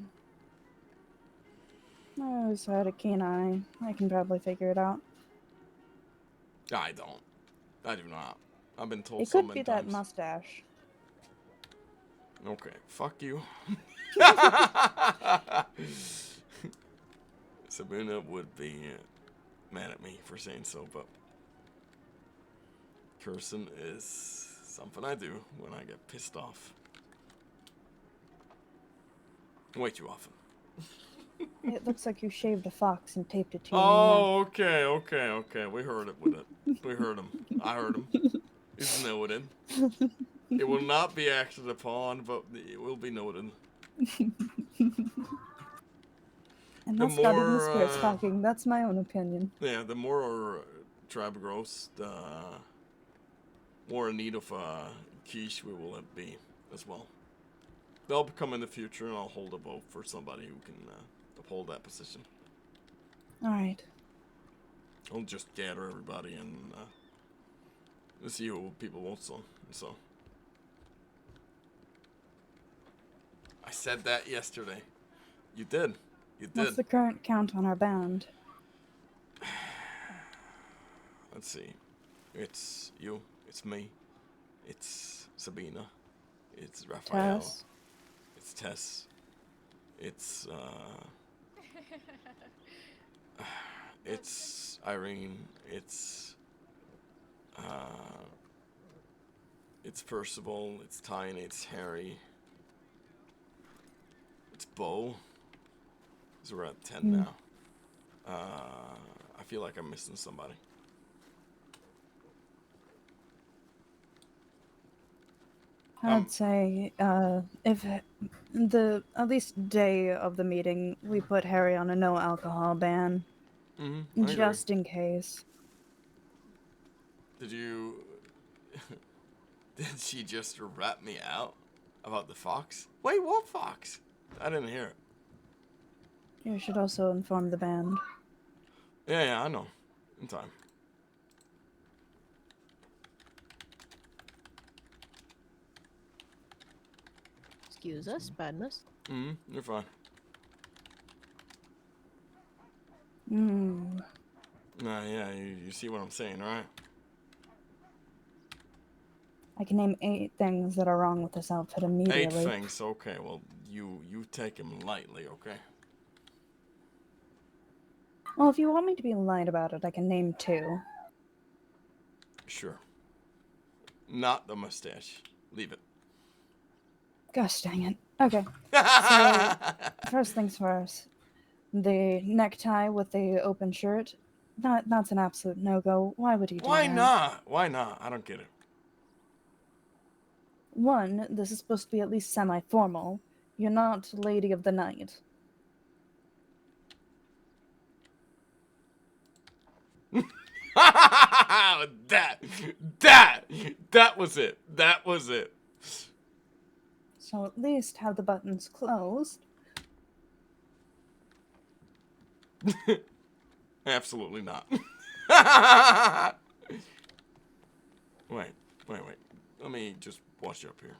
always had a keen eye. I can probably figure it out. I don't. I do not. I've been told It so could many be that times. mustache. Okay, fuck you. Sabina would be mad at me for saying so, but cursing is something I do when I get pissed off. Way too often. It looks like you shaved a fox and taped it to your Oh, okay. We heard it with it. We heard him. I heard him. It's noted. It will not be acted upon, but it will be noted. And that's not even the spirits talking. That's my own opinion. Yeah, the more our tribe grows, the more in need of quiche we will be as well. They'll become in the future, and I'll hold a vote for somebody who can uphold that position. Alright. I'll just gather everybody and see who people want so. I said that yesterday. You did. You did. What's the current count on our band? Let's see. It's you. It's me. It's Sabina. It's Raphael. Tess. It's Tess. It's it's Irene. It's Percival. It's Tiny. It's Harry. It's Bo. So we're at 10 now. I feel like I'm missing somebody. I'd say if the at least day of the meeting we put Harry on a no alcohol ban, just in case. Did you? Did she just rat me out about the fox? Wait, what fox? I didn't hear it. You should also inform the band. Yeah, I know. In time. Excuse us, badness. You're fine. Nah, yeah, you see what I'm saying, right? I can name 8 things that are wrong with this outfit immediately. 8 things, okay. Well, you take him lightly, okay? Well, if you want me to be light about it, I can name 2. Sure. Not the mustache. Leave it. Gosh dang it. Okay. So, first things first. The necktie with the open shirt. That's an absolute no-go. Why would you do Why that? not? Why not? I don't get it. 1, this is supposed to be at least semi-formal. You're not Lady of the Night. That was it. That was it. So at least have the buttons closed. Absolutely not. Wait. Let me just wash you up here.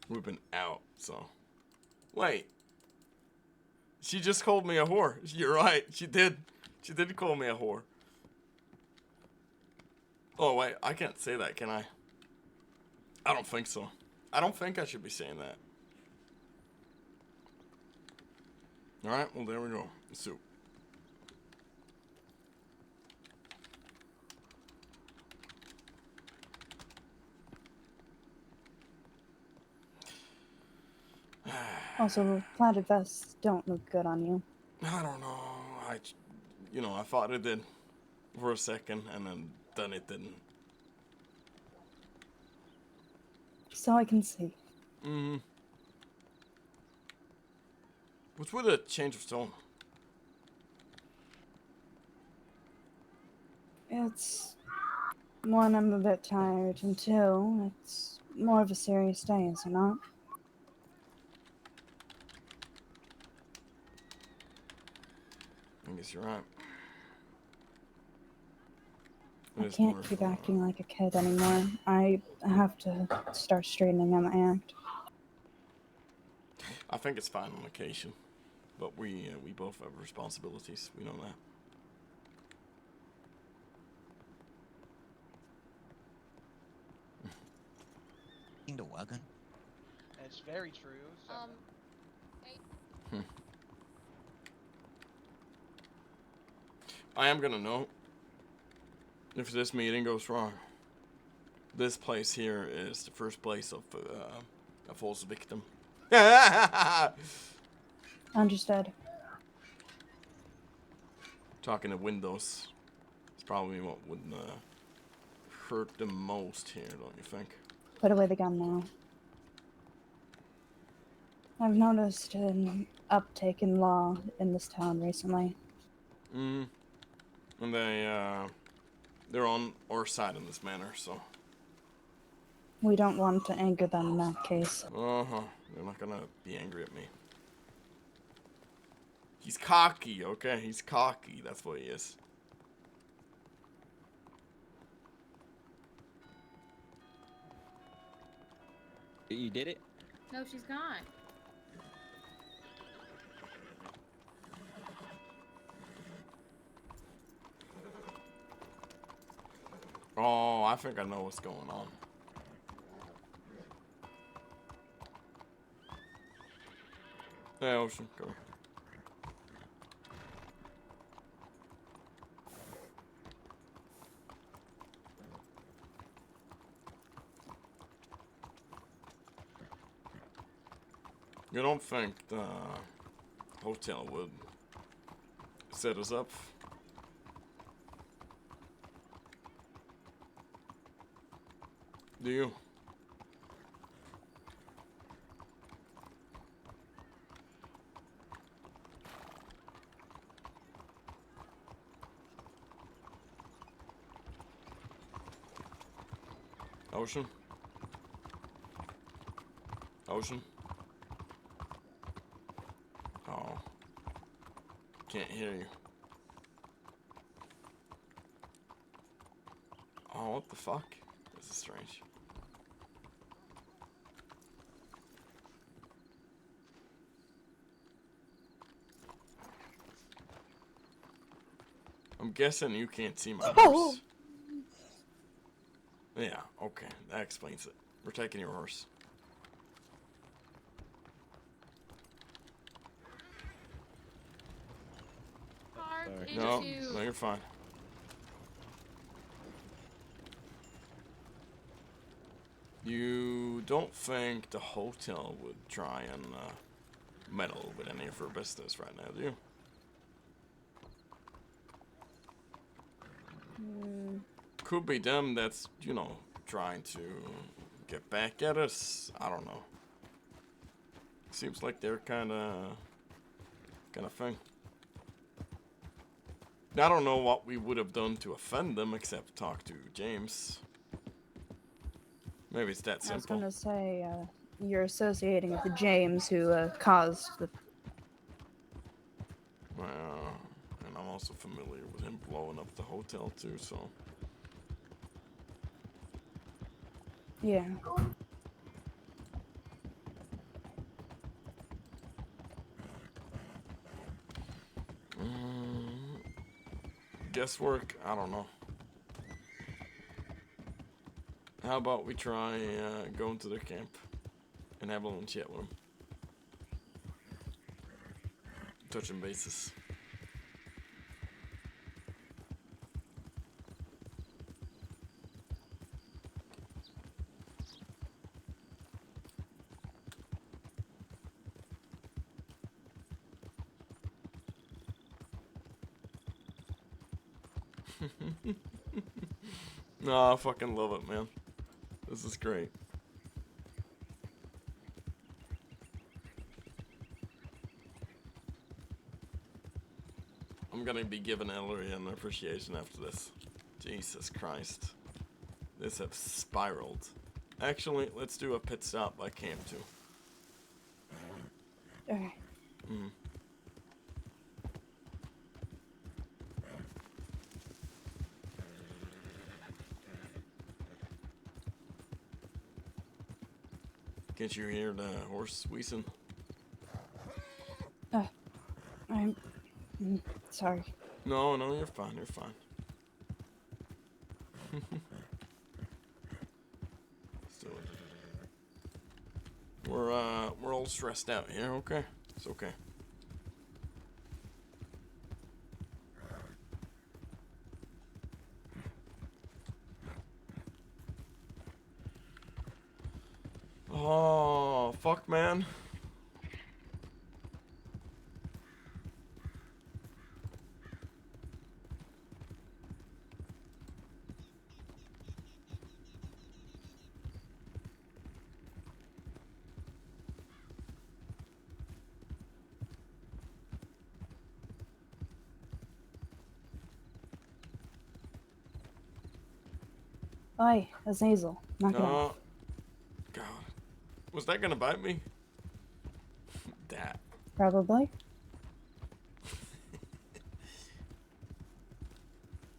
We've been out, so. Wait. She just called me a whore. You're right. She did. She did call me a whore. Oh, wait. I can't say that, can I? I don't think so. I don't think I should be saying that. Alright, well, there we go. Soup. Also, plaided vests don't look good on you. I don't know. I thought it did for a second, and then it didn't. So I can see. What's with a change of tone? It's one, I'm a bit tired, and two, it's more of a serious day, is it not? I guess you're right. I can't keep acting like a kid anymore. I have to start straightening out my act. I think it's fine on occasion, but we both have responsibilities. We know that. The wagon. That's very true. So. I am gonna know if this meeting goes wrong. This place here is the first place of a false victim. Understood. Talking to windows is probably what would hurt the most here, don't you think? Put away the gun now. I've noticed an uptake in law in this town recently. And they're on our side in this manner, so. We don't want to anger them in that case. They're not gonna be angry at me. He's cocky, okay? He's cocky. That's what he is. You did it? No, she's not. Oh, I think I know what's going on. Hey, Ocean, go here. You don't think the hotel would set us up? Do you? Ocean? Ocean? Oh. Can't hear you. Oh, what the fuck? This is strange. I'm guessing you can't see my horse. Yeah, okay. That explains it. We're taking your horse. No, no, you're fine. You don't think the hotel would try and meddle with any of her business right now, do you? Could be them that's, you know, trying to get back at us. I don't know. Seems like they're kind of thing. I don't know what we would have done to offend them except talk to James. Maybe it's that simple. I was gonna say, you're associating with the James who caused the... Well, and I'm also familiar with him blowing up the hotel too, so... Yeah. Guesswork? I don't know. How about we try going to their camp and have a little chat with them? Touching bases. No, I fucking love it, man. This is great. I'm gonna be giving Ellery an appreciation after this. Jesus Christ. This has spiraled. Actually, let's do a pit stop by Camp 2. Okay. Mm. Can't you hear the horse wheezing? I'm sorry. No, you're fine, you're fine. So, we're all stressed out here, okay? It's okay. Oh, fuck, man. Oi, Azazel. Knock it off. God. Was that gonna bite me? That. Probably.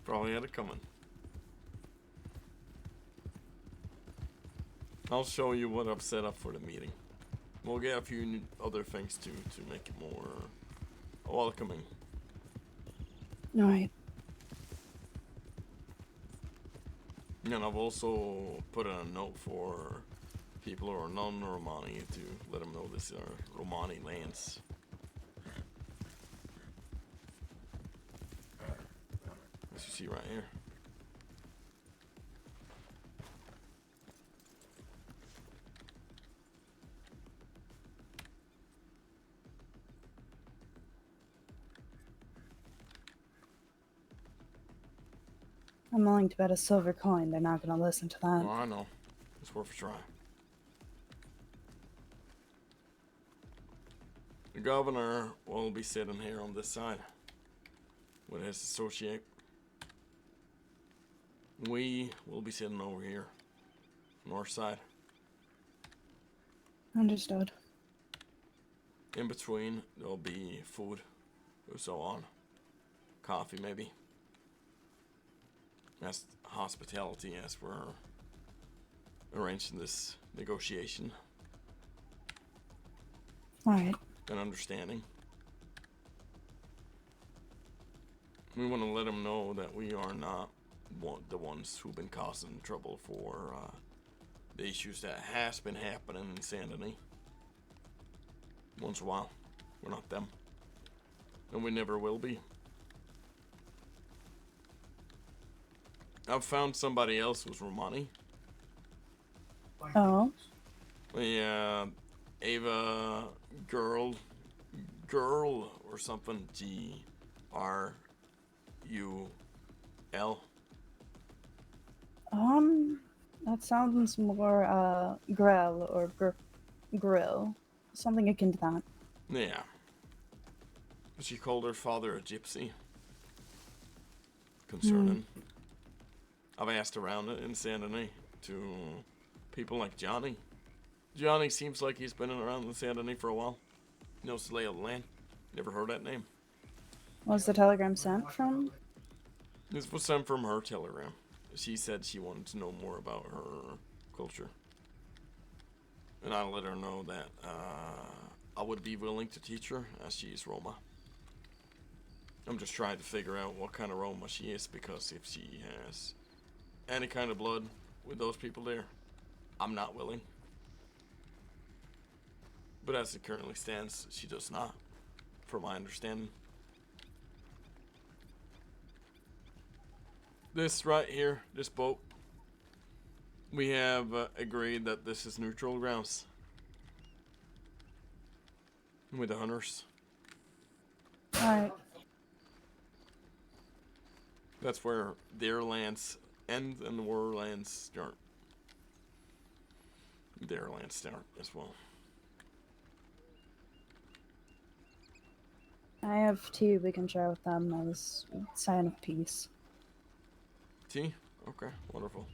Probably had it coming. I'll show you what I've set up for the meeting. We'll get a few other things too to make it more welcoming. Alright. And I've also put in a note for people who are non-Romani to let them know this are Romani lands. As you see right here. I'm willing to bet a silver coin they're not gonna listen to that. Oh, I know. It's worth a try. The governor will be sitting here on this side with his associate. We will be sitting over here, north side. Understood. In between, there'll be food or so on. Coffee, maybe. That's hospitality as we're arranging this negotiation. Alright. And understanding. We want to let them know that we are not the ones who've been causing trouble for the issues that has been happening in Saint Denis. Once in a while. We're not them. And we never will be. I've found somebody else who's Romani. Oh. The Ava girl or something. Grul. That sounds more grell or grill. Something akin to that. Yeah. She called her father a gypsy. Concerning. I've asked around it in Saint Denis to people like Johnny. Johnny seems like he's been around in Saint Denis for a while. He knows the lay of the land. Never heard that name. Was the telegram sent from? This was sent from her telegram. She said she wanted to know more about her culture. And I let her know that I would be willing to teach her as she is Roma. I'm just trying to figure out what kind of Roma she is, because if she has any kind of blood with those people there, I'm not willing. But as it currently stands, she does not, from my understanding. This right here, this boat, we have agreed that this is neutral grounds with the hunters. Alright. That's where their lands end and our lands start. Their lands start as well. I have tea we can share with them as a sign of peace. T? Okay, wonderful.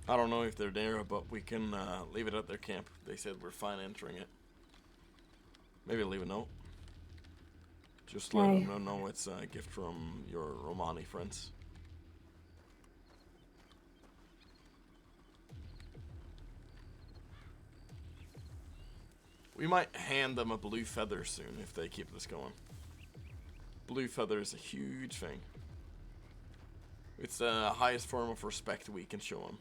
I don't know if they're there, but we can leave it at their camp. They said we're fine entering it. Maybe leave a note. Just let them know it's a gift from your Romani friends. We might hand them a blue feather soon if they keep this going. Blue feather is a huge thing. It's the highest form of respect we can show them.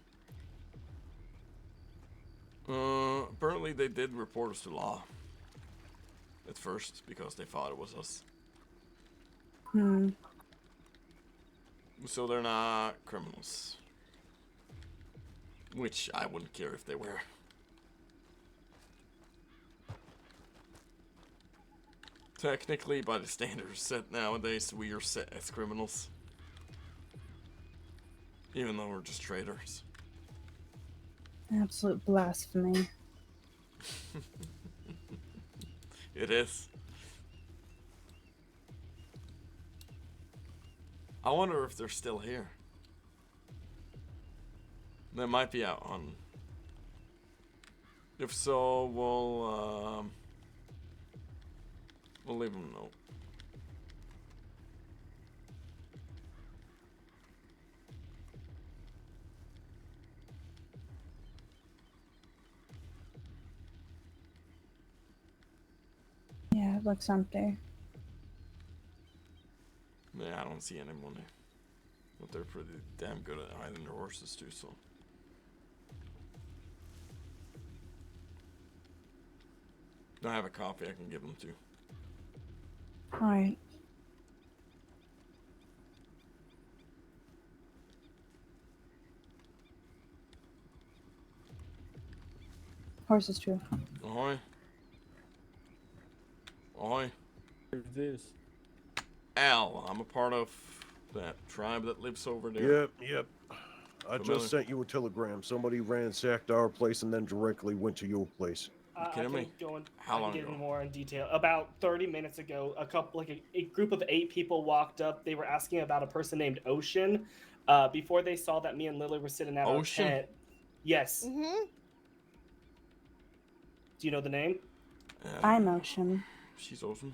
Apparently they did report us to law. At first, because they thought it was us. So they're not criminals. Which I wouldn't care if they were. Technically, by the standards set nowadays, we are set as criminals. Even though we're just traitors. Absolute blasphemy. It is. I wonder if they're still here. They might be out on... If so, we'll leave them a note. Yeah, it looks empty. Yeah, I don't see anyone there. But they're pretty damn good at hiding their horses too, so. I have a copy I can give them to. Alright. Horses too. Ahoy. Ahoy. Who's this? Al, I'm a part of that tribe that lives over there. Yep. I Familiar. just sent you a telegram. Somebody ransacked our place and then directly went to your place. You kidding me? How long Get ago? more in detail. About 30 minutes ago, a group of 8 people walked up. They were asking about a person named Ocean. Before they saw that me and Lily were sitting at our tent. Yes. Mm-hmm. Do you know the name? I'm Ocean. She's Ocean.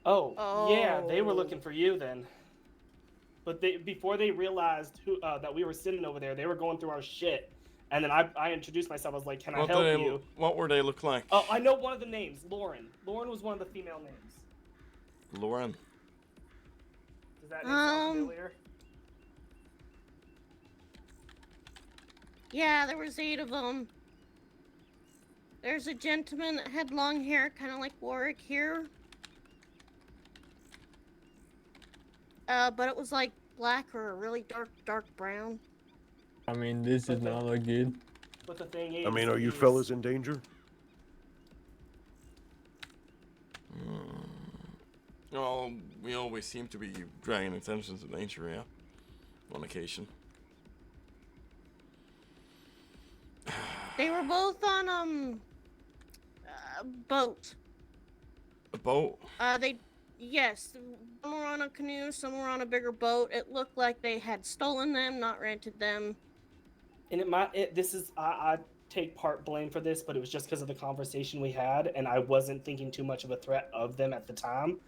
Oh, yeah, they were looking for you then. But before they realized that we were sitting over there, they were going through our shit. And then I introduced myself. I was like, "Can I help you?" What were they look like? Oh, I know one of the names. Lauren. Lauren was one of the female names. Lauren. Does that name sound familiar? Yeah, there was 8 of them. There's a gentleman that had long hair, kind of like Warwick here. But it was like black or a really dark brown. I mean, this is not look good. But the thing is, I mean, are you fellas in danger? Well, we always seem to be dragging attention to danger, yeah. On occasion. They were both on a boat. A boat? Yes, some were on a canoe, some were on a bigger boat. It looked like they had stolen them, not rented them. And I take part blame for this, but it was just because of the conversation we had, and I wasn't thinking too much of a threat of them at the time.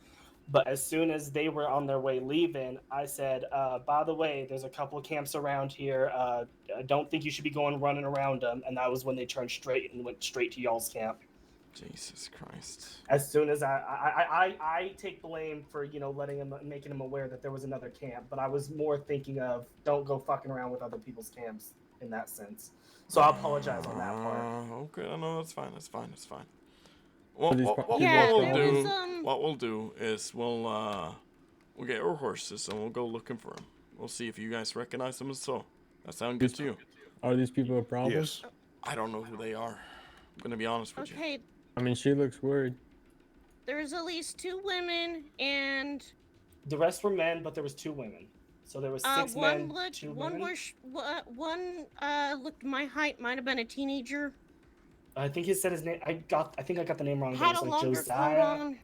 But as soon as they were on their way leaving, I said, by the way, there's a couple of camps around here. I don't think you should be running around them. And that was when they turned straight and went straight to y'all's camp. Jesus Christ. As soon as I take blame for, making them aware that there was another camp. But I was more thinking of, don't go fucking around with other people's camps in that sense. So I apologize on that part. Okay, no, that's fine. What we'll do is we'll get our horses and we'll go looking for them. We'll see if you guys recognize them. So that sound good to you? Are these people a problem? Yes. I don't know who they are. I'm gonna be honest with you. Okay, I mean, she looks worried. there's at least 2 women and The rest were men, but there was 2 women. So there was 6 men, 2 women. one looked my height, might have been a teenager. I think he said his name. I think I got the name wrong. Had But a it was like longer coat Josiah. on.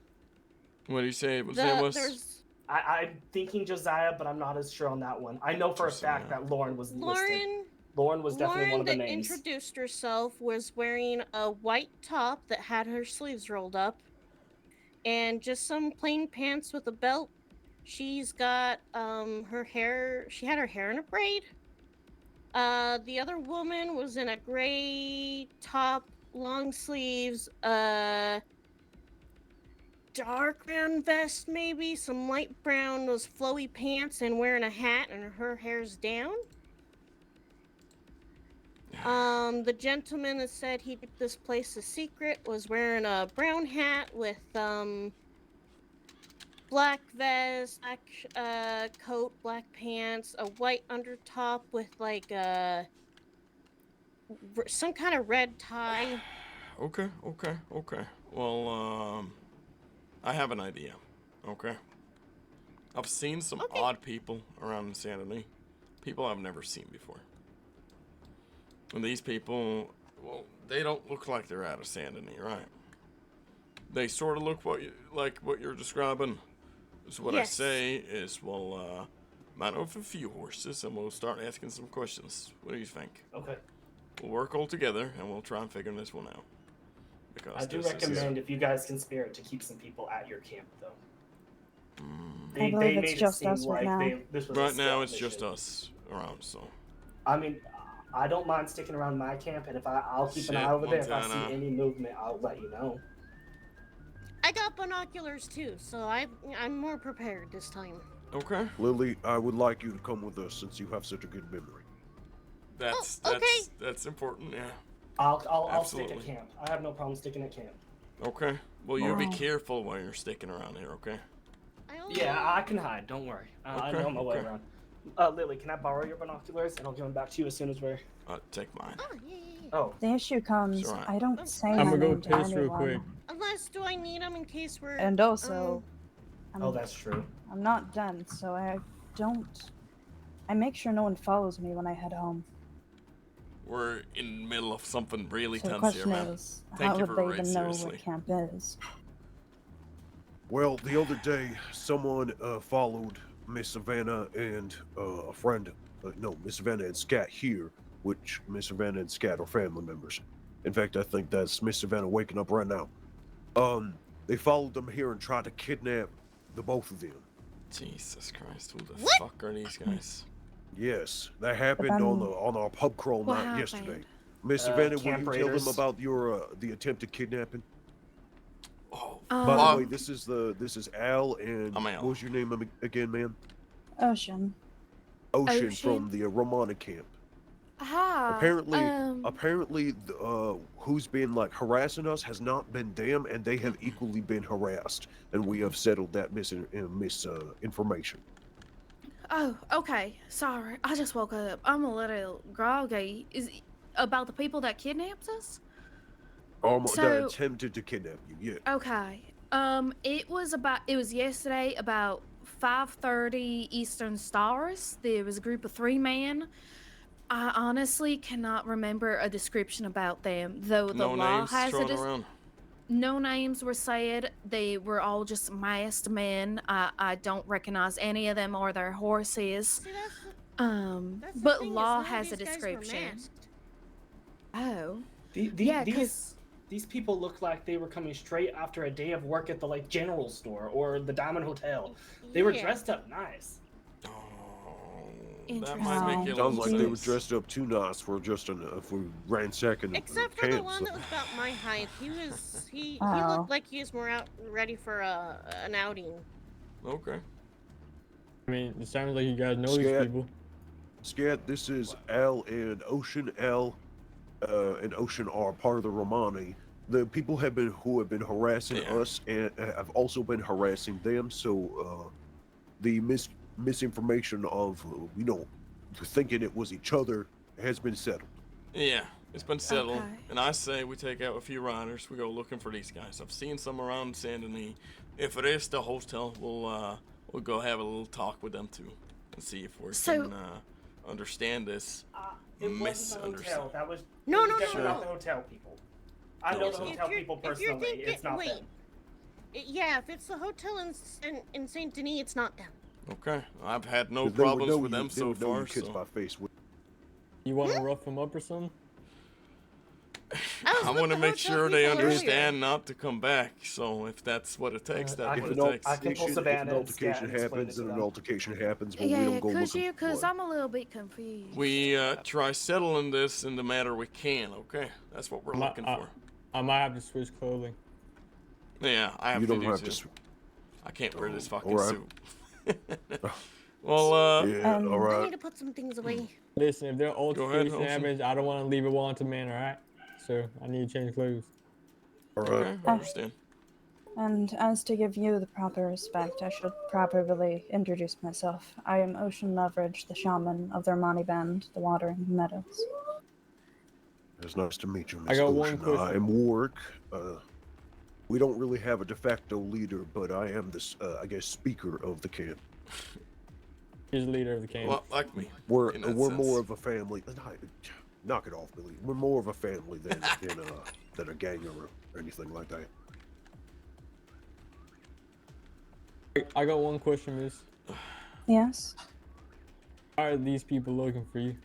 What do you say? What his name was? I'm thinking Josiah, but I'm not as sure on that one. I know for a fact that Lauren was listed. Lauren was definitely one of the that names. introduced herself was wearing a white top that had her sleeves rolled up and just some plain pants with a belt. She's got her hair, she had her hair in a braid. The other woman was in a gray top, long sleeves, dark brown vest maybe, some light brown, those flowy pants, and wearing a hat, and her hair's down. The gentleman that said he kept this place a secret was wearing a brown hat with black vest, black coat, black pants, a white undertop with like some kind of red tie. Okay. Well, I have an idea. Okay. I've seen some odd people around Insanity. People I've never seen before. And these people, well, they don't look like they're out of Sanity, right? They sort of look like what you're describing. So what I say is, well, mount up a few horses and we'll start asking some questions. What do you think? Okay. We'll work all together and we'll try and figure this one out. Because I do recommend if you guys can spare it to keep some people at your camp, though. I believe it's just us right now. Right now, it's just us around, so. I mean, I don't mind sticking around my camp, and if I'll keep an eye over there. If I see any movement, I'll let you know. I got binoculars too, so I'm more prepared this time. Okay. Lily, I would like you to come with us since you have such a good memory. That's important, yeah. I'll stick at camp. I have no problem sticking at camp. Okay. Well, you be careful while you're sticking around here, okay? Yeah, I can hide. Don't worry. I know my way around. Lily, can I borrow your binoculars and I'll give them back to you as soon as we're. Take mine. Oh. The issue comes, I don't say I'm my gonna go name to piss real anyone. quick. Unless, do I need them in case we're... And also, that's true. I'm not done, so I make sure no one follows me when I head home. We're in the middle of something really So the tense here, question man. is, Take how you would for they a ride, even know seriously. what camp is? Well, the other day, someone followed Miss Savannah and a friend. No, Miss Savannah and Scat here, which Miss Savannah and Scat are family members. In fact, I think that's Miss Savannah waking up right now. They followed them here and tried to kidnap the both of them. Jesus Christ, who the fuck are these guys? Yes, that happened on our pub crawl night yesterday. Miss Savannah, will you tell them about your the attempted kidnapping? By the way, this is Al, and what was your name again, ma'am? Ocean. Ocean from the Romana camp. Apparently, who's been like harassing us has not been them, and they have equally been harassed, and we have settled that misinformation. Oh, okay. Sorry, I just woke up. I'm a little groggy. Is it about the people that kidnapped us? That attempted to kidnap you, yeah. Okay. It was yesterday about 5:30 Eastern Stars. There was a group of 3 men. I honestly cannot remember a description about them, though the law has it. No names were said. They were all just masked men. I don't recognize any of them or their horses. But law has a description. Oh. These people look like they were coming straight after a day of work at the general store or the Diamond Hotel. They were dressed up nice. That might make you Sounds like they were dressed up too nice for for ransacking Except for the one that was about my height. He looked like he was more ready for an outing. Okay. I mean, it sounds like you guys know these people. Scat, this is Al and Ocean. Al and Ocean are part of the Romani. The people who have been harassing us and have also been harassing them. So the misinformation of thinking it was each other has been settled. Yeah, it's been settled. And I say we take out a few riders. We go looking for these guys. I've seen some around Saint Denis. If it is the hotel, we'll go have a little talk with them too and see if we can understand this misunderstanding. That was no. Not the hotel people. I know the hotel people personally. It's not them. Yeah, if it's the hotel in Saint Denis, it's not them. Okay, I've had no 'Cause they would problems know with you- them they so would know far. your kids So by face. You want to rough them up or something? I want to make sure they people earlier. understand not to come back. So if that's what it takes, that's what it takes. I can pull If Savannah an and Scat altercation and explain it happens, to then an them. altercation happens, but we Yeah, don't go could looking you? for Because blood. I'm a little bit confused. We try settling this in the manner we can. Okay, that's what we're looking for. I might have to switch clothing. Yeah, I have You to don't do have too. to. I can't wear this Oh, fucking alright. suit. Well, yeah, all I right. need to put some things away. Listen, if there ahead, altercation Olsen. happens, I don't want to leave a wanted man, alright? So I need to change clothes. All right. Okay, I understand. And as to give you the proper respect, I should properly introduce myself. I am Ocean Leverage, the shaman of the Armani Band, the Watering Meadows. It's nice to meet you, I Miss got one Ocean. question. I'm Warwick. We don't really have a de facto leader, but I am the, I guess, speaker of the camp. He's the leader of the camp. Well, like me. We're in that more sense. of a family. Knock it off, Billy. We're more of a family than a gang or anything like that. I got one question, miss. Yes? Why are these people looking for you?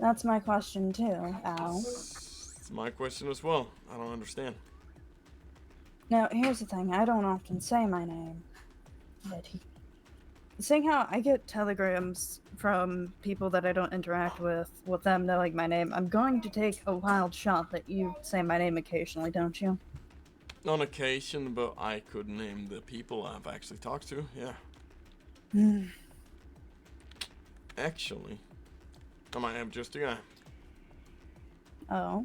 That's my question too, Al. It's my question as well. I don't understand. Now, here's the thing. I don't often say my name. But seeing how I get telegrams from people that I don't interact with them knowing my name, I'm going to take a wild shot that you say my name occasionally, don't you? On occasion, but I could name the people I've actually talked to, yeah. Hmm. Actually, I might have just a guy. Oh.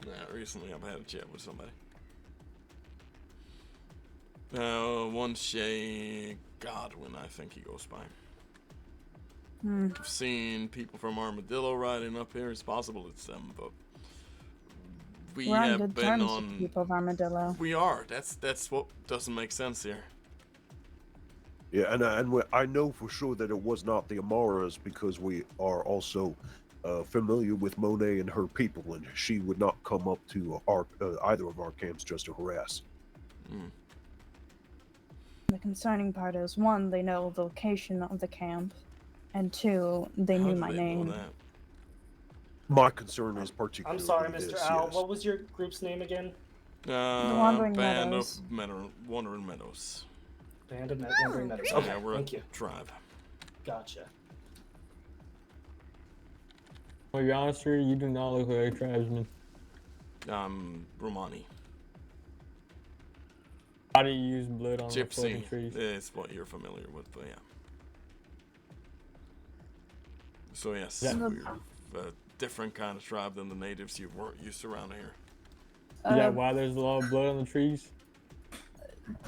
Yeah, recently I've had a chat with somebody. One Shay Godwin, I think he goes by. Hmm. I've seen people from Armadillo riding up here. It's possible it's them, but we We're on have good been terms on. with people of Armadillo. We are. That's what doesn't make sense here. Yeah, and I know for sure that it was not the Amaras because we are also familiar with Monet and her people, and she would not come up to our either of our camps just to harass. Mm. The concerning part is, one, they know the location of the camp, and two, they How knew do my they know name. that? My concern is particularly I'm sorry, this, Mr. Al. yes. What was your group's name again? Wandering Band Meadows. of Wandering Meadows. Band of Wandering Meadows. Okay, Yeah, we're thank you. a tribe. Gotcha. To be honest with you, you do not look like a tribesman. Romani. How do you use blood on the floating Gypsy trees? is what you're familiar with, but yeah. So yes, Yeah. we're a different kind of tribe than the natives you weren't used to around here. Is that why there's a lot of blood on the trees?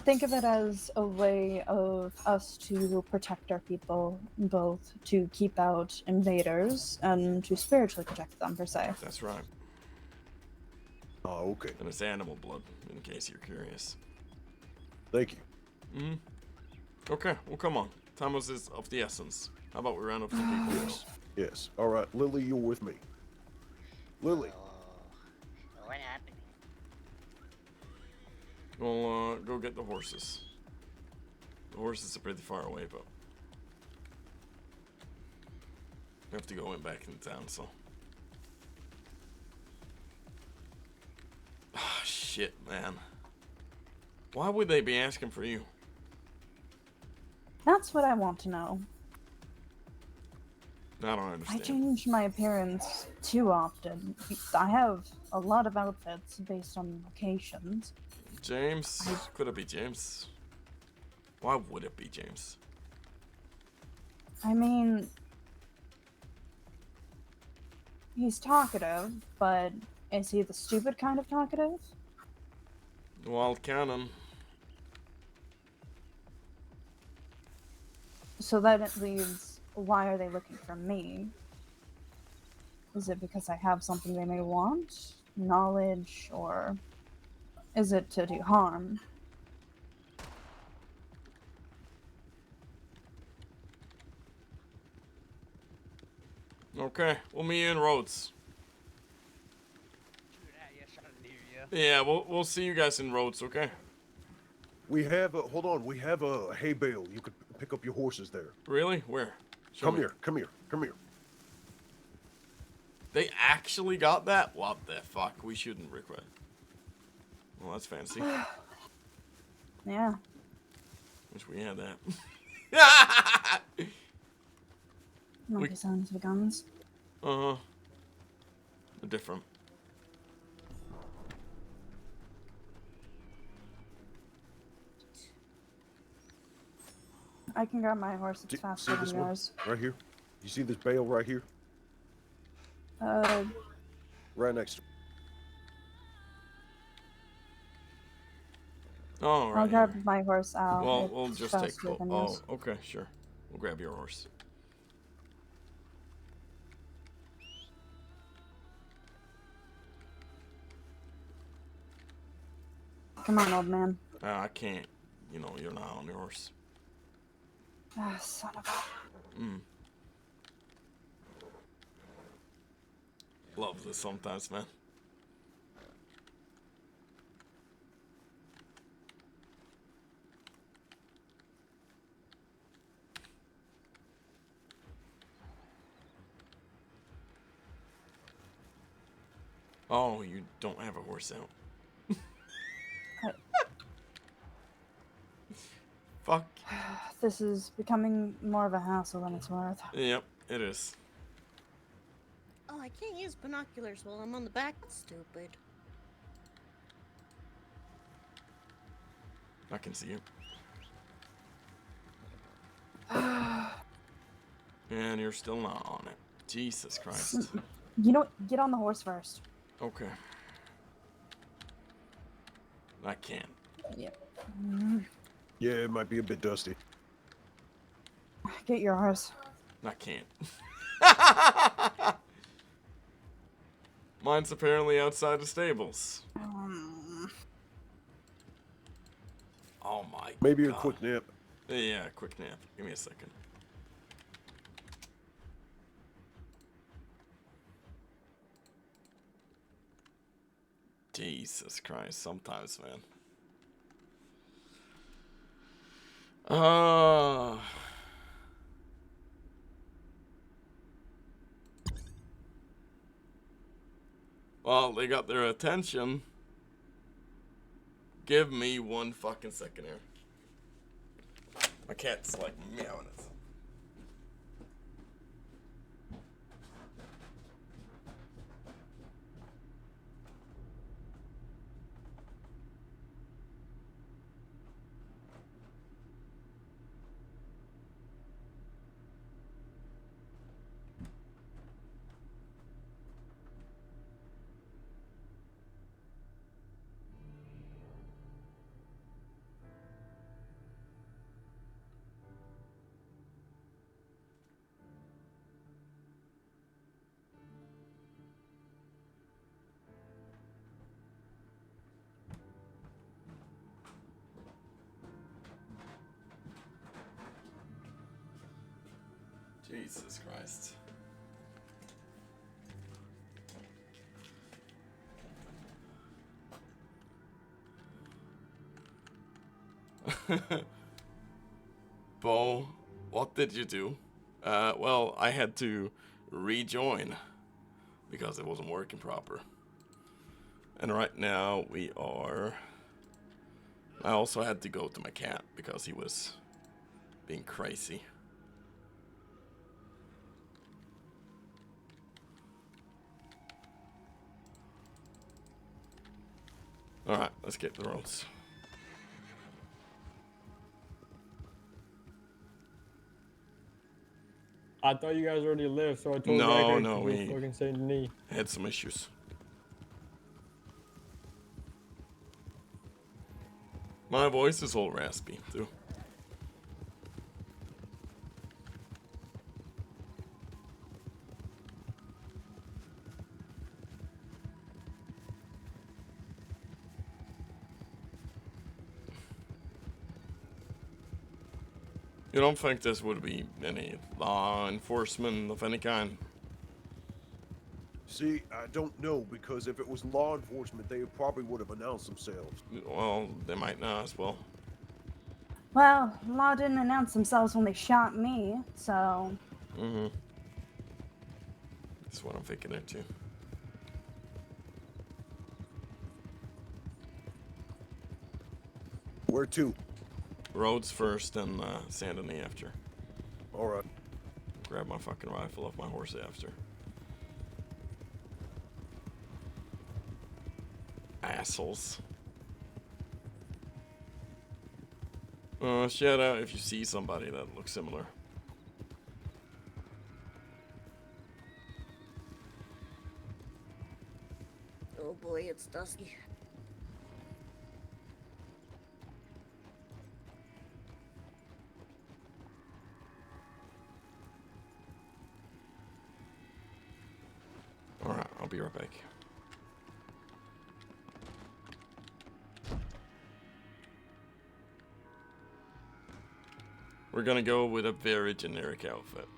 Think of it as a way of us to protect our people, both to keep out invaders and to spiritually protect them, per se. That's right. Oh, okay. And it's animal blood, in case you're curious. Thank you. Mm-hmm. Okay, well come on. Time is of the essence. How about we round up some people first? Yes. All right, Lily, you're with me. Lily. What happened? We'll go get the horses. The horses are pretty far away, but we have to go in back into town, so. Ah, shit, man. Why would they be asking for you? That's what I want to know. I don't I understand. change my appearance too often. I have a lot of outfits based on locations. James? Could it be James? Why would it be James? I mean, he's talkative, but is he the stupid kind of talkative? Wild cannon. So then it leaves, why are they looking for me? Is it because I have something they may want? Knowledge? Or is it to do harm? Okay, we'll meet you in Rhodes. Yes, I knew you. Yeah, we'll see you guys in Rhodes, okay? We have a hold on. We have a hay bale. You could pick up your horses there. Really? Where? Show Come me. here. Come here. Come here. They actually got that? What the fuck? We shouldn't regret. Well, that's fancy. Yeah. Wish we had that. Monkey sounds of guns. Uh-huh. They're different. I can grab my horse. It's faster See this than one? yours. Right here? You see this bale right here? Right next to Oh, right. I'll grab my horse out. Well, we'll It's just take. faster than Oh, yours. okay, sure. We'll grab your horse. Come on, old man. I can't. You know, you're not on your horse. Ah, son of a... Love this sometimes, man. Oh, you don't have a horse out. Fuck. This is becoming more of a hassle than it's worth. Yep, it is. Oh, I can't use binoculars while I'm on the back. That's stupid. I can see you. And you're still not on it. Jesus Christ. You know what? Get on the horse first. Okay. I can't. Yep. Yeah, it might be a bit dusty. Get your horse. I can't. Mine's apparently outside the stables. Oh my Maybe God. a quick nap. Yeah, a quick nap. Give me a second. Jesus Christ, sometimes, man. Well, they got their attention. Give me 1 fucking second here. My cat's like meowing at something. Jesus Christ. Bo, what did you do? Well, I had to rejoin because it wasn't working proper. And right now we are... I also had to go to my cat because he was being crazy. Alright, let's get the roads. I thought you guys already left, so I told No, Racker no, to we go fucking Saint Denis. had some issues. My voice is all raspy, too. You don't think this would be any law enforcement of any kind? See, I don't know, because if it was law enforcement, they probably would have announced themselves. Well, they might not as well. Well, law didn't announce themselves when they shot me, so... Mm-hmm. That's what I'm thinking there, too. Where to? Rhodes first and Saint Denis after. Alright. Grab my fucking rifle off my horse after. Assholes. Shout out if you see somebody that looks similar. Oh boy, it's dusty. Alright, I'll be right back. We're gonna go with a very generic outfit.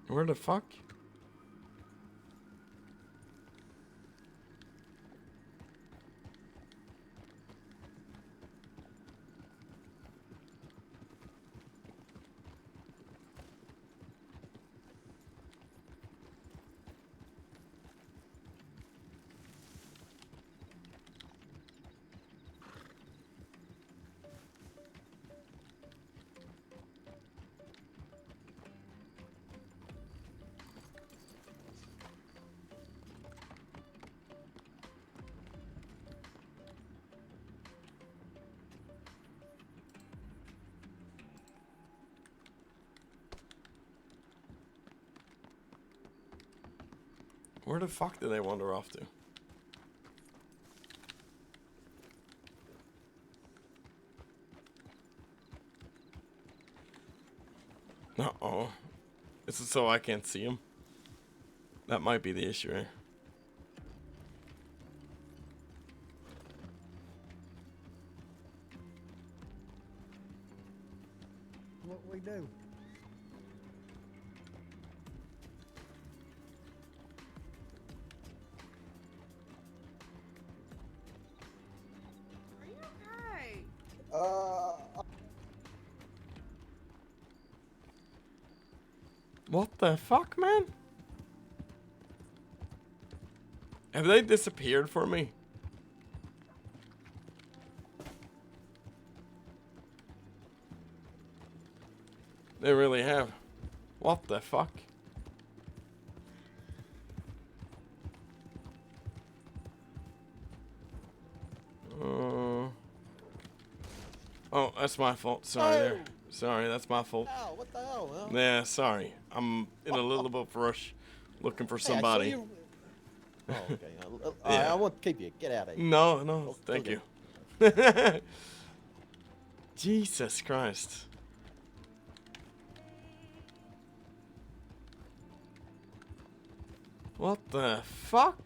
Where the fuck? Where the fuck did they wander off to? Uh-oh. Is it so I can't see him? That might be the issue here. What we do? What the fuck, man? Have they disappeared for me? They really have. What the fuck? Oh, that's my fault. Sorry there. Sorry, that's my fault. Oh, what the hell? Well, Yeah, sorry. I'm in a little bit of a rush looking for hey, I saw somebody. you- Oh, okay. Yeah. I won't keep you. Get out of here. No, no, Oh, thank okay. you. Jesus Christ. What the fuck?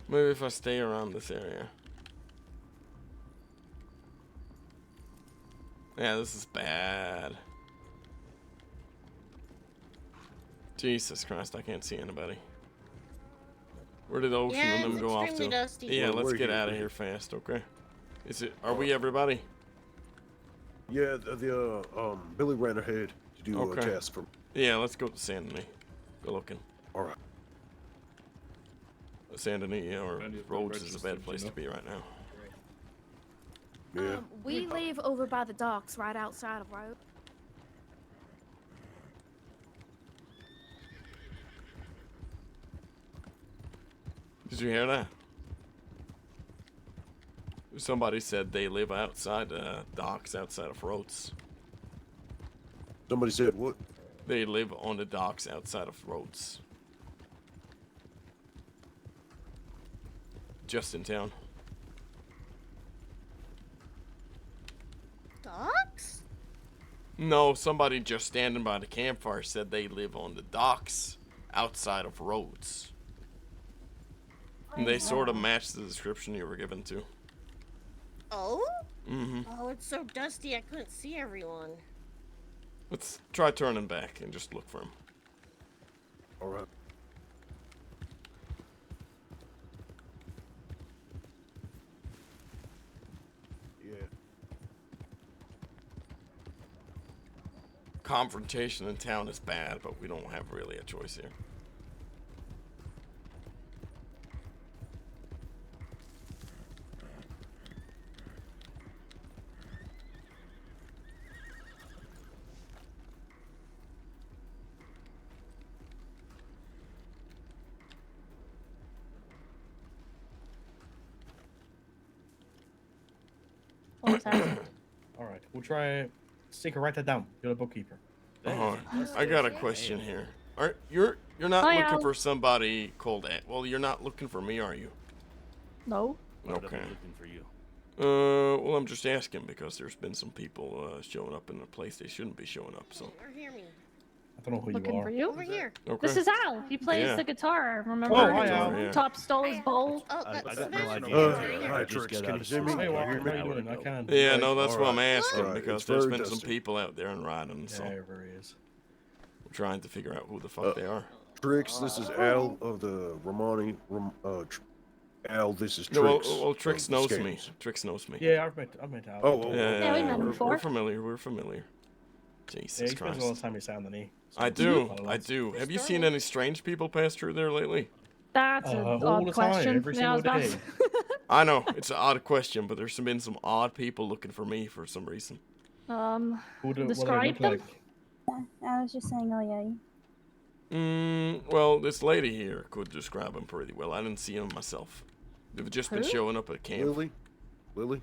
Maybe if I stay around this area. Yeah, this is bad. Jesus Christ, I can't see anybody. Where did Ocean Yeah, and them it's go off extremely to? dusty. Yeah, Well, let's we're get here, out of we're here fast, okay? Is it? Are we everybody? Yeah, Billy ran ahead to do a Okay. task for. Yeah, let's go to Saint Denis. Go looking. All right. Saint Denis or Plenty of Rhodes is a registered, bad place you to be right now. Yeah. We live over by the docks, right outside of Rhodes. Did you hear that? Somebody said they live outside docks outside of Rhodes. Somebody said what? They live on the docks outside of Rhodes. Just in town. Dogs? No, somebody just standing by the campfire said they live on the docks outside of Rhodes. And they sort of match the description you were given to. Oh? Mm-hmm. Oh, it's so dusty I couldn't see everyone. Let's try turning back and just look for him. All right. Yeah. Confrontation in town is bad, but we don't have really a choice here. Alright, we'll try. Sticker, write that down. You're the bookkeeper. I got a question here. You're not Hi, looking Al. for somebody called well, you're not looking for me, are you? No. Okay. Looking for you. Well, I'm just asking because there's been some people showing up in a place they shouldn't be showing up. So. Or hear me. I don't know who Looking you are. for you? Over here. Okay. This is Al. He plays Yeah. the guitar. Remember? Oh, hi, Al. Yeah. Top stole his bowl. Oh, I that's got no Smash idea. Bros. Hi, Trix. Can you see me? Hey, Can well, you hear how me? you doing? I can. Yeah, no, that's what I'm Alright. asking Alright, because it's there's very been some dusty. people out there and riding, so Yeah, it really is. we're trying to figure out who the fuck they are. Trix, this is Al of the Al, this is Trix. No, well, Trix of the knows me. Scams. Trix knows me. Yeah, I've met Al. Oh, Yeah, we met him we're before. familiar. We're familiar. Jesus Yeah, he spends a lot of Christ. time in Saint Denis. I do. I do. Have you seen any strange people pass through there lately? That's an all odd the question. time, every Yeah, I was single about day. I know it's an odd question, but there's been some odd people looking for me for some reason. What do they describe look them. like? I was just saying, oh yeah. Well, this lady here could describe him pretty well. I didn't see him myself. They've just been Who? showing up at camp. Lily?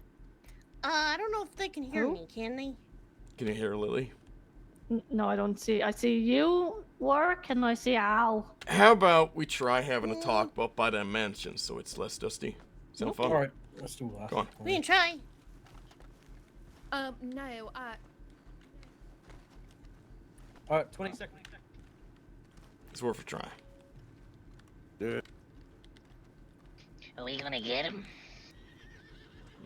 I don't know if they can hear Who? me, can they? Can you hear Lily? No, I don't see. I see you work, and I see Al. How about we try having a talk up by that mansion so it's less dusty? Sound fun? Alright, let's do that. Go on. We can try. No, Alright, 20 seconds. It's worth a try. Yeah. Are we gonna get him?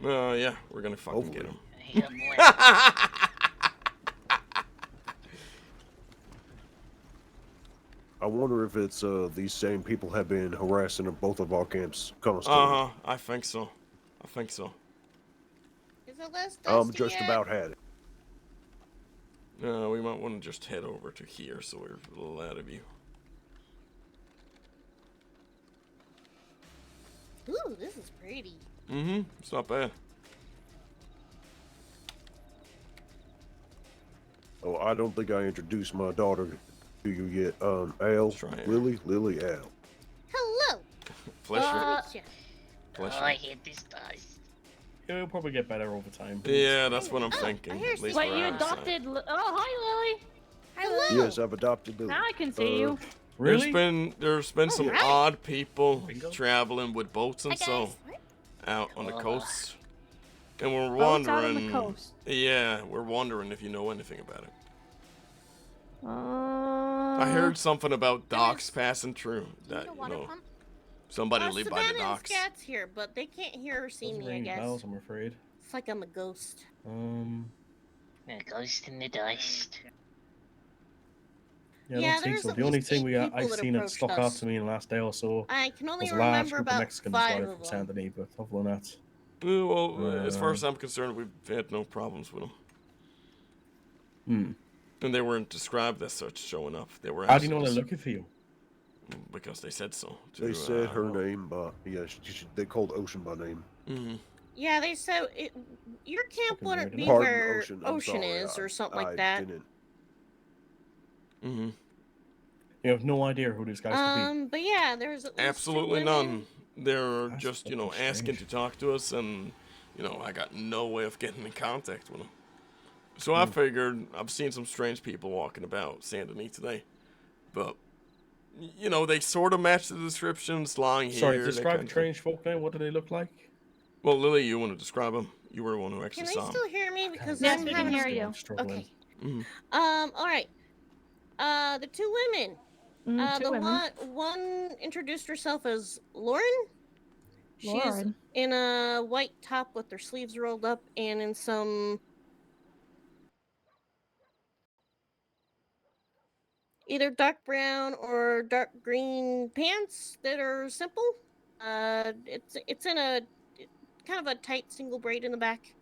Yeah, we're gonna fucking get him. Yeah, boy. I wonder if it's these same people have been harassing both of our camps constantly. I think so. I think so. Is it less dusty I'm just yet? about had it. We might want to just head over to here so we're a little out of view. Ooh, this is pretty. It's not bad. Oh, I don't think I introduced my daughter to you yet. Al, Lily, Al. Hello. Pleasure. Oh, I hate these dice. It'll probably get better over time. Yeah, that's what I'm thinking. I hear At least Wait, we're you out of sight. adopted? Oh, hi, Lily. Hello. Yes, I've adopted Lily. Now I can see you. Really? There's been some Alright. odd people Bingo. traveling with boats and Hi, so guys. out on the Oh. coast. And we're Boats out on wondering. the coast. Yeah, we're wondering if you know anything about it. I I heard something about docks passing through. Do you That need a you water know, pump? somebody lived by the Savannah and docks. Scat's here, but they can't hear or see Doesn't me, I ring guess. bells, I'm afraid. It's like I'm a ghost. A ghost in the dust. Yeah, I Yeah, don't think there's so. at The only least thing 8 people I've that seen that approached stuck out us. to me in the last day or so I can only was a large remember group of about Mexicans 5 guarded of from them. Saint Denis, but other than that. Well, as far as I'm concerned, we've had no problems with them. Hmm. And they weren't described as such showing up. They were How do you know actually they're just- looking for you? Because they said so. They said her name, they called Ocean by name. Mm-hmm. Yeah, they said your camp Fucking wouldn't weird, be isn't it? Pardon, where Ocean. I'm Ocean sorry, is, or something I like that. didn't. Mm-hmm. You have no idea who these guys could be. But yeah, there's at least Absolutely 2 none. women. They're That's just, fucking asking strange. to talk to us, and, I got no way of getting in contact with them. So I figured, I've seen some strange people walking about Saint Denis today. But, they sort of match the descriptions, long hair. Sorry, describe strange folk now. What do they look like? Well, Lily, you want to describe them? You were the one who actually Can saw they them. still hear me? Because Yes, I'm we can having hear you. Okay. Mm-hmm. All right. The 2 women. Two The women. one introduced herself as Lauren. She's Lauren. in a white top with her sleeves rolled up and in some either dark brown or dark green pants that are simple. It's in a kind of a tight single braid in the back.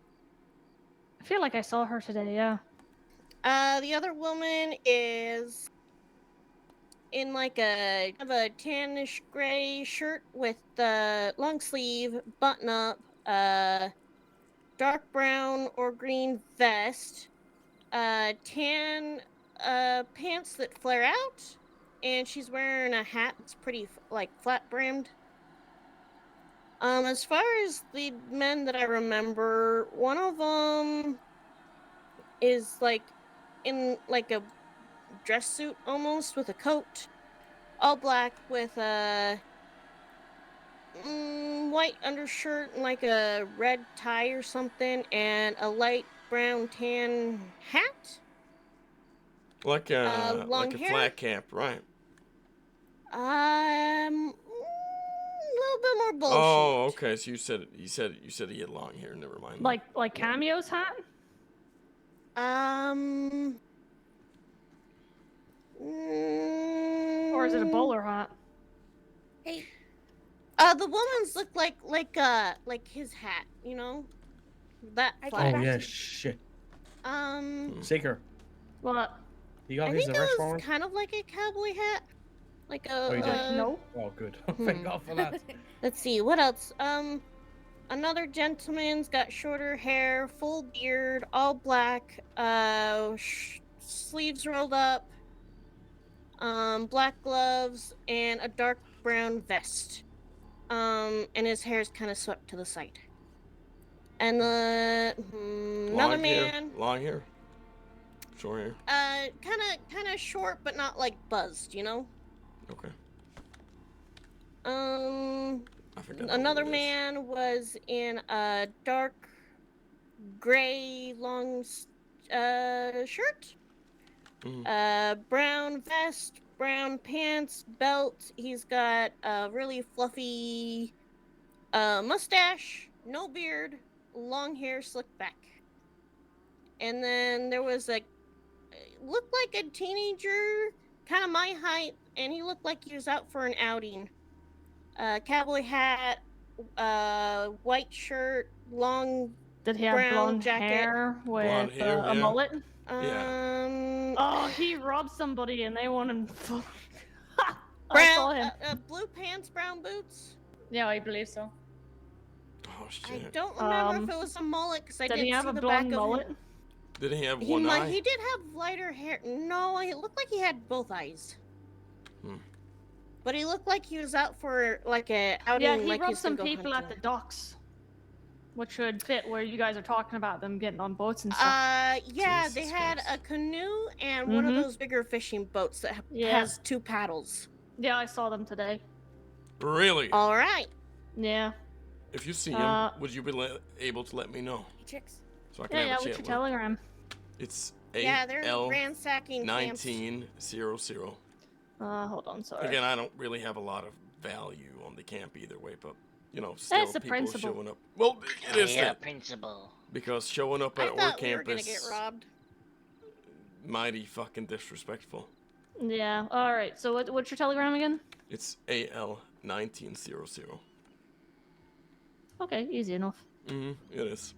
I feel like I saw her today, yeah. The other woman is in like a kind of a tannish gray shirt with long sleeve, button up, dark brown or green vest, tan pants that flare out, and she's wearing a hat that's pretty like flat brimmed. As far as the men that I remember, one of them is like in like a dress suit almost with a coat, all black with a white undershirt and like a red tie or something, and a light brown tan hat. Like a long hair. flat cap, right? A little bit more bullshit. Oh, okay. So you said he had long hair. Never mind. Like Cameo's hat? Or is it a bowler hat? Hey. The woman's look like his hat, that. Oh yeah, shit. Seeker. What? You got I his think it arrest was warrant? kind of like a cowboy hat, like a. Oh, you did? No. Oh, good. Thank God for that. Let's see, what else? Another gentleman's got shorter hair, full beard, all black, sleeves rolled up, black gloves, and a dark brown vest. And his hair's kind of swept to the side. And another man. Long hair. Short hair. Kind of short, but not like buzzed, Okay. I forgot Another who it is. man was in a dark gray long shirt, brown vest, brown pants, belt. He's got a really fluffy mustache, no beard, long hair slicked back. And then there was looked like a teenager, kind of my height, and he looked like he was out for an outing. Cowboy hat, white shirt, long Did he have brown blonde jacket. hair with Blonde hair, a yeah. mullet? Yeah. Oh, he robbed somebody and they want him. I saw Brown, him. blue pants, brown boots. Yeah, I believe so. Oh shit. I don't remember if it was a mullet because I Did didn't he have see a the blonde back of mullet? him. Did he have one eye? He did have lighter hair. No, it looked like he had both eyes. But he looked like he was out for like a outing. Yeah, he like robbed he's gonna some go people at the hunting. docks, which would fit where you guys are talking about them getting on boats and stuff. Yeah, they had a canoe and one of those bigger fishing boats that has 2 paddles. Yeah, I saw them today. Really? All right. Yeah. If you see him, would you be able to let me know? Chicks. So I can Yeah, have a what's chat your with him. telegram? It's Yeah, they're ransacking camps. AL1900. Hold on, sorry. Again, I don't really have a lot of value on the camp either way, but still That's the people principle. showing up. Well, it is Yeah, that. principal. Because showing up I at our thought we were campus, gonna get robbed. mighty fucking disrespectful. Yeah. All right. So what's your telegram again? It's AL1900. Okay, easy enough. It is.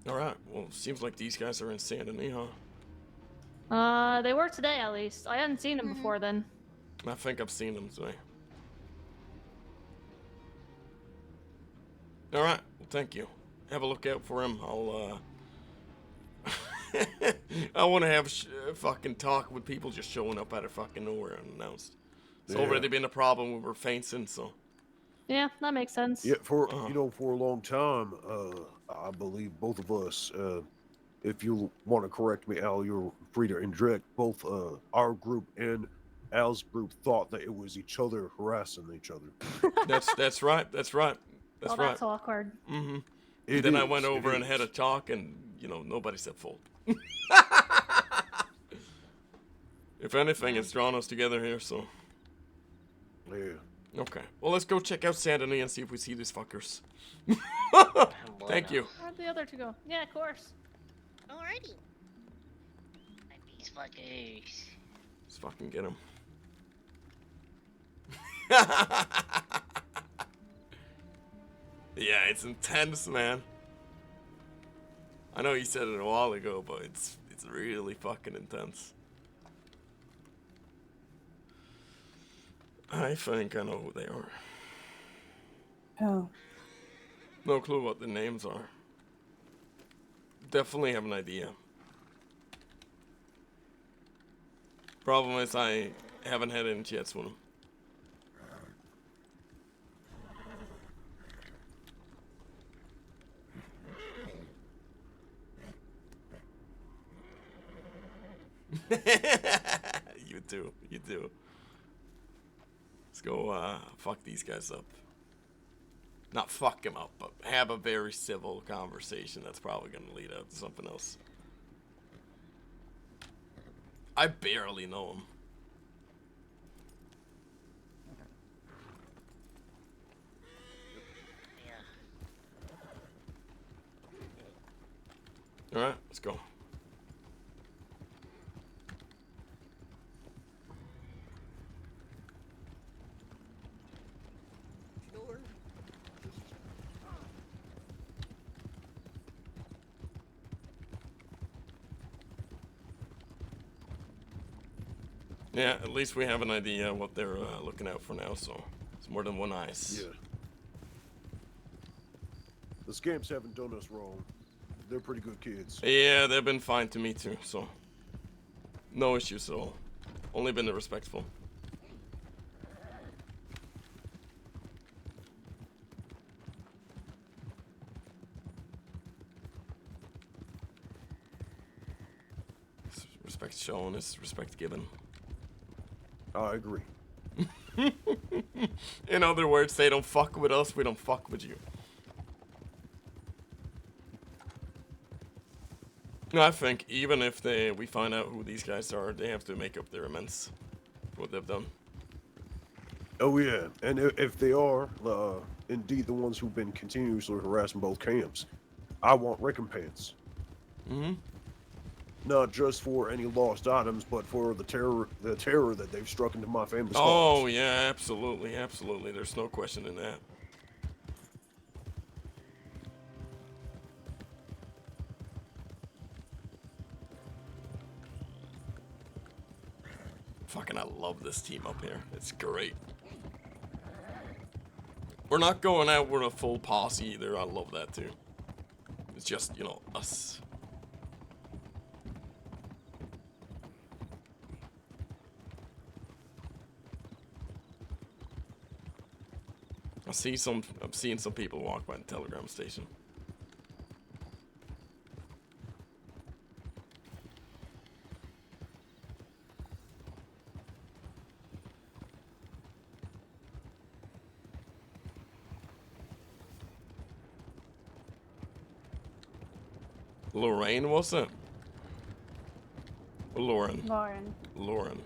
Alright, well, seems like these guys are in Sandy, huh? They were today at least. I hadn't seen them before then. I think I've seen them today. Alright, well, thank you. Have a look out for him. I'll, I want to have fucking talk with people just showing up out of fucking nowhere unannounced. It's already been a problem when we're fencing, so. Yeah, that makes sense. Yeah, for you know, for a long time, I believe both of us, if you want to correct me, Al, you're free to inject. Both our group and Al's group thought that it was each other harassing each other. That's right. That's right. That's right. That's awkward. Then I went over and had a talk, and you know, nobody said fault. If anything, it's drawn us together here, so. Yeah. Okay. Well, let's go check out Sandony and see if we see these fuckers. Thank you. Where'd the other two go? Yeah, of course. Alrighty. These fuckers. Let's fucking get them. Yeah, it's intense, man. I know you said it a while ago, but it's really fucking intense. I think I know who they are. Oh. No clue what the names are. Definitely have an idea. Problem is I haven't had any chats with them. You do. Let's go fuck these guys up. Not fuck them up, but have a very civil conversation that's probably gonna lead out to something else. I barely know him. Alright, let's go. Yeah, at least we have an idea what they're looking out for now, so it's more than one ice. Yeah. The scamps haven't done us wrong. They're pretty good kids. Yeah, they've been fine to me too, so no issues at all. Only been respectful. Respect shown is respect given. I agree. In other words, they don't fuck with us, we don't fuck with you. No, I think even if we find out who these guys are, they have to make up their amends for what they've done. Oh yeah, and if they are indeed the ones who've been continuously harassing both camps, I want recompense. Not just for any lost items, but for the terror that they've struck into my family's cause. Oh yeah, absolutely. There's no question in that. Fucking, I love this team up here. It's great. We're not going out with a full posse either. I love that too. It's just, you know, us. I'm seeing some people walk by the telegram station. Lorraine, was it? Or Lauren? Lauren. Lauren.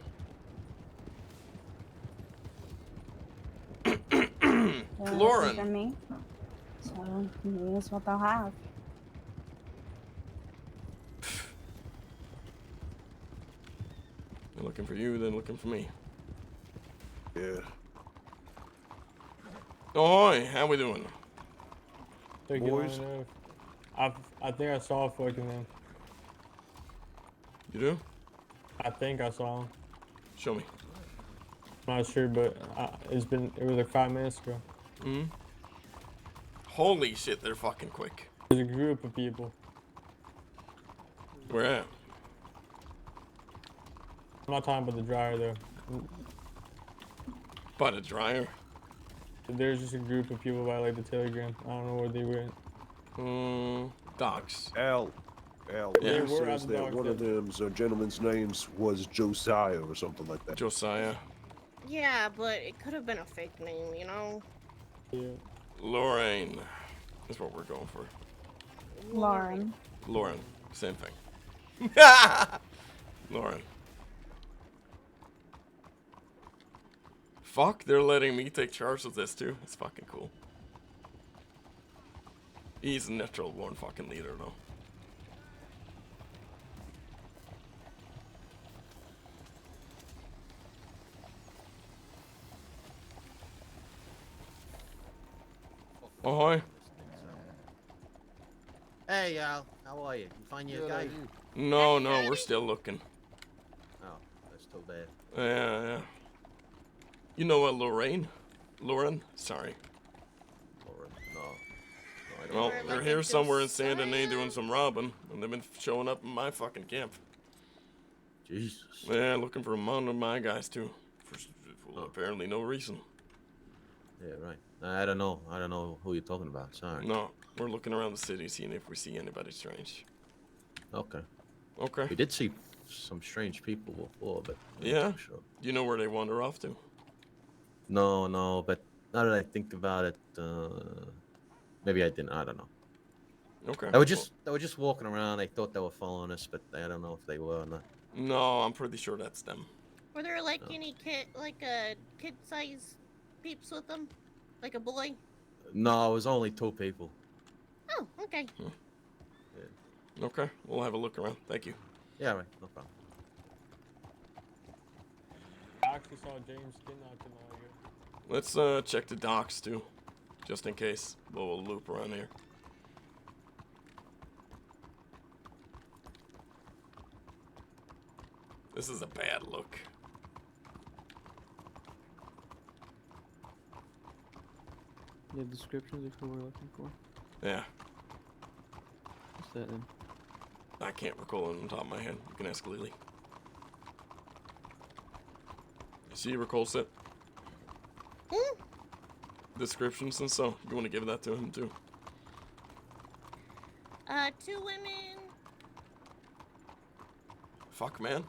Than me, so me is what they'll have. They're looking for you, they're looking for me. Yeah. Ahoy, how we doing? Boys? I think I saw fucking them. You do? I think I saw them. Show me. I'm not sure, but it was like 5 minutes ago. Hmm. Holy shit, they're fucking quick. There's a group of people. Where at? I'm not talking about the dryer though. By the dryer? There's just a group of people by like the telegram. I don't know where they went. Docks. Al, Yeah. it says that one of them's gentlemen's names was Josiah or something like that. Josiah. Yeah, but it could have been a fake name, you know? Yeah. Lorraine. That's what we're going for. Lauren. Lauren. Same thing. Lauren. Fuck, they're letting me take charge of this too. It's fucking cool. He's a natural born fucking leader though. Ahoy. Hey, Al. How are you? You find your guy? No, we're still looking. Oh, that's too bad. Yeah. You know what, Lorraine? Lauren? Sorry. Lauren, no. I don't Well, know. they're here somewhere in San Denis doing some robbing, and they've been showing up in my fucking camp. Jesus. Yeah, looking for one of my guys too. For apparently no reason. Yeah, right. I don't know. I don't know who you're talking about. Sorry. No, we're looking around the city, seeing if we see anybody strange. Okay. Okay. We did see some strange people before, but I'm not Yeah? too sure. Do you know where they wander off to? No, but now that I think about it, maybe I didn't. I don't know. Okay. They were just walking around. I thought they were following us, but I don't know if they were or not. No, I'm pretty sure that's them. Were there like any kid-size peeps with them? Like a boy? No, it was only 2 people. Oh, okay. Yeah. Okay, we'll have a look around. Thank you. Yeah, right. No problem. I actually saw James kidnapped tonight. Let's check the docks too, just in case. We'll loop around here. This is a bad look. Yeah, descriptions if we were looking for. Yeah. What's that then? I can't recall it on top of my head. You can ask Lily. See you recall set? Descriptions and so. You want to give that to him too? 2 women. Fuck, man.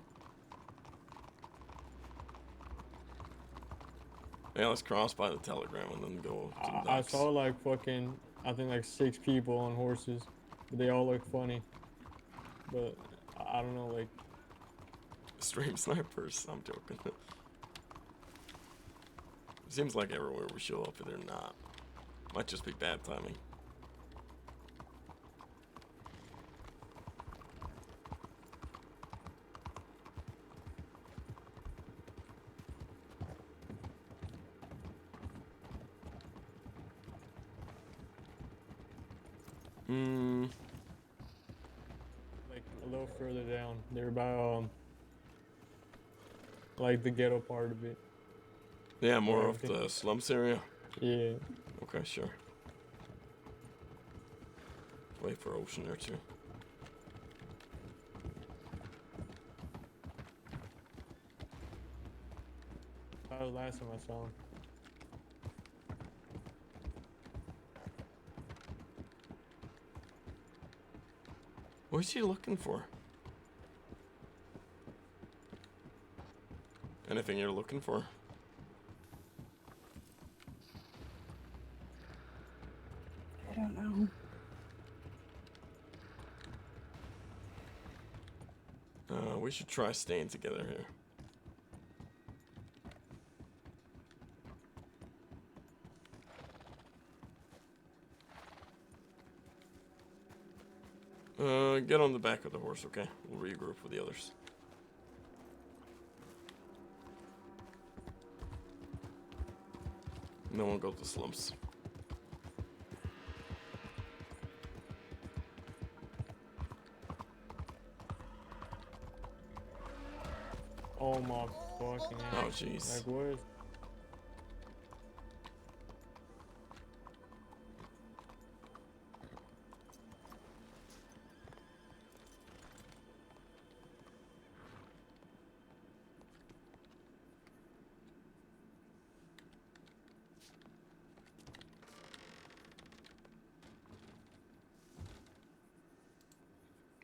Yeah, let's cross by the telegram and then go to the I docks. saw like fucking, I think like 6 people on horses. But they all look funny. But I don't know, like. Stream snipers. I'm joking. Seems like everywhere we show up, they're not. Might just be bad timing. Like a little further down. They're by like the ghetto part of it. Yeah, more Yeah, of the slums area. Yeah. Okay, sure. Wait for ocean there too. That was the last time I saw him. What's she looking for? Anything you're looking for? I don't know. We should try staying together here. Get on the back of the horse, okay? We'll regroup with the others. No one go to the slums. Oh my fucking Oh ass. jeez. Like what?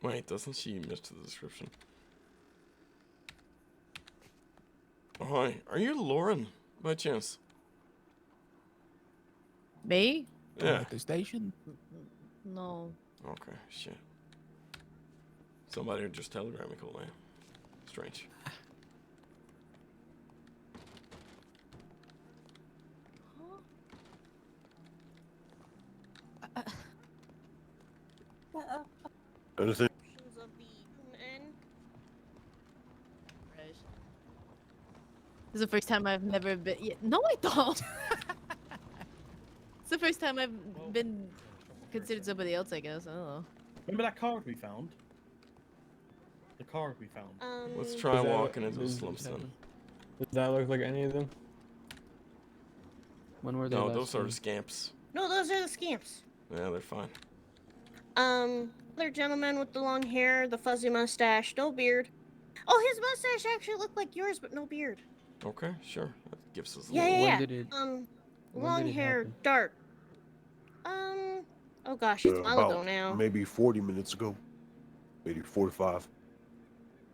Wait, doesn't she miss the description? Oh, hi, are you Lauren, by chance? Me? Yeah. At the station? No. Okay, shit. Somebody just telegrammed me cool name. Strange. Anything? Options of the human. Right. This is the first time I've never been. Yeah, no, I don't. It's the first time I've been considered somebody else. I guess. I don't know. Remember that card we found? The card we found. Let's try Does that walking look- into the does- slums then. Does that look like any of them? When were they No, last those are the seen? scamps. No, those are the scamps. Yeah, they're fine. Other gentleman with the long hair, the fuzzy mustache, no beard. Oh, his mustache actually looked like yours, but no beard. Okay, sure. That gives us a Yeah, little. yeah, When yeah. did it- when Long did it hair, happen? dark. Oh gosh, it's a while ago About now. maybe 40 minutes ago. Maybe 45.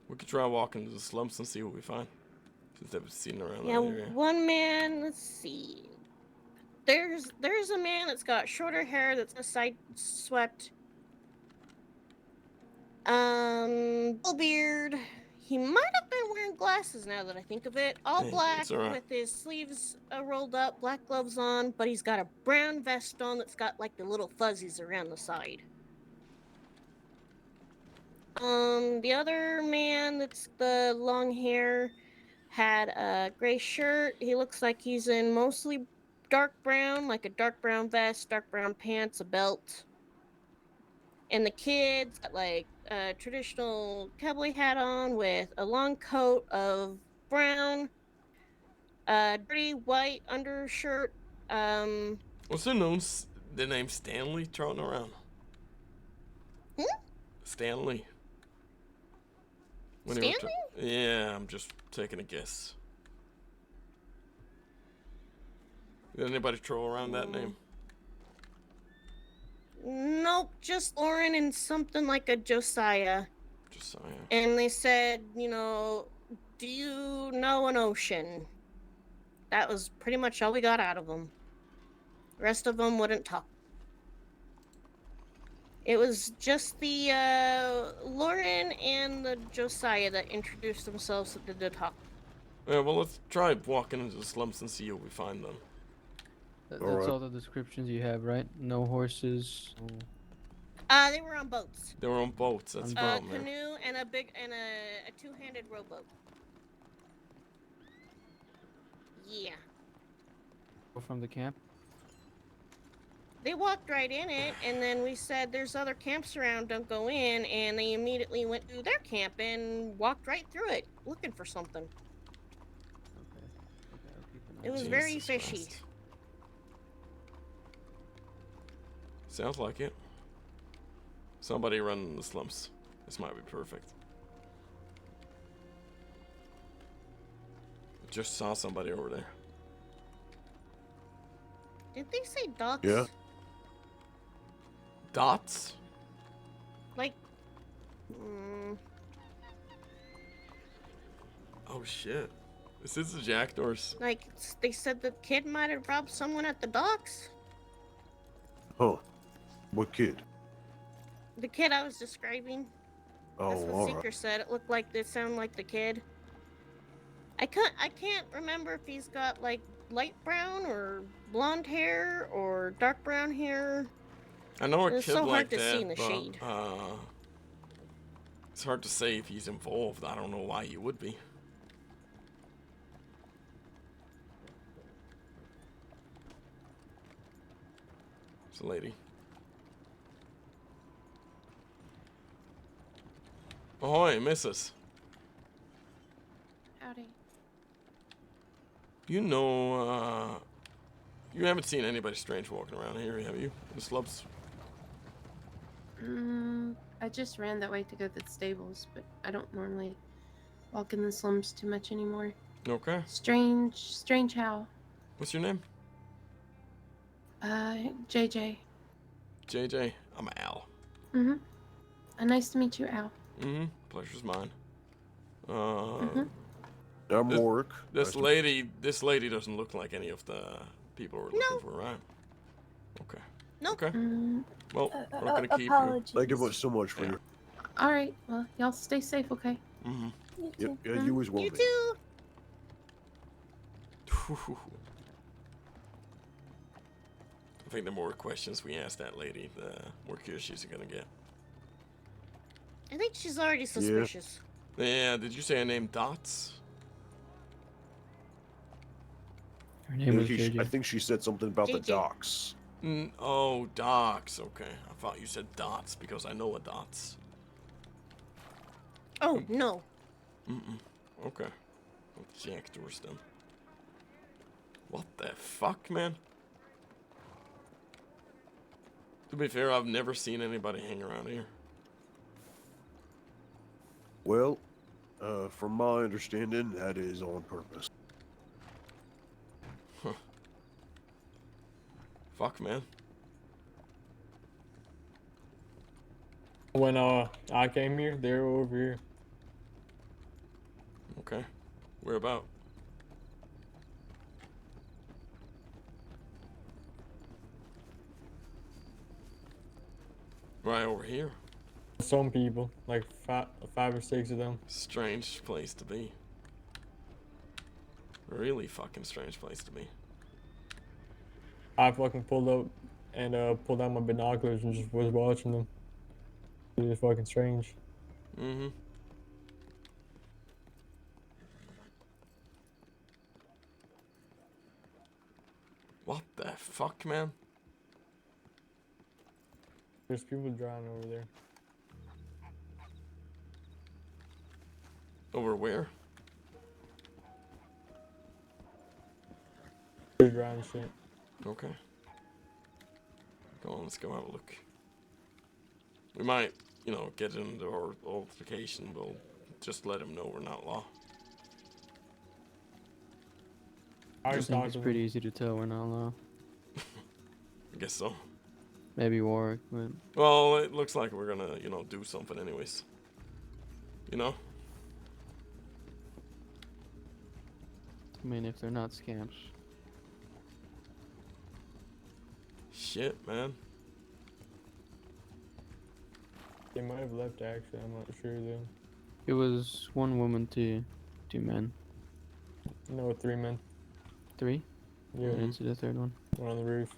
We could try walking into the slums and see what we find. Since they've seen around Yeah, that area. one man. Let's see. There's a man that's got shorter hair that's a side swept. Full beard. He might have been wearing glasses now that I think of it. All Hey, black it's all right. with his sleeves rolled up, black gloves on, but he's got a brown vest on that's got like the little fuzzies around the side. The other man that's the long hair had a gray shirt. He looks like he's in mostly dark brown, like a dark brown vest, dark brown pants, a belt. And the kid's got like a traditional cowboy hat on with a long coat of brown, dirty white undershirt. What's the name Stanley trotting around? Stanley. When he were Stanley? yeah, I'm just taking a guess. Did anybody throw around that name? Nope, just Lauren and something like a Josiah. Josiah. And they said, do you know an ocean? That was pretty much all we got out of them. The rest of them wouldn't talk. It was just the Lauren and the Josiah that introduced themselves that did the talk. Yeah, well, let's try walking into the slums and see what we find then. That's Alright. all the descriptions you have, right? No horses. No... They were on boats. They were on boats, that's the A problem. there. canoe and a two-handed rowboat. Yeah. From the camp? They walked right in it, and then we said, there's other camps around, don't go in, and they immediately went to their camp and walked right through it, looking for something. It was very Jesus fishy. Christ. Sounds like it. Somebody running the slums. This might be perfect. Just saw somebody over there. Did they say ducks? Yeah. Dots? Like, Oh shit. This is the jackdoors. like they said the kid might have robbed someone at the docks. Huh. What kid? The kid I was describing. That's Oh, what all Seeker right. said. It looked like it sounded like the kid. I can't remember if he's got like light brown or blonde hair or dark brown hair. I know a It's kid so hard like to that, see in the but, shade. it's hard to say if he's involved. I don't know why he would be. It's a lady. Ahoy, missus. Howdy. You know, you haven't seen anybody strange walking around here, have you? The slubs? I just ran that way to go to the stables, but I don't normally walk in the slums too much anymore. Okay. Strange how. What's your name? JJ. JJ. I'm Al. Mm-hmm. Nice to meet you, Al. Mm-hmm. Pleasure's mine. I'm this, Warwick. This lady doesn't look like any of the people we're looking for, right? Okay. Nope. Okay. Well, we're not gonna keep apologies. Thank you so much for your. All right. Well, y'all stay safe, okay? Mm-hmm. Yeah, you as well. You mate. too. I think the more questions we ask that lady, the more curious she's gonna get. I think she's already suspicious. Yeah, did you say her name Dots? Her name was I JJ. think she said something about the JJ. docks. Oh, Docs. Okay. I thought you said Dots because I know a Dots. Oh, no. Okay. Well, Jack doors then. What the fuck, man? To be fair, I've never seen anybody hang around here. Well, from my understanding, that is on purpose. Huh. Fuck, man. When I came here, they were over here. Okay. Where about? Right over here. Some people, like five or six of them. Strange place to be. Really fucking strange place to be. I fucking pulled up and pulled out my binoculars and just was watching them. It was fucking strange. Mm-hmm. What the fuck, man? There's people drowning over there. Over where? They're drowning shit. Okay. Go on, let's go have a look. We might, you know, get into our altercation, but we'll just let him know we're not law. I think it's pretty easy to tell we're not law. I guess so. Maybe Warwick, but Well, it looks like we're gonna, you know, do something anyways. You know? I mean, if they're not scamps. Shit, man. They might have left actually, I'm not sure though. It was one woman to two men. No, 3 men. 3? Yeah. I didn't see the third one. One on the roof.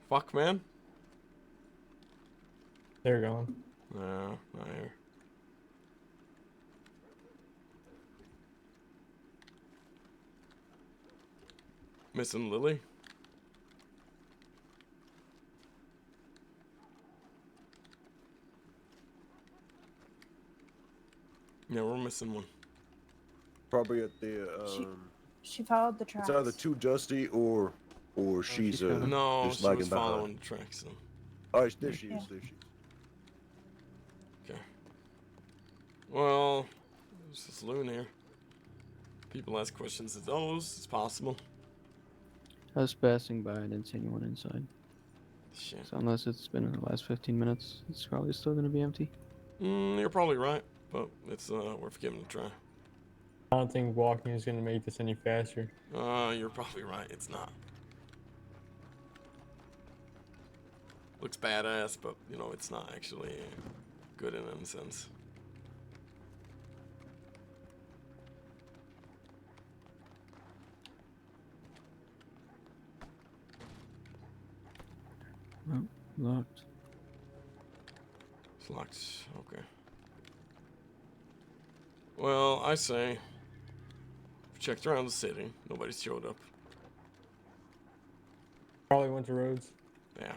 Fuck, man. They're gone. No, not here. Missing Lily? Yeah, we're missing one. Probably at the She followed the tracks. it's either too dusty or she's No, just she lagging was behind. following the tracks then. Oh, there she is. There she is. Okay. Well, there's a saloon here. People ask questions at those. It's possible. I was passing by, I didn't see anyone inside. Shit. So unless it's been in the last 15 minutes, it's probably still gonna be empty. You're probably right, but it's worth giving it a try. I don't think walking is gonna make this any faster. You're probably right. It's not. Looks badass, but you know it's not actually good in any sense. Locked. It's locked. Okay. Well, I say, checked around the city. Nobody's showed up. Probably went to Rhodes. Yeah.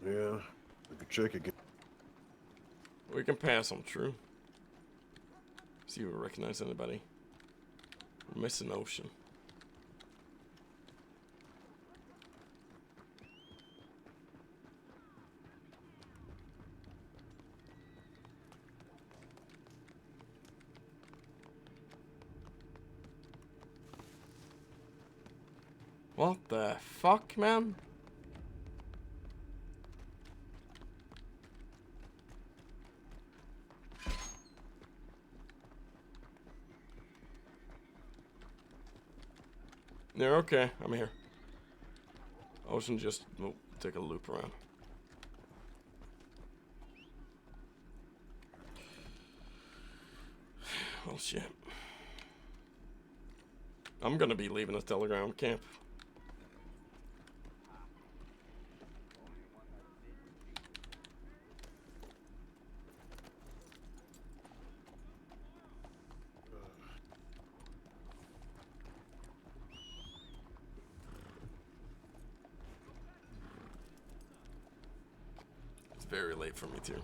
Yeah, we could check again. We can pass on True. See if we recognize anybody. We're missing Ocean. What the fuck, man? Yeah, okay, I'm here. Ocean just will take a loop around. Oh shit. I'm gonna be leaving the telegram camp. It's very late for me too.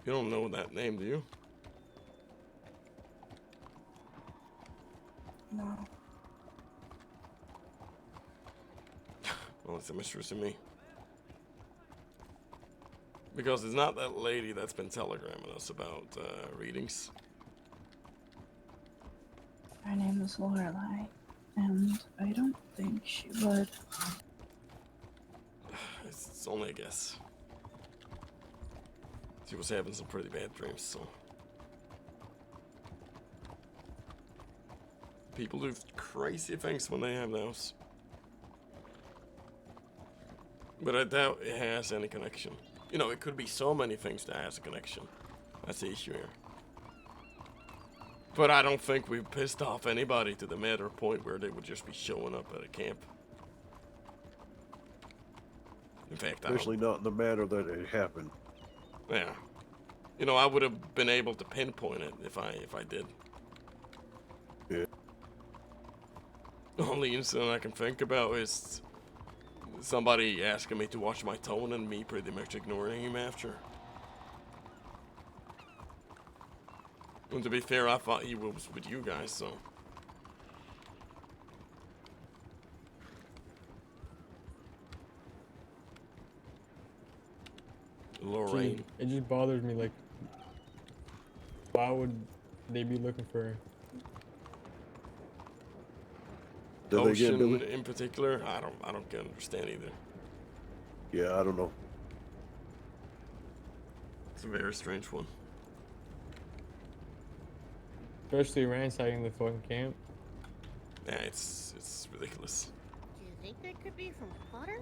You don't know that name, do you? No. Well, it's a mystery to me. Because it's not that lady that's been telegramming us about readings. Her name is Lorelei, and I don't think she would. It's only a guess. She was having some pretty bad dreams, so. People do crazy things when they have those. But I doubt it has any connection. You know, it could be so many things that has a connection. That's the issue here. But I don't think we've pissed off anybody to the matter point where they would just be showing up at a camp. In fact, Especially not in the manner that it happened. Yeah. You know, I would have been able to pinpoint it if I did. Yeah. The only incident I can think about is somebody asking me to watch my tone and me pretty much ignoring him after. And to be fair, I thought he was with you guys, so. Lorraine. It just bothers me, like, why would they be looking for her? Ocean in particular, I don't understand either. Yeah, I don't know. It's a very strange one. Especially ransacking the fucking camp. Yeah, it's ridiculous. Do you think they could be from Potter?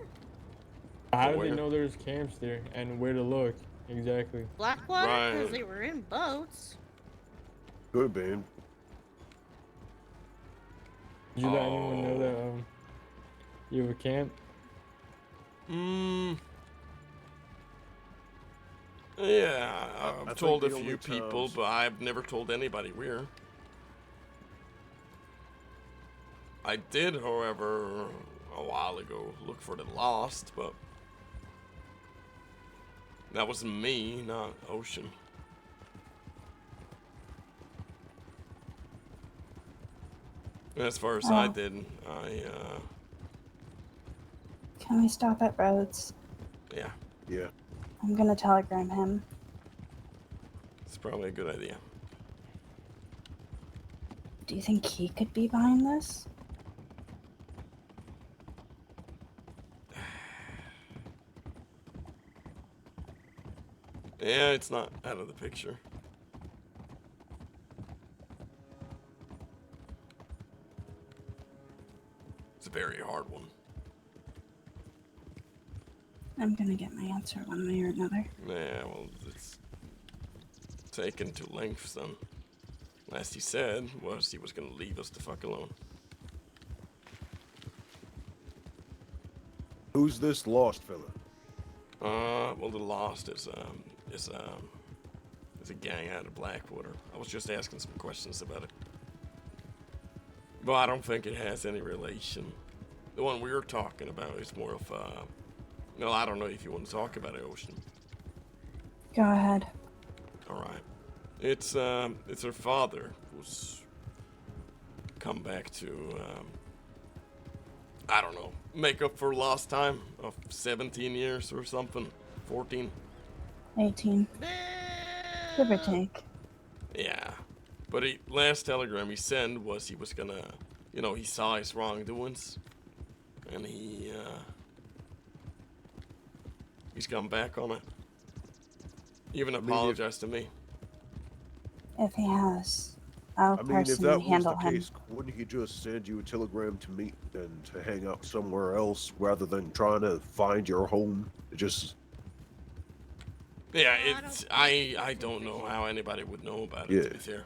How do Where? they know there's camps there and where to look? Exactly. Blackwater? Because Right. they were in boats. Could have been. Did you let anyone know that you have a camp? Yeah, I I've told a think the few only people, times- but I've never told anybody where. I did, however, a while ago look for the lost, but that was me, not Ocean. As far as I did, Can we stop at Rhodes? yeah, Yeah. I'm gonna telegram him. it's probably a good idea. Do you think he could be behind this? Yeah, it's not out of the picture. It's a very hard one. I'm gonna get my answer one way or another. Yeah, well, it's taken to lengths then. Last he said was he was gonna leave us the fuck alone. Who's this lost fella? Well, the Lost is a gang out of Blackwater. I was just asking some questions about it. But I don't think it has any relation. The one we were talking about is more of well, I don't know if you want to talk about it, Ocean. Go ahead. Alright. It's her father who's come back to, I don't know, make up for lost time of 17 years or something. 14. 18. Give or take. Yeah. But last telegram he sent was he was gonna, you know, he saw his wrongdoings. And he's come back on it. Even apologized to me. If he has, I'll I mean, if that personally was the handle him. case, wouldn't he just send you a telegram to meet and to hang out somewhere else rather than trying to find your home? It just... Yeah, it's I don't know how anybody would know about it, to be fair.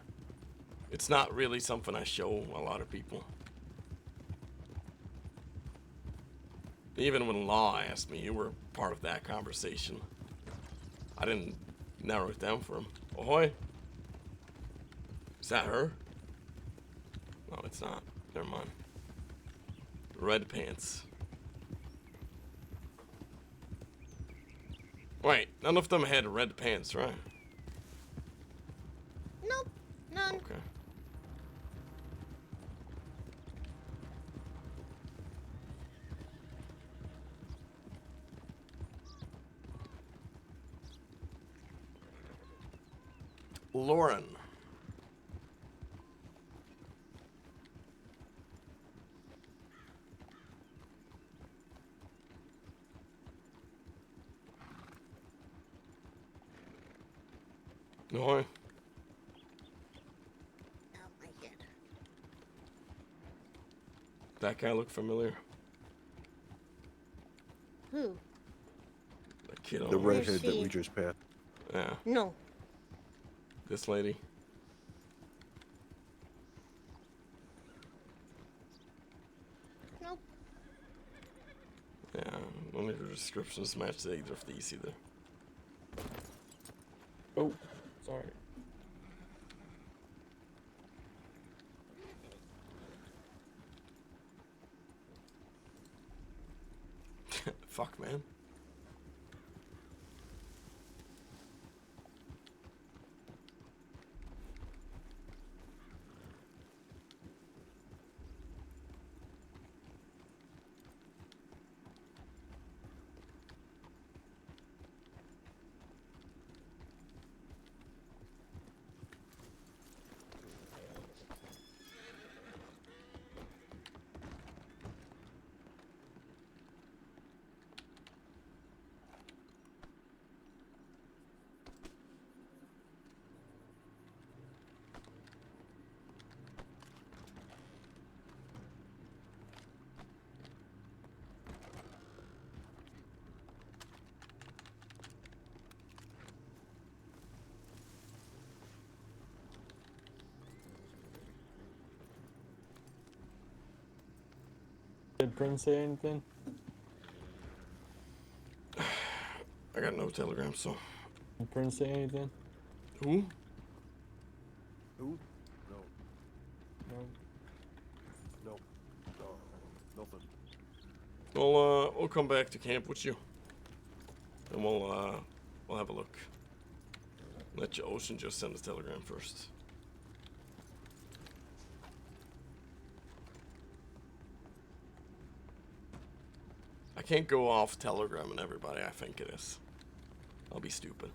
It's not really something I show a lot of people. Even when Law asked me, you were part of that conversation. I didn't narrow it down for him. Ahoy! Is that her? No, it's not. Never mind. Red pants. Wait, none of them had red pants, right? Nope, none. Okay. Lauren. No. Out my head. That guy look familiar. Who? The kid on The Where is redhead that she? we just passed. Yeah. No. This lady. Nope. Yeah, none of your descriptions match either of these either. Oh, sorry. Fuck, man. Did Prince say anything? I got no telegram, so. Did Prince say anything? Who? Who? No. No. No. No. Nothing. We'll come back to camp with you. And we'll have a look. Let your Ocean just send a telegram first. I can't go off telegram and everybody I think it is. I'll be stupid.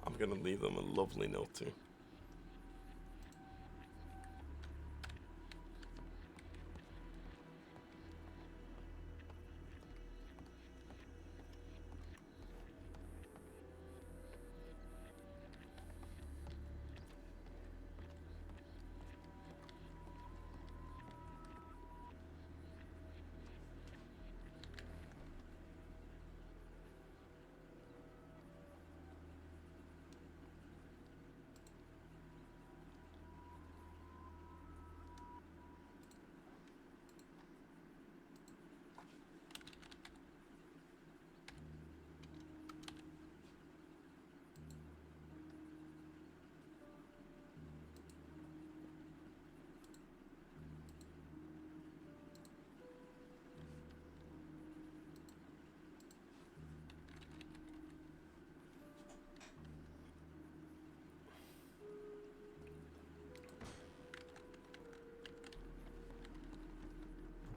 I'm gonna leave them a lovely note too.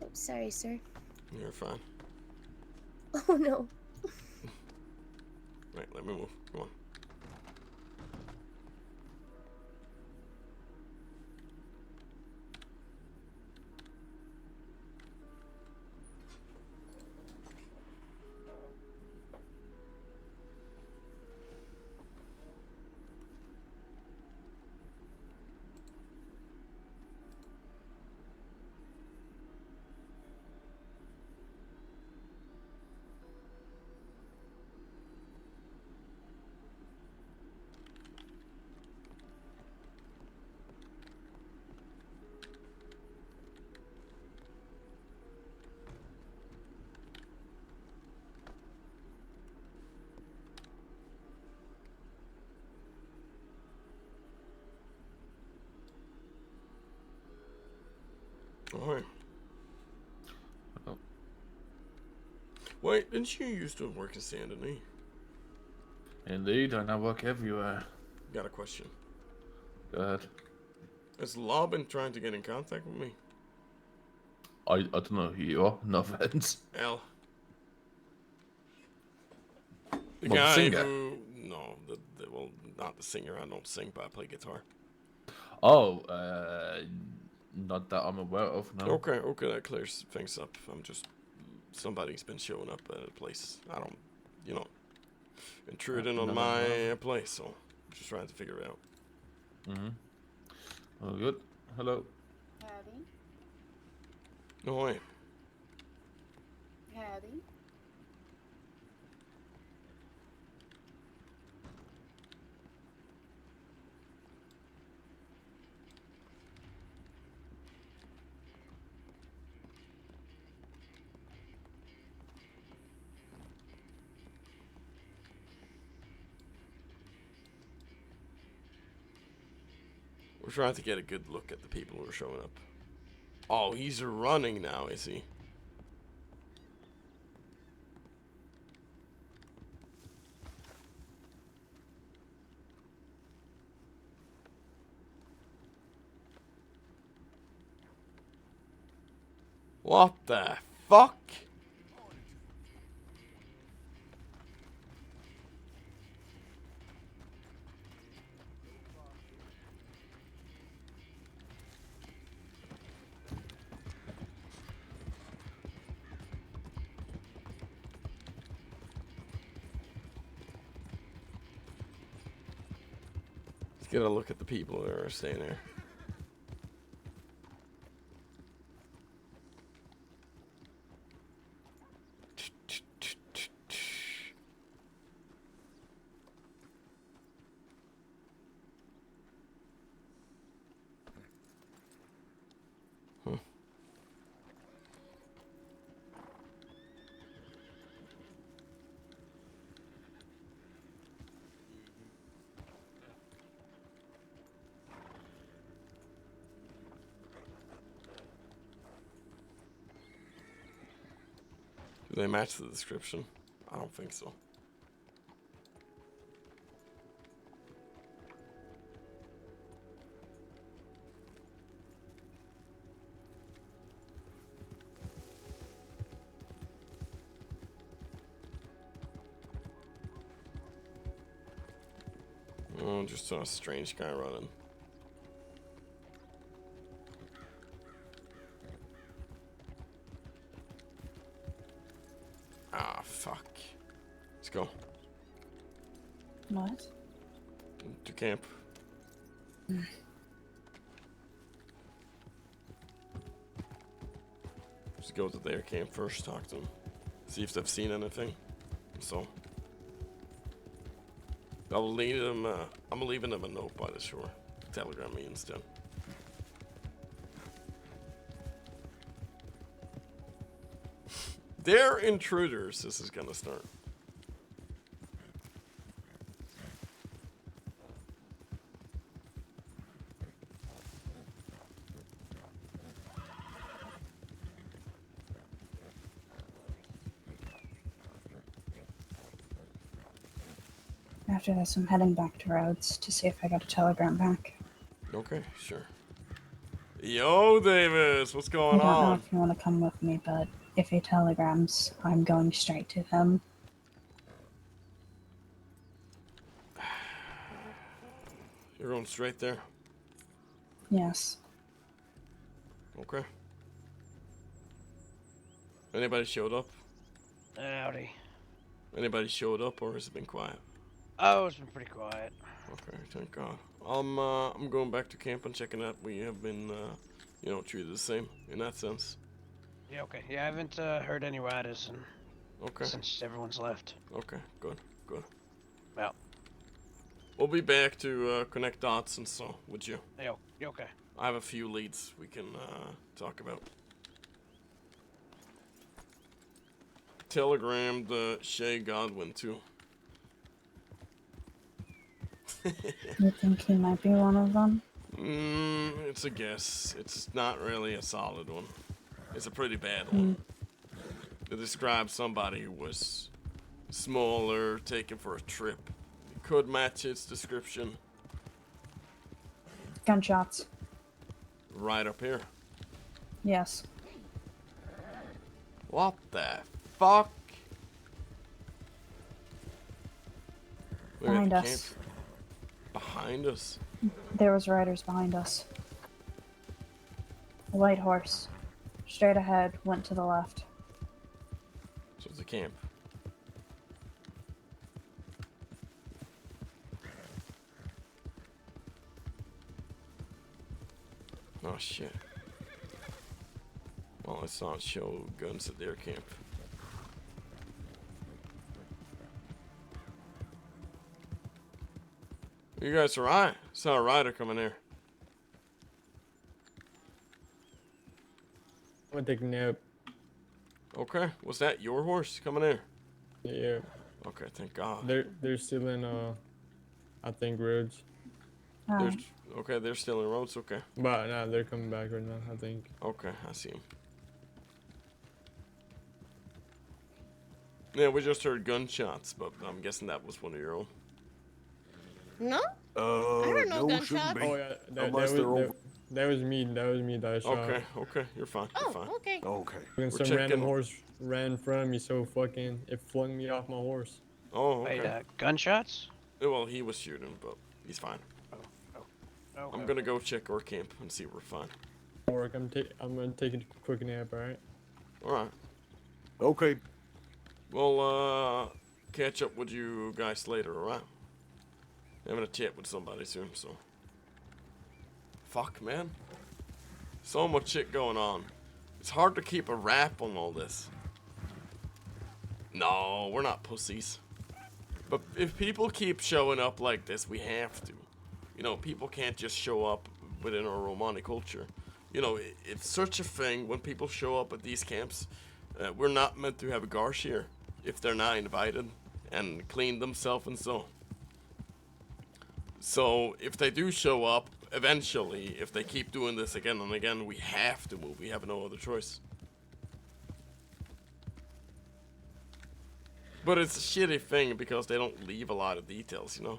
Oh, sorry, sir. You're fine. Oh no. Right, let me move. Come on. Alright. Oh. Wait, didn't you used to work in Saint Denis? Indeed, I now work everywhere. Got a question. Go ahead. Has Law been trying to get in contact with me? I don't know who you are. No offense. L. The Well, the guy singer. who... No, well, not the singer. I don't sing, but I play guitar. Oh, not that I'm aware of. No. Okay, that clears things up. I'm just... Somebody's been showing up at a place. I don't... You know... Intruding on my place, so... I'm just trying to figure it out. Mm-hmm. Oh, good. Hello. Howdy. No way. Howdy. We're trying to get a good look at the people who are showing up. Oh, he's running now, is he? What the fuck? Let's get a look at the people that are staying there. Do they match the description? I don't think so. Oh, just saw a strange guy running. Ah, fuck. Let's go. What? To camp. Let's go to their camp first, talk to them. See if they've seen anything. So. I'm leaving them a note by the shore. Telegram me instead. They're intruders. This is gonna start. After this, I'm heading back to Rhodes to see if I got a telegram back. Okay, sure. Yo, Davis, what's I going don't know on? if you want to come with me, but if he telegrams, I'm going straight to him. You're going straight there. Yes. Okay. Anybody showed up? Howdy. Anybody showed up, or has it been quiet? Oh, it's been pretty quiet. Okay, thank God. I'm going back to camp and checking out. We have been, treated the same in that sense. Yeah, okay. Yeah, I haven't heard any riders Okay. since everyone's left. Okay, good. Well. We'll be back to connect dots and so with you. Yo, you okay? I have a few leads we can talk about. Telegrammed Shay Godwin too. You think he might be one of them? It's a guess. It's not really a solid one. It's a pretty bad one. It describes somebody who was smaller, taken for a trip. It could match its description. Gunshots. Right up here. Yes. What the fuck? We're at Behind the us. camp. Behind us? There was riders behind us. A white horse. Straight ahead, went to the left. So it's a camp. Oh shit. Well, let's not show guns at their camp. You guys alright? Saw a rider coming here. I'm gonna take a nap. Okay, was that your horse coming here? Yeah. Okay, thank God. They're still in I think Rhodes. They're still in Rhodes. Okay. But nah, they're coming back right now. I think. Okay, I see him. Yeah, we just heard gunshots, but I'm guessing that was one of your own. No? I don't know gunshots. Oh yeah, Unless they're over. that was me. That was me that I shot. Okay, you're fine. You're fine. Okay. Okay. When some random horse ran in front of me, so fucking it flung me off my horse. Oh, okay. Wait, gunshots? Well, he was shooting, but he's fine. Okay. I'm gonna go check our camp and see if we're fine. Work. I'm gonna take a quick nap. All right. All right. Okay. We'll catch up with you guys later. All right. Having a chat with somebody soon. So. Fuck, man. So much shit going on. It's hard to keep a wrap on all this. No, we're not pussies. But if people keep showing up like this, we have to. You know, people can't just show up within our Romani culture. You know, it's such a thing when people show up at these camps. We're not meant to have a garsh here if they're not invited and clean themselves and so. So if they do show up, eventually, if they keep doing this again and again, we have to move. We have no other choice. But it's a shitty thing because they don't leave a lot of details, you know?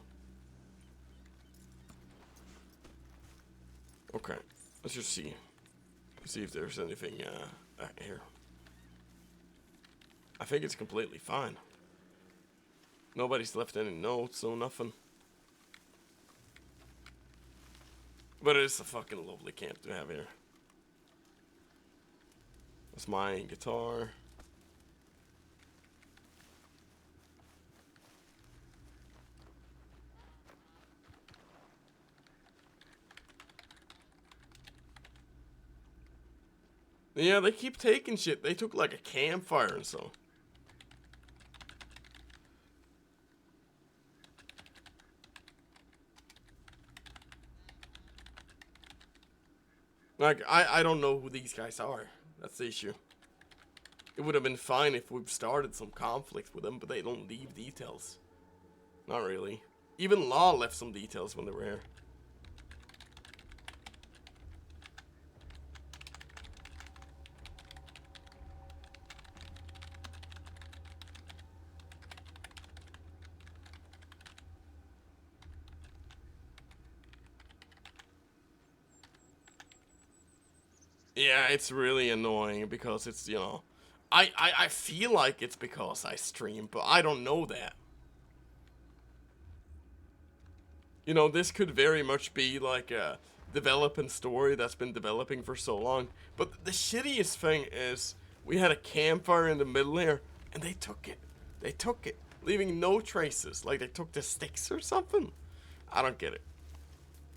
Okay, let's just see. See if there's anything here. I think it's completely fine. Nobody's left any notes, so nothing. But it's a fucking lovely camp to have here. That's my guitar. Yeah, they keep taking shit. They took like a campfire and so. Like, I don't know who these guys are. That's the issue. It would have been fine if we've started some conflict with them, but they don't leave details. Not really. Even Law left some details when they were here. Yeah, it's really annoying because it's, you know, I feel like it's because I stream, but I don't know that. You know, this could very much be like a developing story that's been developing for so long. But the shittiest thing is we had a campfire in the middle here and they took it. They took it, leaving no traces. Like they took the sticks or something. I don't get it.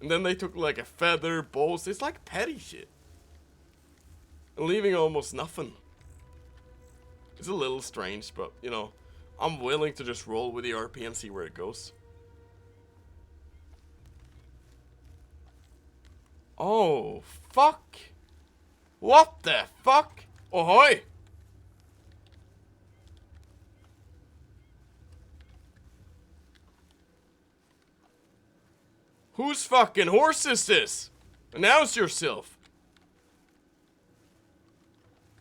And then they took like a feather, bowls. It's like petty shit. And leaving almost nothing. It's a little strange, but, you know, I'm willing to just roll with the RP and see where it goes. Oh, fuck. What the fuck? Ahoy! Whose fucking horse is this? Announce yourself.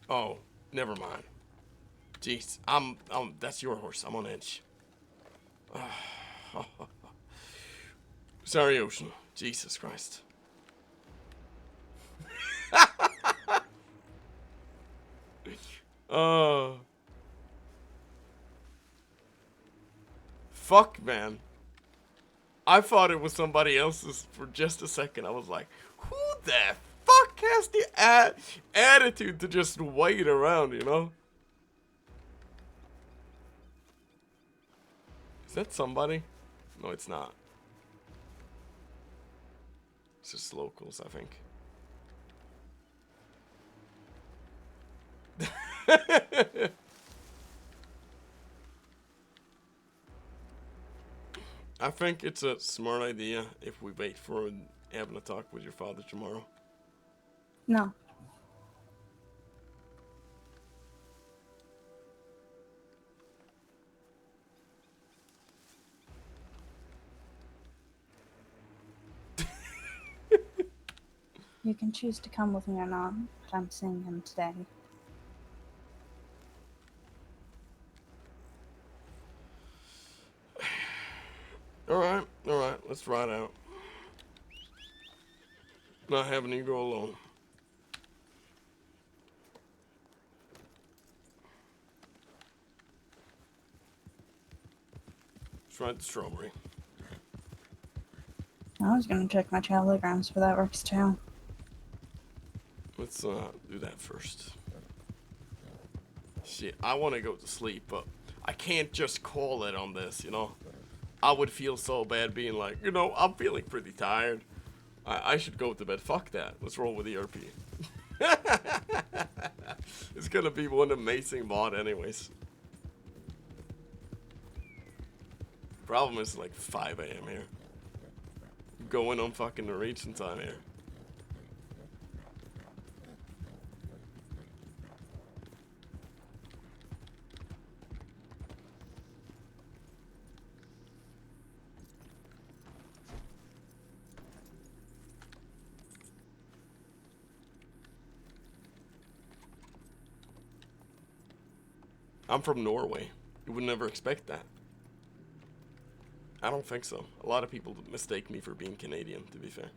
Oh, never mind. Jeez, that's your horse. I'm on edge. Sorry, Ocean. Jesus Christ. Fuck, man. I thought it was somebody else's for just a second. I was like, who the fuck has the attitude to just wait around, you know? Is that somebody? No, it's not. It's just locals, I think. I think it's a smart idea if we wait for having a talk with your father tomorrow. No. You can choose to come with me or not, but I'm seeing him today. Alright, let's ride out. Not having you go alone. Let's ride the strawberry. I was gonna check my telegrams for that works too. Let's do that first. Shit, I want to go to sleep, but I can't just call it on this, you know? I would feel so bad being like, you know, I'm feeling pretty tired. I should go to bed. Fuck that. Let's roll with the ERP. It's gonna be one amazing mod anyways. Problem is like 5 a.m. here. Going on fucking Norwegian time here. I'm from Norway. You would never expect that. I don't think so. A lot of people mistake me for being Canadian, to be fair.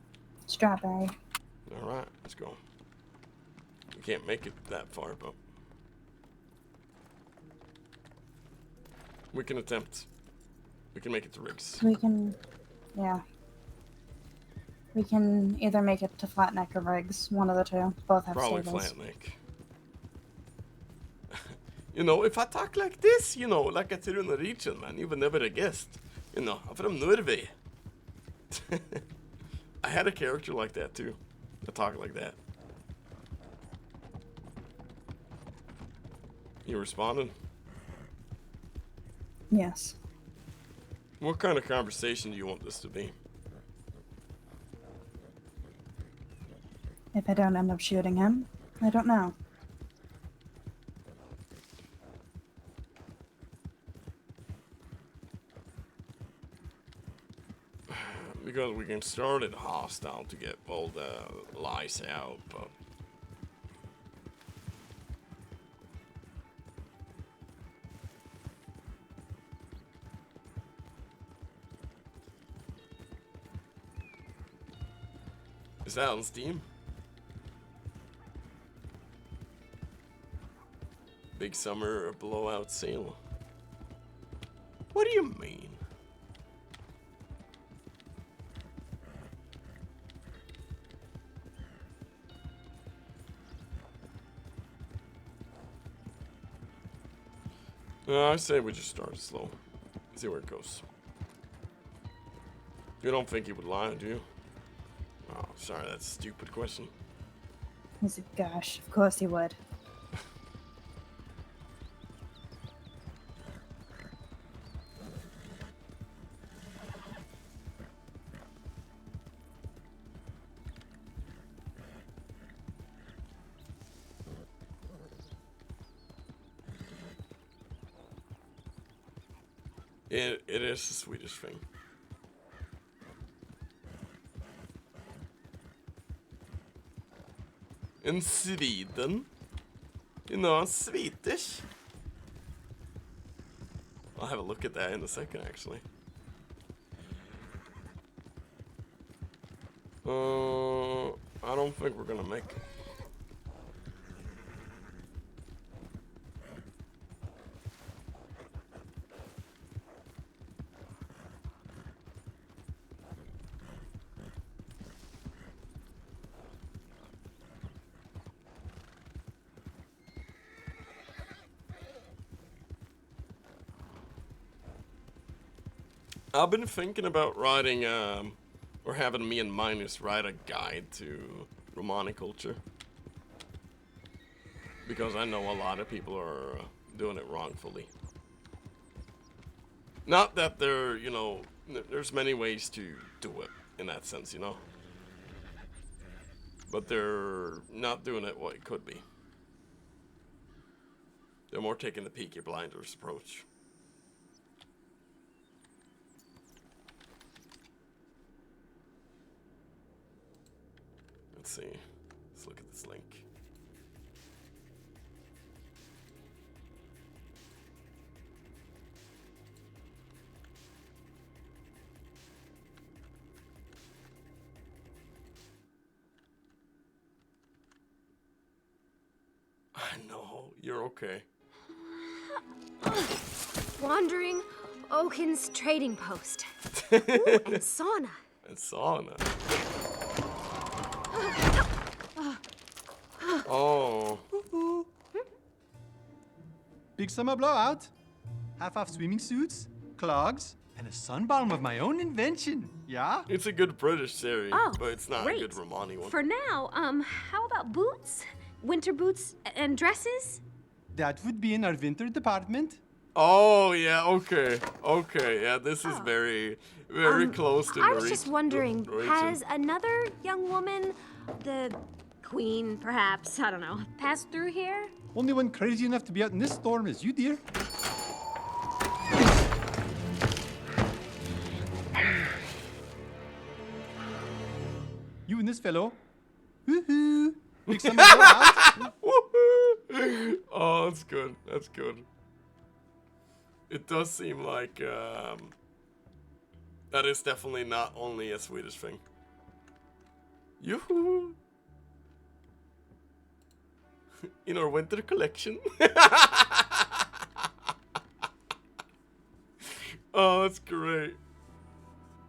Strawberry. Alright, let's go. We can't make it that far, but we can attempt. We can make it to Riggs. We can, yeah. We can either make it to Flatneck or Riggs, one of the two. Both have Probably stables. Flatneck. You know, if I talk like this, you know, like it's in the region, man, you would never have guessed. You know, I'm from Norway. I had a character like that too. I talk like that. You responding? Yes. What kind of conversation do you want this to be? If I don't end up shooting him, I don't know. Because we can start it hostile to get all the lies out, but is that on Steam? Big summer blowout sale. What do you mean? I say we just start slow. See where it goes. You don't think he would lie, do you? Oh, sorry, that's a stupid question. He's a gosh, of course he would. It is a Swedish thing. In Sweden? You know, Swedish? I'll have a look at that in a second, actually. I don't think we're gonna make it. I've been thinking about writing, or having me and Minus write a guide to Romani culture. Because I know a lot of people are doing it wrongfully. Not that there, you know, there's many ways to do it in that sense, you know. But they're not doing it what it could be. They're more taking the Peaky Blinders approach. Let's see. Let's look at this link. I know, you're okay. Wandering Oaken's trading post. Ooh, and sauna. And sauna. Oh. Big summer blowout. Half-off swimming suits, clogs, and a sun balm of my own invention. Yeah? It's a good British series, Oh, but it's not great. a good Romani one. For now, how about boots? Winter boots and dresses? That would be in our winter department. Oh, yeah, okay. Okay, yeah, this is very close to I the was just wondering, has another young woman, the queen perhaps, I don't know, passed through here? Only one crazy enough to be out in this storm is you, dear. You and this fellow. Woohoo! Big summer blowout. Woohoo! Oh, that's good. That's good. It does seem like that is definitely not only a Swedish thing. Yoo-hoo! In our winter collection. Oh, that's great.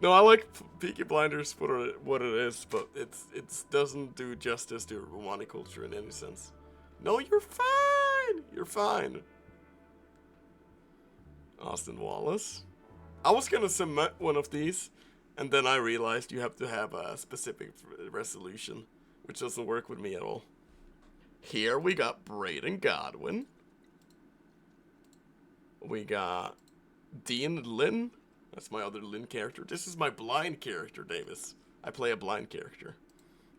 No, I like Peaky Blinders for what it is, but it doesn't do justice to Romani culture in any sense. No, you're fine. You're fine. Austin Wallace. I was gonna submit one of these, and then I realized you have to have a specific resolution, which doesn't work with me at all. Here we got Braden Godwin. We got Dean Lynn. That's my other Lynn character. This is my blind character, Davis. I play a blind character.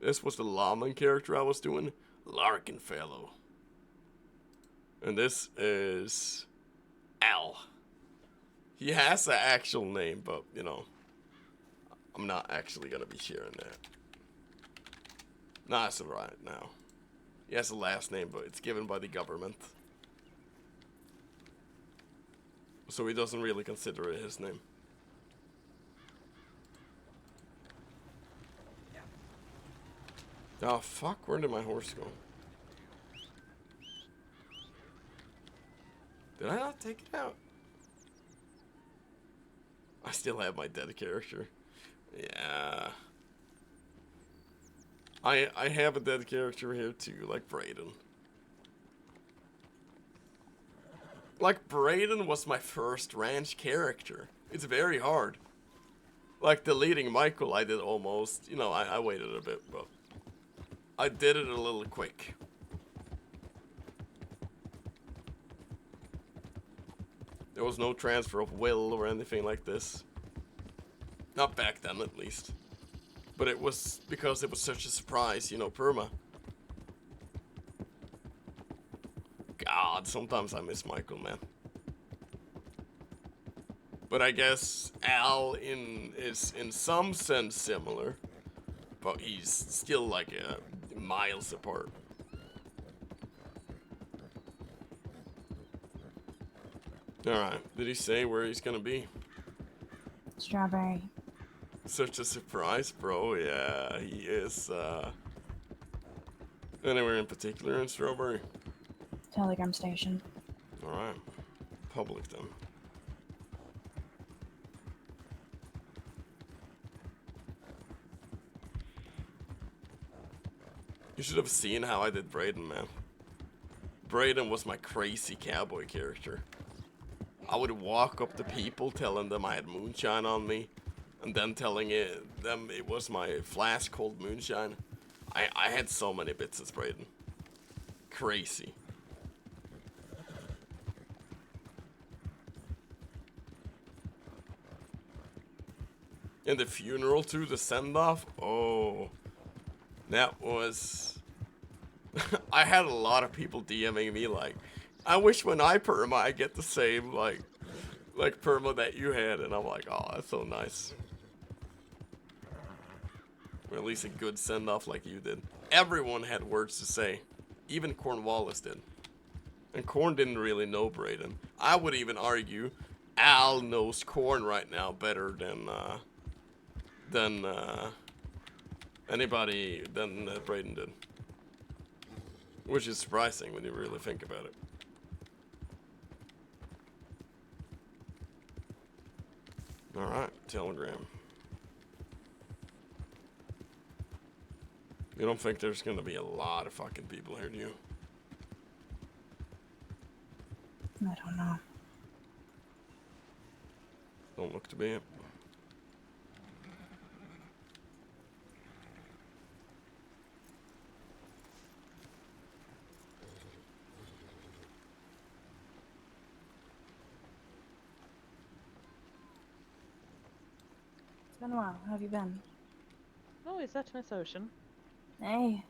This was the lawman character I was doing, Larkinfellow. And this is Al. He has an actual name, but, you know, I'm not actually going to be sharing that. Nah, it's alright now. He has a last name, but it's given by the government. So he doesn't really consider it his name. Oh, fuck. Where did my horse go? Did I not take it out? I still have my dead character. Yeah. I have a dead character here too, like Braden. Like, Braden was my first ranch character. It's very hard. Like, deleting Michael, I did almost, you know, I waited a bit, but I did it a little quick. There was no transfer of will or anything like this. Not back then, at least. But it was because it was such a surprise, you know, perma. God, sometimes I miss Michael, man. But I guess Al is in some sense similar, but he's still like miles apart. Alright, did he say where he's gonna be? Strawberry. Such a surprise, bro. Yeah, he is. Anywhere in particular in Strawberry? Telegram station. Alright. Public then. You should have seen how I did Braden, man. Braden was my crazy cowboy character. I would walk up to people telling them I had moonshine on me, and then telling them it was my flask called moonshine. I had so many bits as Braden. Crazy. And the funeral too, the send-off, oh, that was... I had a lot of people DMing me like, I wish when I perma I get the same like perma that you had, and I'm like, oh, that's so nice. Or at least a good send-off like you did. Everyone had words to say. Even Cornwallis did. And Corn didn't really know Braden. I would even argue Al knows Corn right now better than anybody than Braden did. Which is surprising when you really think about it. Alright, Telegram. You don't think there's gonna be a lot of fucking people here, do you? I don't know. Don't look to be it. It's been a while. How have you been? Oh, is that Miss Ocean? Hey.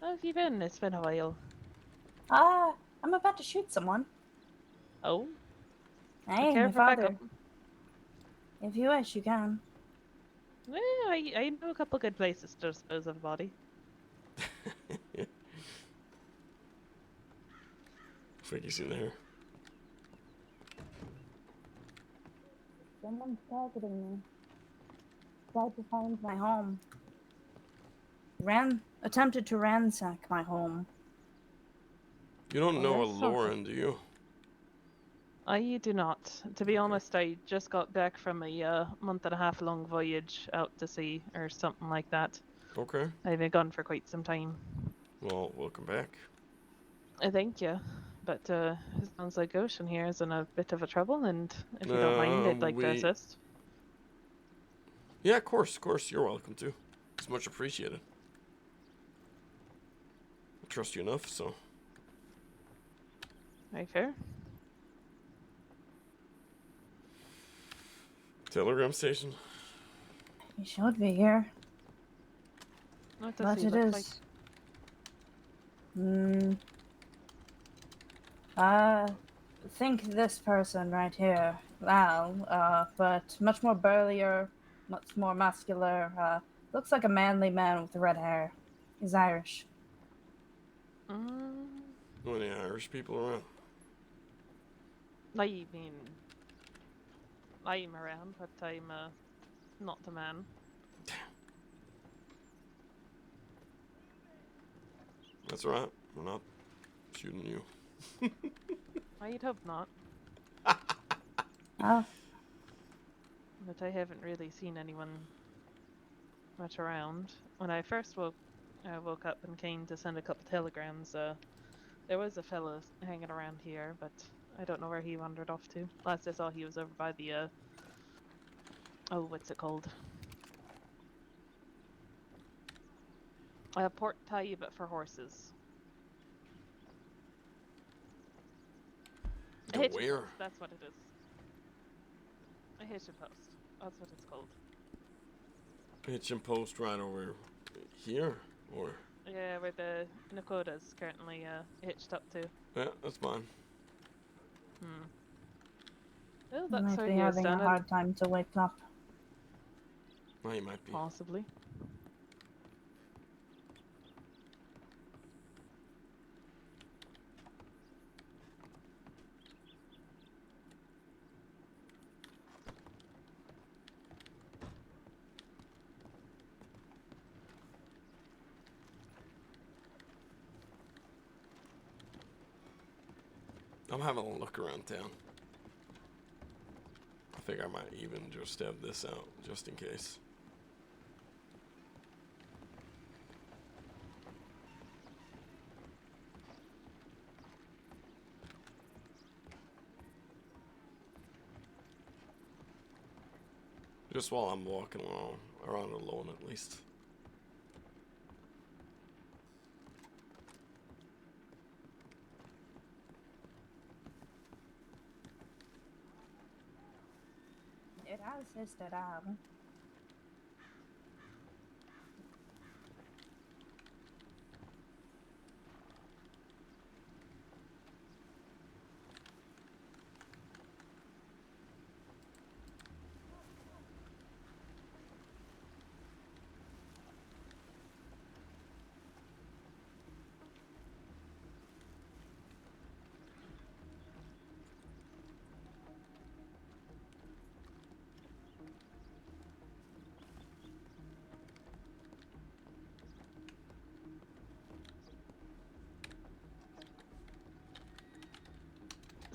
How have you been? It's been a while. I'm about to shoot someone. Oh? Hey, care my for backup? father. If you wish, you can. Well, I know a couple good places to dispose of a body. Think you seen there? Someone's targeting me. Tried to find my home. Attempted to ransack my home. You don't know a that's something. Lauren, do you? I do not. To be honest, I just got back from a month-and-a-half long voyage out to sea or something like that. Okay. I've been gone for quite some time. Well, welcome back. Thank you. But it sounds like Ocean here is in a bit of a trouble, and if you don't mind, I'd like to assist. Yeah, of course, you're welcome to. It's much appreciated. I trust you enough, so. Very fair. Telegram station. You should be here. What does But he it look like? is. I think this person right here, Val, but much more burlier, much more muscular, looks like a manly man with red hair. He's Irish. Any Irish people around? I mean, I'm around, but I'm not the man. That's right. We're not shooting you. I'd hope not. Oh. But I haven't really seen anyone much around. When I first woke up and came to send a couple telegrams, there was a fella hanging around here, but I don't know where he wandered off to. Last I saw, he was over by the, oh, what's it called? Port Taille, but for horses. The A hitching where? post, that's what it is. A hitching post. That's what it's called. Hitching post right over here, or? Yeah, where the Nakota's currently hitched up to. Yeah, that's fine. Well, You that's might how be he is having a standing. hard time to wake up. Well, you might be. Possibly. I'm having a look around town. I think I might even just have this out, just in case. Just while I'm walking around alone, at least. It has hissed out.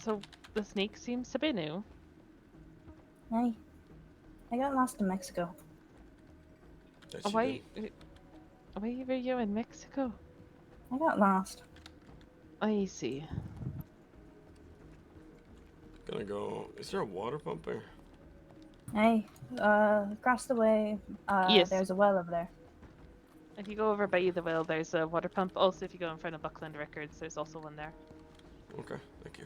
So, the sneak seems to be new. Hey, I got lost in Mexico. Why were you in Mexico? I got lost. I see. Gonna go. Is there a water pump there? Hey, across the way, Yes. there's a well over there. If you go over by the well, there's a water pump. Also, if you go in front of Buckland Records, there's also one there. Okay, thank you.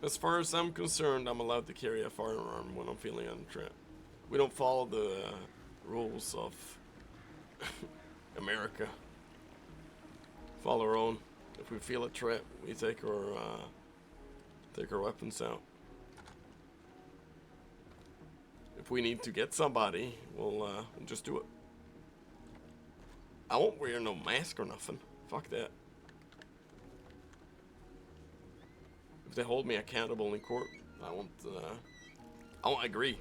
As far as I'm concerned, I'm allowed to carry a firearm when I'm feeling under threat. We don't follow the rules of America. Follow our own. If we feel a threat, we take our weapons out. If we need to get somebody, we'll just do it. I won't wear no mask or nothing. Fuck that. If they hold me accountable in court, I won't agree.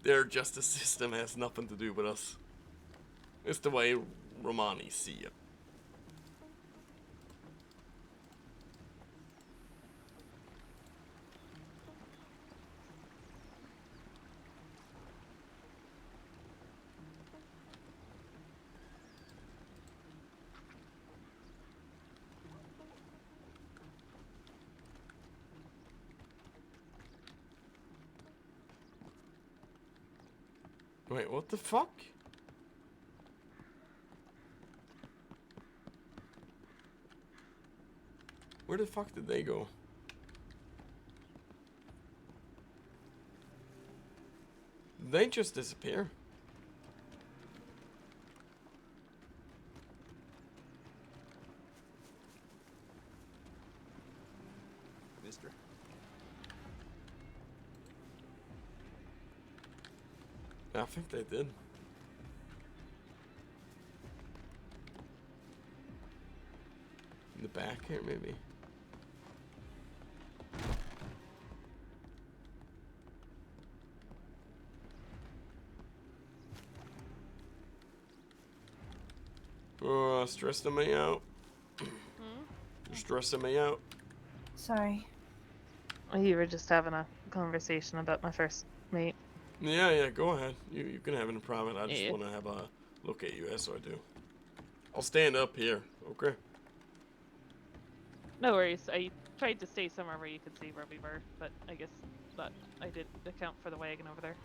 Their justice system has nothing to do with us. It's the way Romani see it. Wait, what the fuck? Where the fuck did they go? Did they just disappear? Mister. I think they did. In the back here, maybe. Oh, stressing me out. You're stressing me out. Sorry. You were just having a conversation about my first mate. Yeah, go ahead. You can have it in private. I just Yeah. want to have a look at you, as I do. I'll stand up here, okay? No worries. I tried to stay somewhere where you could see where we were, but I guess that I did account for the wagon over there.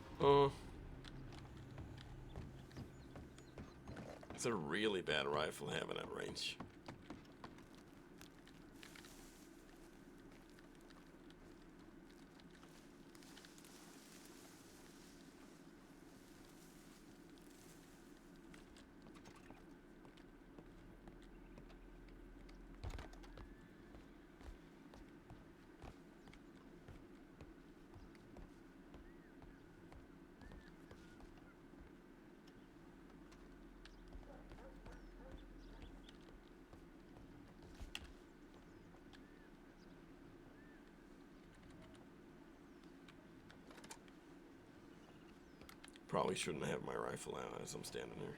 It's a really bad rifle having at range. Probably shouldn't have my rifle out as I'm standing here.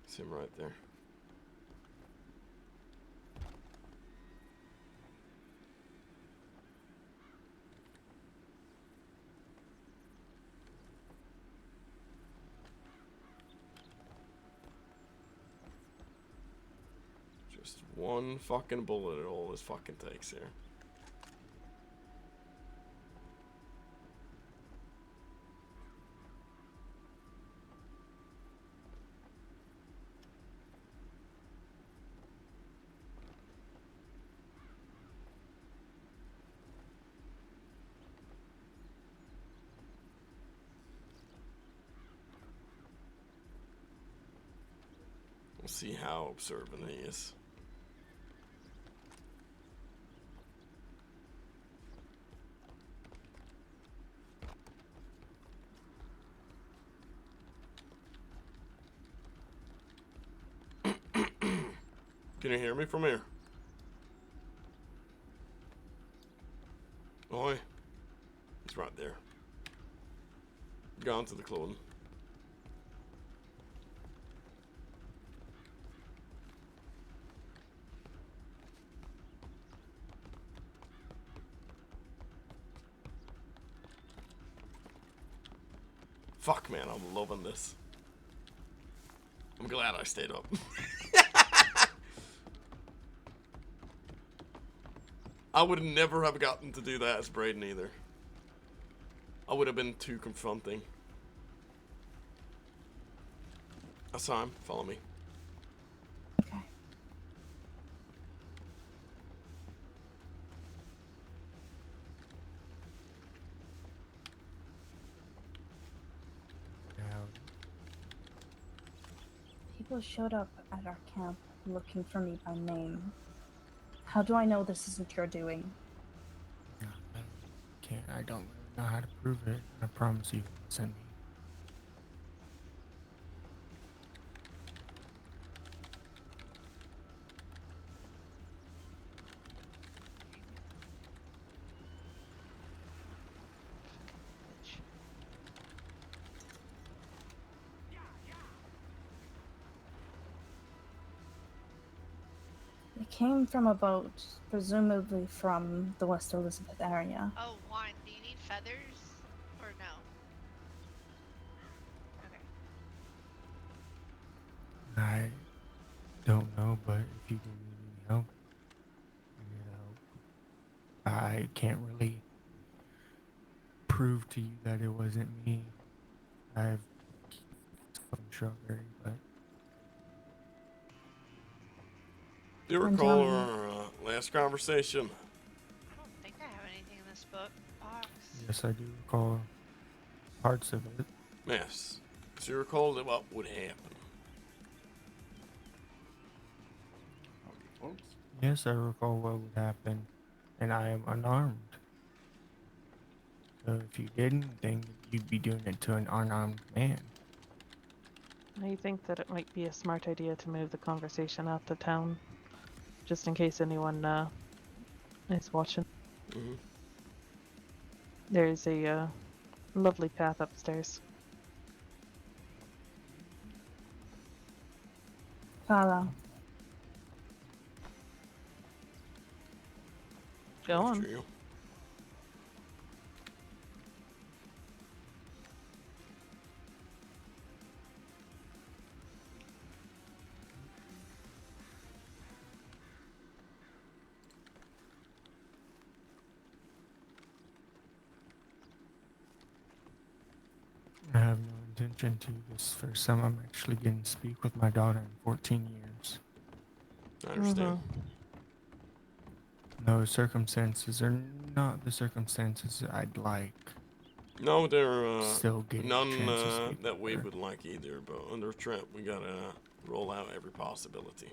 It's him right there. Just one fucking bullet at all this fucking takes here. We'll see how observant he is. Can you hear me from here? Oi. He's right there. Gone to the clothing. Fuck, man, I'm loving this. I'm glad I stayed up. I would never have gotten to do that as Braden either. I would have been too confronting. I saw him. Follow me. Okay. People showed up at our camp looking for me by name. How do I know this isn't your doing? I don't know how to prove it. I promise you, send me. came from a boat, presumably from the West Elizabeth area. Oh, Juan, do you need feathers? Or no? Okay. I don't know, but if you do need any help, I'm here to help. I can't really prove to you that it wasn't me. I've some strawberry, but Do you recall our last conversation? I don't think I have anything in this box. yes, I do recall parts of it. Yes. Do you recall what would happen? Yes, I recall what would happen, and I am unarmed. So if you didn't, then you'd be doing it to an unarmed man. I think that it might be a smart idea to move the conversation out to town, just in case anyone is watching. Mm-hmm. There's a lovely path upstairs. Follow. Go on. You. I have no intention to. This is the first time I'm actually getting to speak with my daughter in 14 years. I understand. Those circumstances are not the circumstances I'd like. No, they're Still getting a none chance to speak that with we her. would like either, but under threat, we gotta roll out every possibility.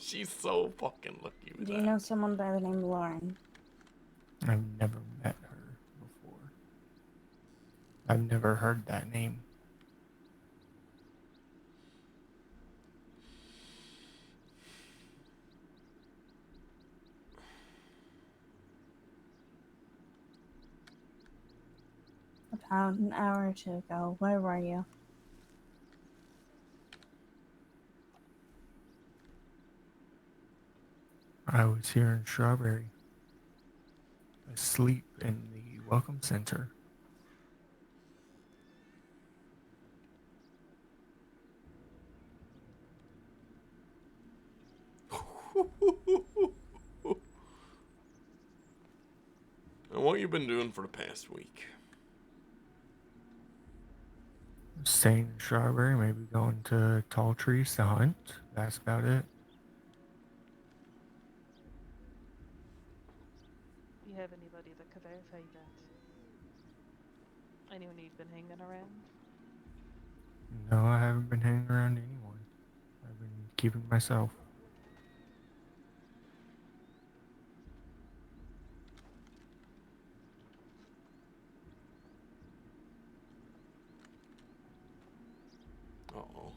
She's so fucking lucky with Do that. you know someone by the name Lauren? I've never met her before. I've never heard that name. About an hour or two ago. Where were you? I was here in Strawberry, asleep in the Welcome Center. And what you been doing for the past week? Staying in Strawberry, maybe going to Tall Trees to hunt. That's about it. Do you have anybody that could verify that? Anyone you've been hanging around? No, I haven't been hanging around anyone. I've been keeping myself. Uh-oh.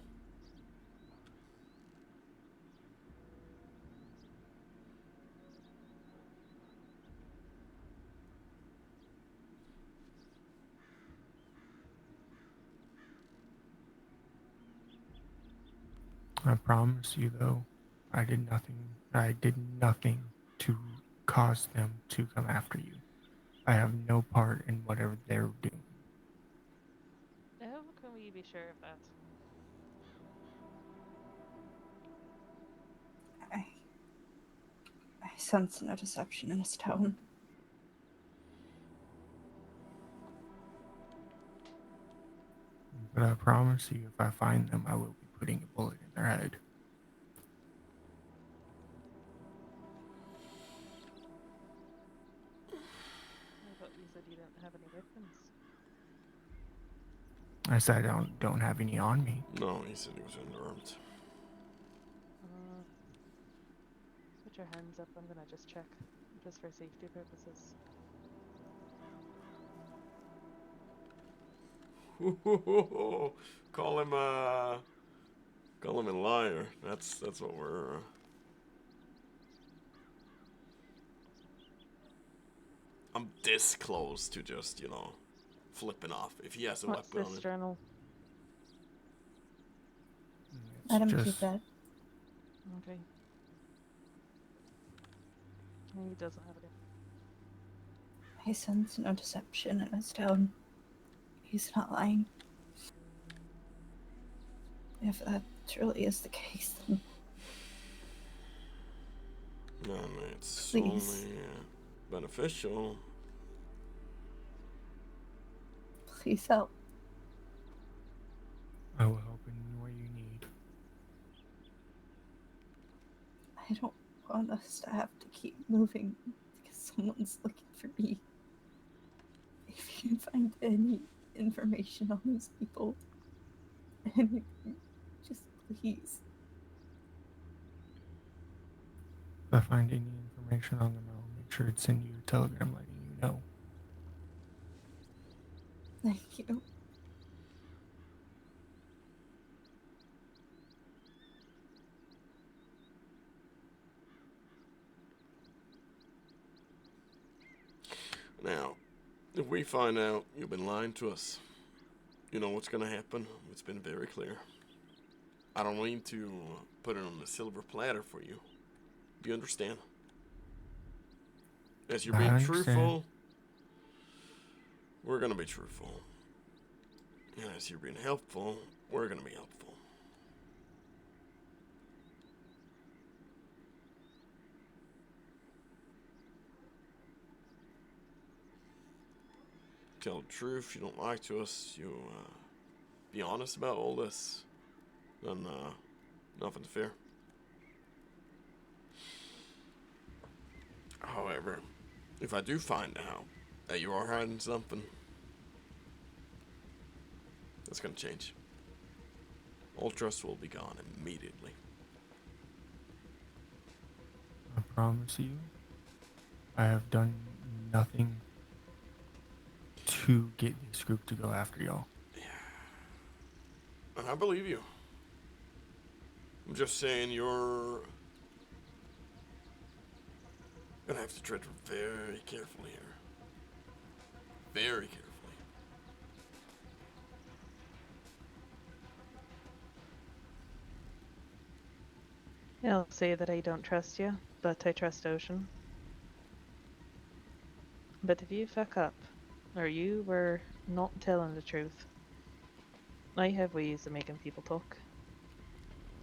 I promise you, though, I did nothing to cause them to come after you. I have no part in whatever they're doing. How can we be sure of that? I sense no deception in his tone. But I promise you, if I find them, I will be putting a bullet in their head. I thought you said you didn't have any weapons. I said I don't have any on me. No, he said he was unarmed. Put your hands up. I'm gonna just check, just for safety purposes. Call him a liar. That's what we're I'm this close to just, you know, flipping off if he has a What's weapon on this him. journal? Let him just keep that. Okay. He doesn't have it. I sense no deception in his tone. He's not lying. If that truly is the case, then No, it's Please. only beneficial. please help. I will help in any way you need. I don't want us to have to keep moving because someone's looking for me. If you find any information on these people, anything, just please. If I find any information on them, I'll make sure to send you a telegram letting you know. Thank you. Now, if we find out you've been lying to us, you know what's gonna happen. It's been very clear. I don't mean to put it on a silver platter for you. Do you understand? As you're I being understand. truthful, we're gonna be truthful. And as you're being helpful, we're gonna be helpful. Tell the truth, you don't lie to us, you be honest about all this, then nothing to fear. However, if I do find out that you are hiding something, that's gonna change. All trust will be gone immediately. I promise you, I have done nothing to get this group to go after y'all. And I believe you. I'm just saying you're gonna have to tread very carefully here. Very carefully. I'll say that I don't trust you, but I trust Ocean. But if you fuck up, or you were not telling the truth, I have ways of making people talk.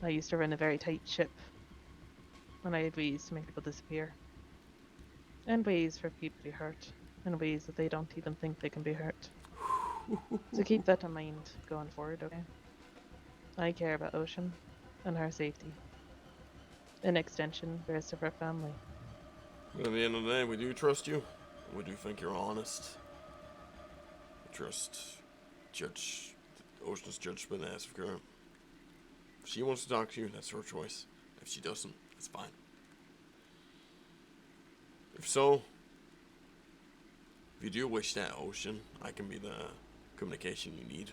I used to run a very tight ship, and I have ways to make people disappear. And ways for people to be hurt, in ways that they don't even think they can be hurt. So keep that in mind going forward, okay? I care about Ocean and her safety. In extension, the rest of her family. But at the end of the day, we do trust you. We do think you're honest. We trust Judge Ocean's judgment as of current. If she wants to talk to you, that's her choice. If she doesn't, that's fine. If so, if you do wish that, Ocean, I can be the communication you need.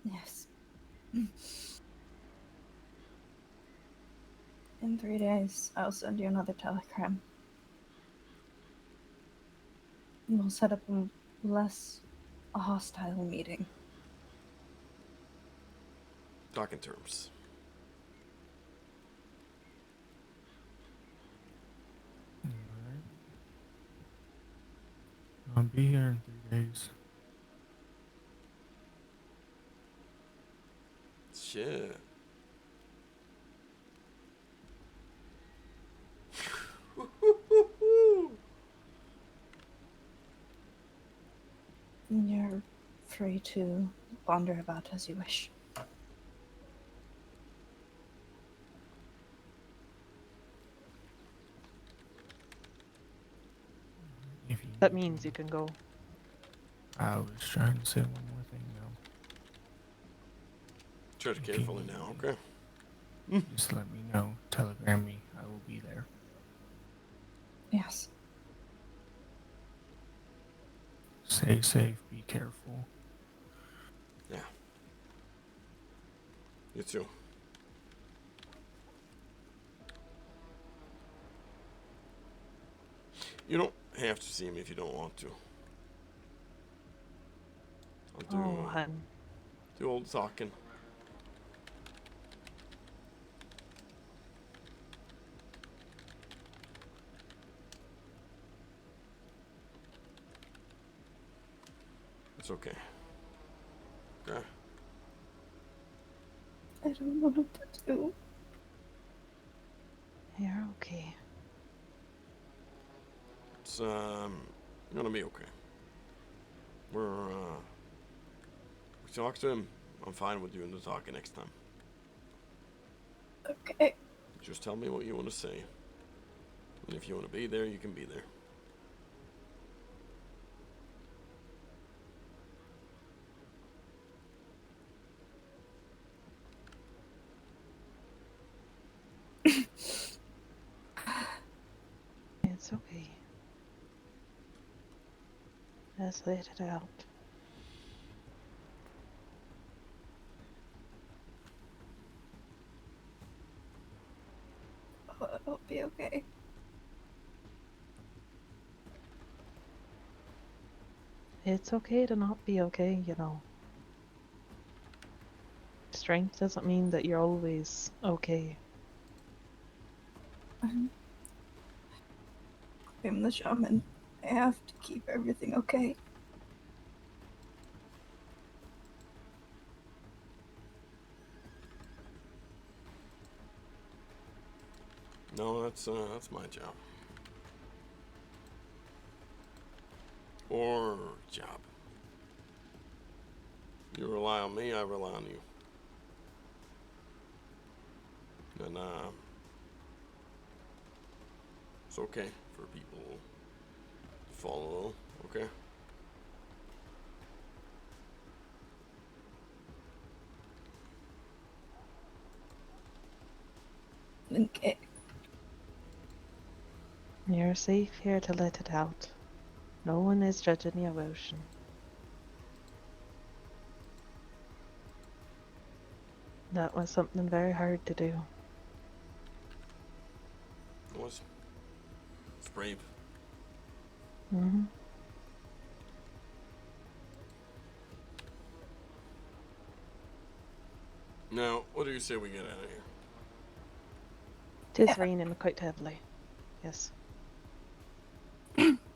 Yes. In 3 days, I'll send you another telegram. We'll set up a hostile meeting. Talk in terms. Alright. I'll be here in 3 days. Shit. You're free to wander about as you wish. If you That means you can go. I was trying to say one more thing now. Tread carefully now, okay? Just let me know. Telegram me. I will be there. Yes. Stay safe. Be careful. Yeah. You too. You don't have to see me if you don't want to. I'll Oh, hun. do all the talking. It's okay. Okay. I don't know what to do. You're okay. It's gonna be okay. We talk to him. I'm fine with doing the talking next time. Okay. Just tell me what you want to say. And if you want to be there, you can be there. It's okay. Just let it out. I'll be okay. It's okay to not be okay, you know. Strength doesn't mean that you're always okay. I'm the shaman. I have to keep everything okay. No, that's my job. Or job. You rely on me, I rely on you. And it's okay for people to follow, okay? Okay. You're safe here to let it out. No one is judging your emotion. That was something very hard to do. It was. It's brave. Mm-hmm. Now, what do you say we get out of here? Tis raining quite heavily. Yes.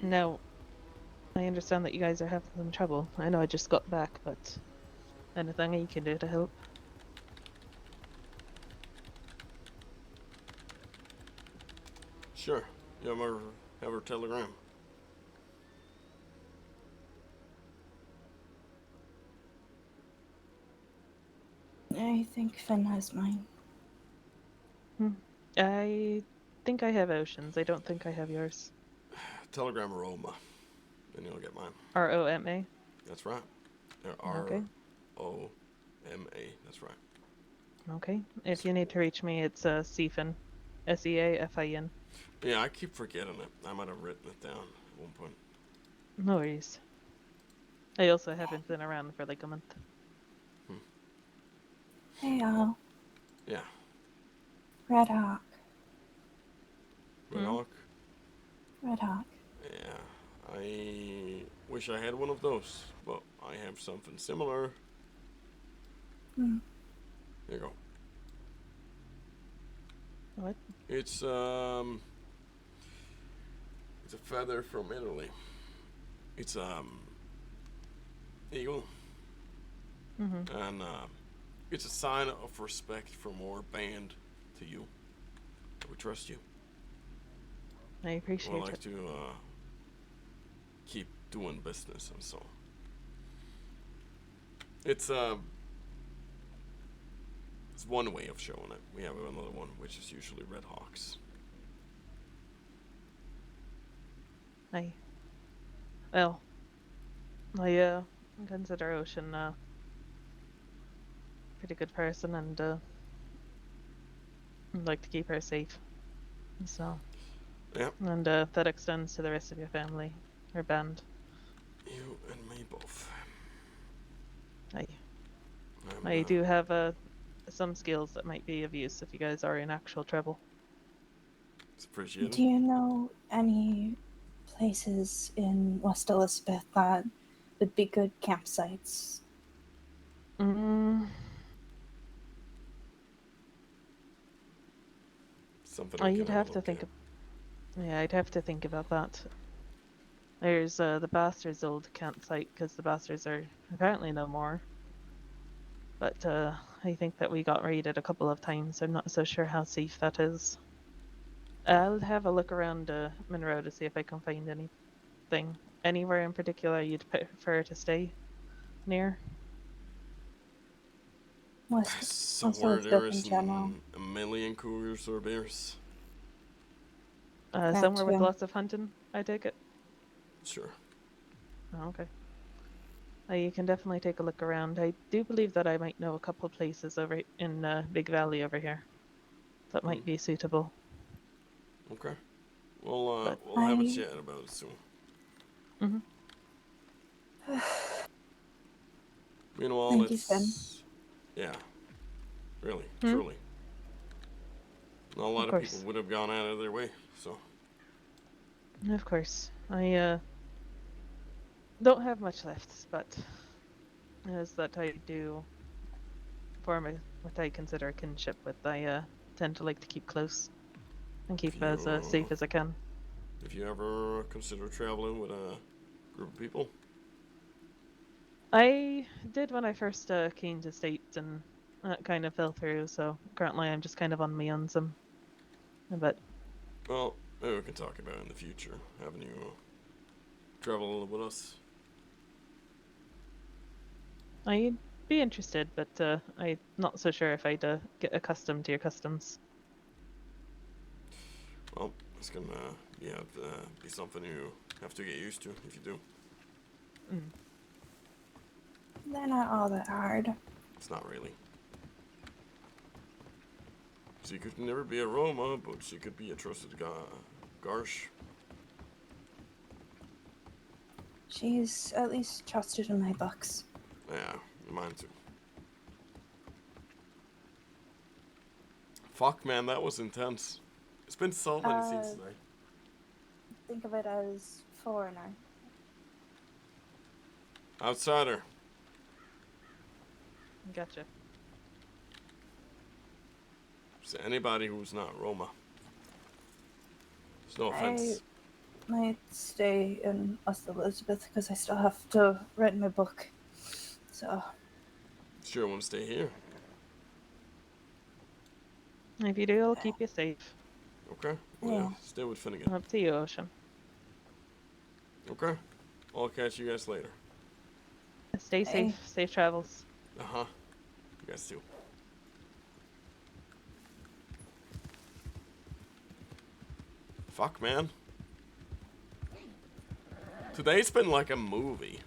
Now, I understand that you guys are having some trouble. I know I just got back, but anything you can do to help? Sure. You have her telegram. I think Finn has mine. I think I have Ocean's. I don't think I have yours. Telegram Roma. Then you'll get mine. R-O-M-A? That's right. Okay. R-O-M-A. That's right. Okay. If you need to reach me, it's Seafin. S-E-A-F-I-N. Yeah, I keep forgetting it. I might have written it down at one point. No worries. I also haven't been around for like a month. Hey, y'all. Yeah. Red Hawk. Red Hawk? Red Hawk. Yeah. I wish I had one of those, but I have something similar. Hmm. There you go. What? It's a feather from Italy. It's eagle. Mm-hmm. And it's a sign of respect from our band to you. We trust you. I appreciate We like it. to keep doing business and so. It's one way of showing it. We have another one, which is usually Red Hawks. Aye. Well, I consider Ocean pretty good person, and I'd like to keep her safe. So. Yeah. And that extends to the rest of your family, or band. You and me both. Aye. I do have some skills that might be of use if you guys are in actual trouble. It's appreciated. Do you know any places in West Elizabeth that would be good campsites? Mm, Something oh, we you'd can have have a to look think. at. Yeah, I'd have to think about that. There's the Bastards' old campsite, because the Bastards are apparently no more. But I think that we got raided a couple of times. I'm not so sure how safe that is. I'll have a look around Monroe to see if I can find anything. Anywhere in particular you'd prefer to stay near? West Somewhere there Elizabeth in general. isn't a million cougars or bears. That Somewhere with too. lots of hunting, I take it? Sure. Oh, okay. You can definitely take a look around. I do believe that I might know a couple places over in Big Valley over here that might be suitable. Okay. We'll But we'll have a chat about it soon. Mhm. Meanwhile, Thank you, Finn. yeah, really, Hmm? truly. Not a lot of people course. would have gone out of their way, so. Of course. I don't have much left, but as that I do form what I consider a kinship with, I tend to like to keep close and keep as safe as I can. If you ever consider traveling with a group of people, I did when I first came to States, and that kind of fell through, so currently I'm just kind of on my own some. But well, maybe we can talk about it in the future, having you travel with us. I'd be interested, but I'm not so sure if I'd get accustomed to your customs. Well, it's gonna be something you have to get used to if you do. Mm. They're not all that hard. It's not really. She could never be a Roma, but she could be a trusted Garsh. She's at least trusted in my books. Yeah, mine too. Fuck, man, that was intense. It's been so many scenes today. Think of it as foreigner. Outsider. Gotcha. So anybody who's not Roma. There's no offense. I might stay in West Elizabeth because I still have to write my book. So. Sure, want to stay here. If you do, I'll keep you safe. Okay. Well, yeah. Stay with Finnegan. Up to you, Ocean. Okay. I'll catch you guys later. Stay safe. Safe travels. Uh-huh. You guys too. Fuck, man. Today's been like a movie.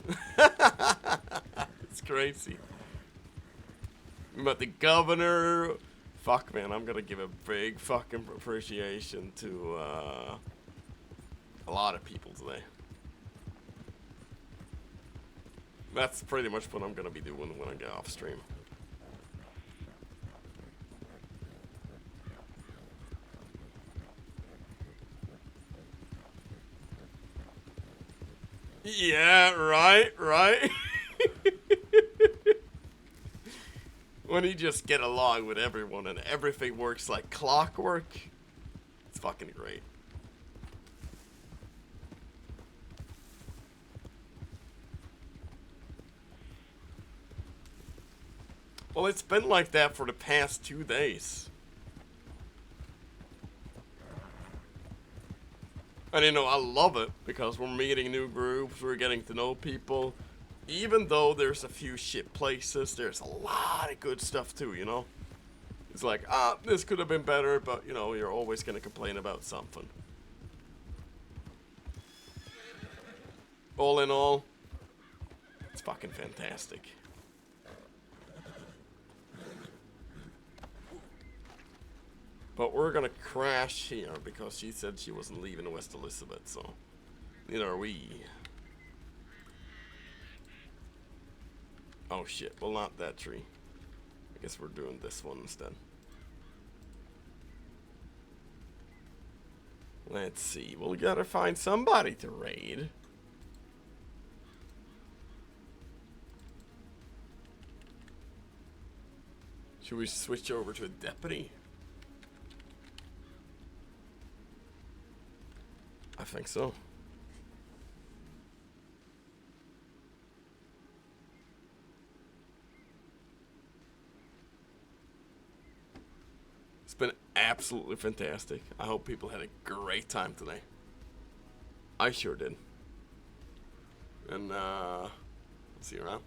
It's crazy. We met the governor. Fuck, man, I'm gonna give a big fucking appreciation to a lot of people today. That's pretty much what I'm gonna be doing when I get off stream. Yeah, right. When you just get along with everyone and everything works like clockwork, it's fucking great. Well, it's been like that for the past 2 days. And you know, I love it because we're meeting new groups, we're getting to know people. Even though there's a few shit places, there's a lot of good stuff too, you know? It's like, this could have been better, but you know, you're always gonna complain about something. All in all, it's fucking fantastic. But we're gonna crash here because she said she wasn't leaving West Elizabeth, so neither are we. Oh shit, well not that tree. I guess we're doing this one instead. Let's see. Well, we gotta find somebody to raid. Should we switch over to a deputy? I think so. It's been absolutely fantastic. I hope people had a great time today. I sure did. And, see you around.